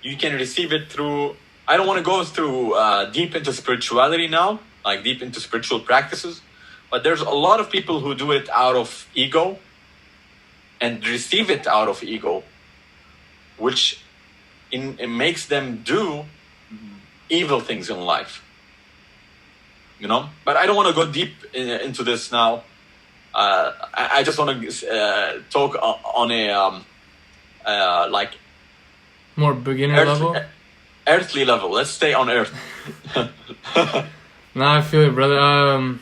you can receive it through, I don't want to go through deep into spirituality now, like deep into spiritual practices, but there's a lot of people who do it out of ego and receive it out of ego, which it makes them do evil things in life. But I don't want to go deep into this now. I just want to talk on a like more beginner level, earthly level. Let's stay on earth. Nah, I feel it, brother.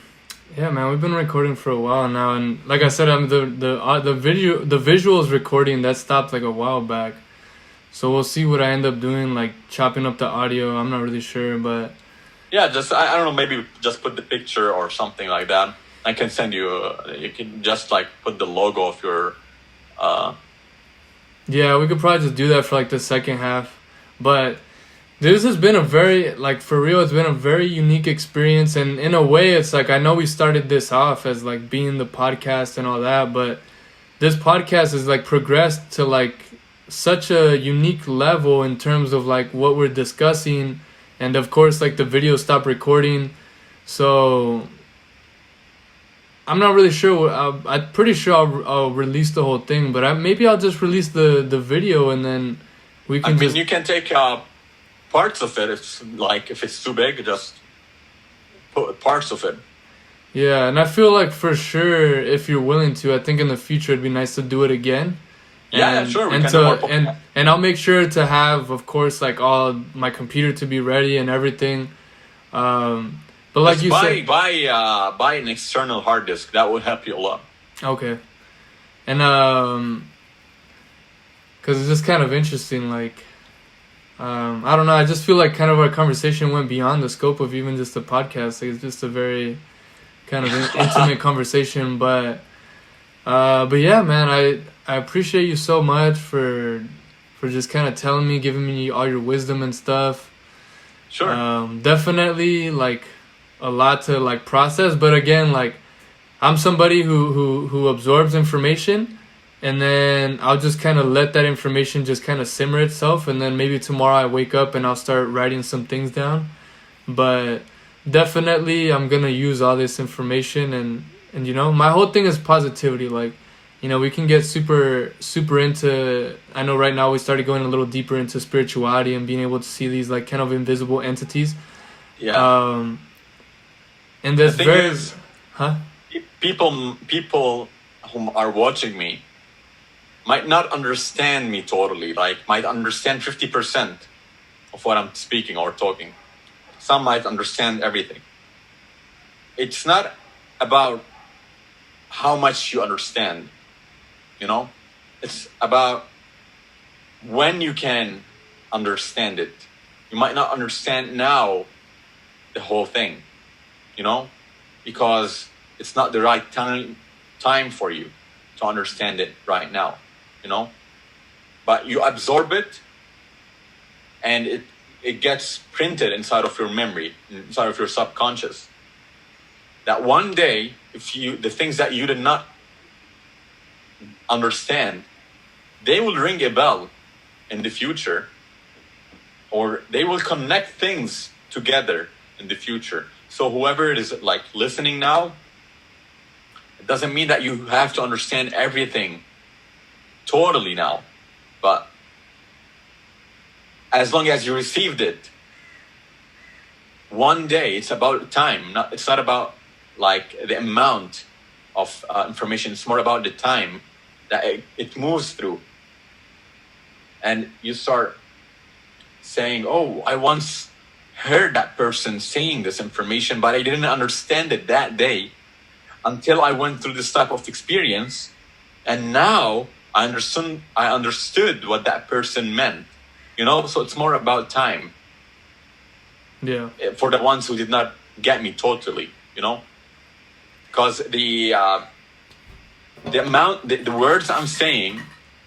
Yeah, man, we've been recording for a while now, and like I said, the visuals recording that stopped like a while back. So we'll see what I end up doing, like chopping up the audio. I'm not really sure, but yeah, just I don't know, maybe just put the picture or something like that. I can send you. You can just like put the logo of your. Yeah, we could probably just do that for like the second half, but this has been a very, like, for real, it's been a very unique experience, and in a way, it's like, I know we started this off as like being the podcast and all that, but this podcast has like progressed to like such a unique level in terms of like what we're discussing, and of course like the video stopped recording, so I'm not really sure. I'm pretty sure I'll release the whole thing, but maybe I'll just release the video and then we can. You can take parts of it. If it's too big, just put parts of it. Yeah, and I feel like for sure, if you're willing to, I think in the future it'd be nice to do it again. Yeah, sure. And I'll make sure to have, of course, like all my computer to be ready and everything. But like you said, buy an external hard disk. That would help you a lot. Okay, and because it's just kind of interesting. Like, I don't know. I just feel like kind of our conversation went beyond the scope of even just the podcast. Like, it's just a very kind of intimate conversation. But yeah, man, I appreciate you so much for just kind of telling me, giving me all your wisdom and stuff. Sure. Definitely like a lot to like process, but again, like I'm somebody who absorbs information, and then I'll just kind of let that information just kind of simmer itself, and then maybe tomorrow I wake up and I'll start writing some things down. But definitely I'm gonna use all this information, and my whole thing is positivity. Like, we can get super into, I know right now we started going a little deeper into spirituality and being able to see these like kind of invisible entities. Yeah. And The that's thing very, is, huh? people whom are watching me might not understand me totally, like might understand 50% of what I'm speaking or talking. Some might understand everything. It's not about how much you understand, it's about when you can understand it. You might not understand now the whole thing, because it's not the right time for you to understand it right now, but you absorb it, and it gets printed inside of your memory, inside of your subconscious, that one day, the things that you did not understand, they will ring a bell in the future, or they will connect things together in the future. So whoever is like listening now, it doesn't mean that you have to understand everything totally now, but as long as you received it, one day, it's about time. It's not about like the amount of information. It's more about the time that it moves through. And you start saying, oh, I once heard that person saying this information, but I didn't understand it that day until I went through this type of experience. And now I understood what that person meant, so it's more about time. Yeah. For the ones who did not get me totally, because the words I'm saying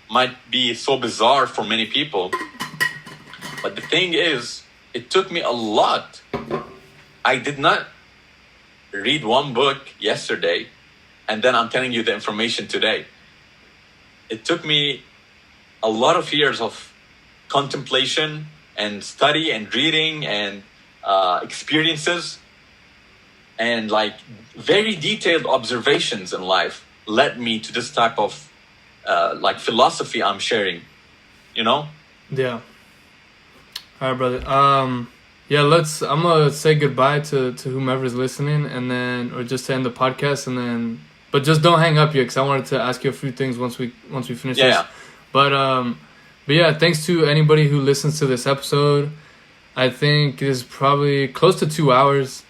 might be so bizarre for many people, but the thing is, it took me a lot. I did not read one book yesterday, and then I'm telling you the information today. It took me a lot of years of contemplation and study and reading and experiences, and like very detailed observations in life led me to this type of like philosophy I'm sharing, Yeah. All right, brother. Yeah, I'm gonna say goodbye to whomever's listening, and then, or just to end the podcast, and then, but just don't hang up yet, because I wanted to ask you a few things once we finish this. Yeah. But yeah, thanks to anybody who listens to this episode. I think it's probably close to 2 hours.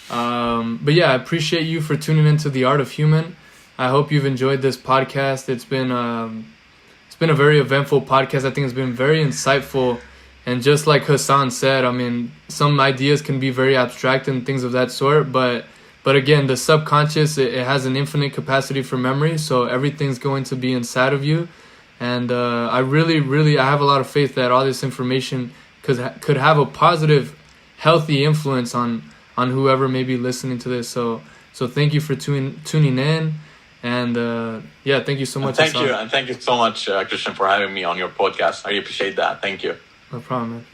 But yeah, I appreciate you for tuning into The Art of Human. I hope you've enjoyed this podcast. It's been a very eventful podcast. I think it's been very insightful. And just like Hassan said, I mean, some ideas can be very abstract and things of that sort. But again, the subconscious, it has an infinite capacity for memory. So everything's going to be inside of you. And I really, I have a lot of faith that all this information could have a positive, healthy influence on whoever may be listening to this. So thank you for tuning in. And yeah, thank you so much. And thank you so much, Christian, for having me on your podcast. I appreciate that. Thank you. No problem, man.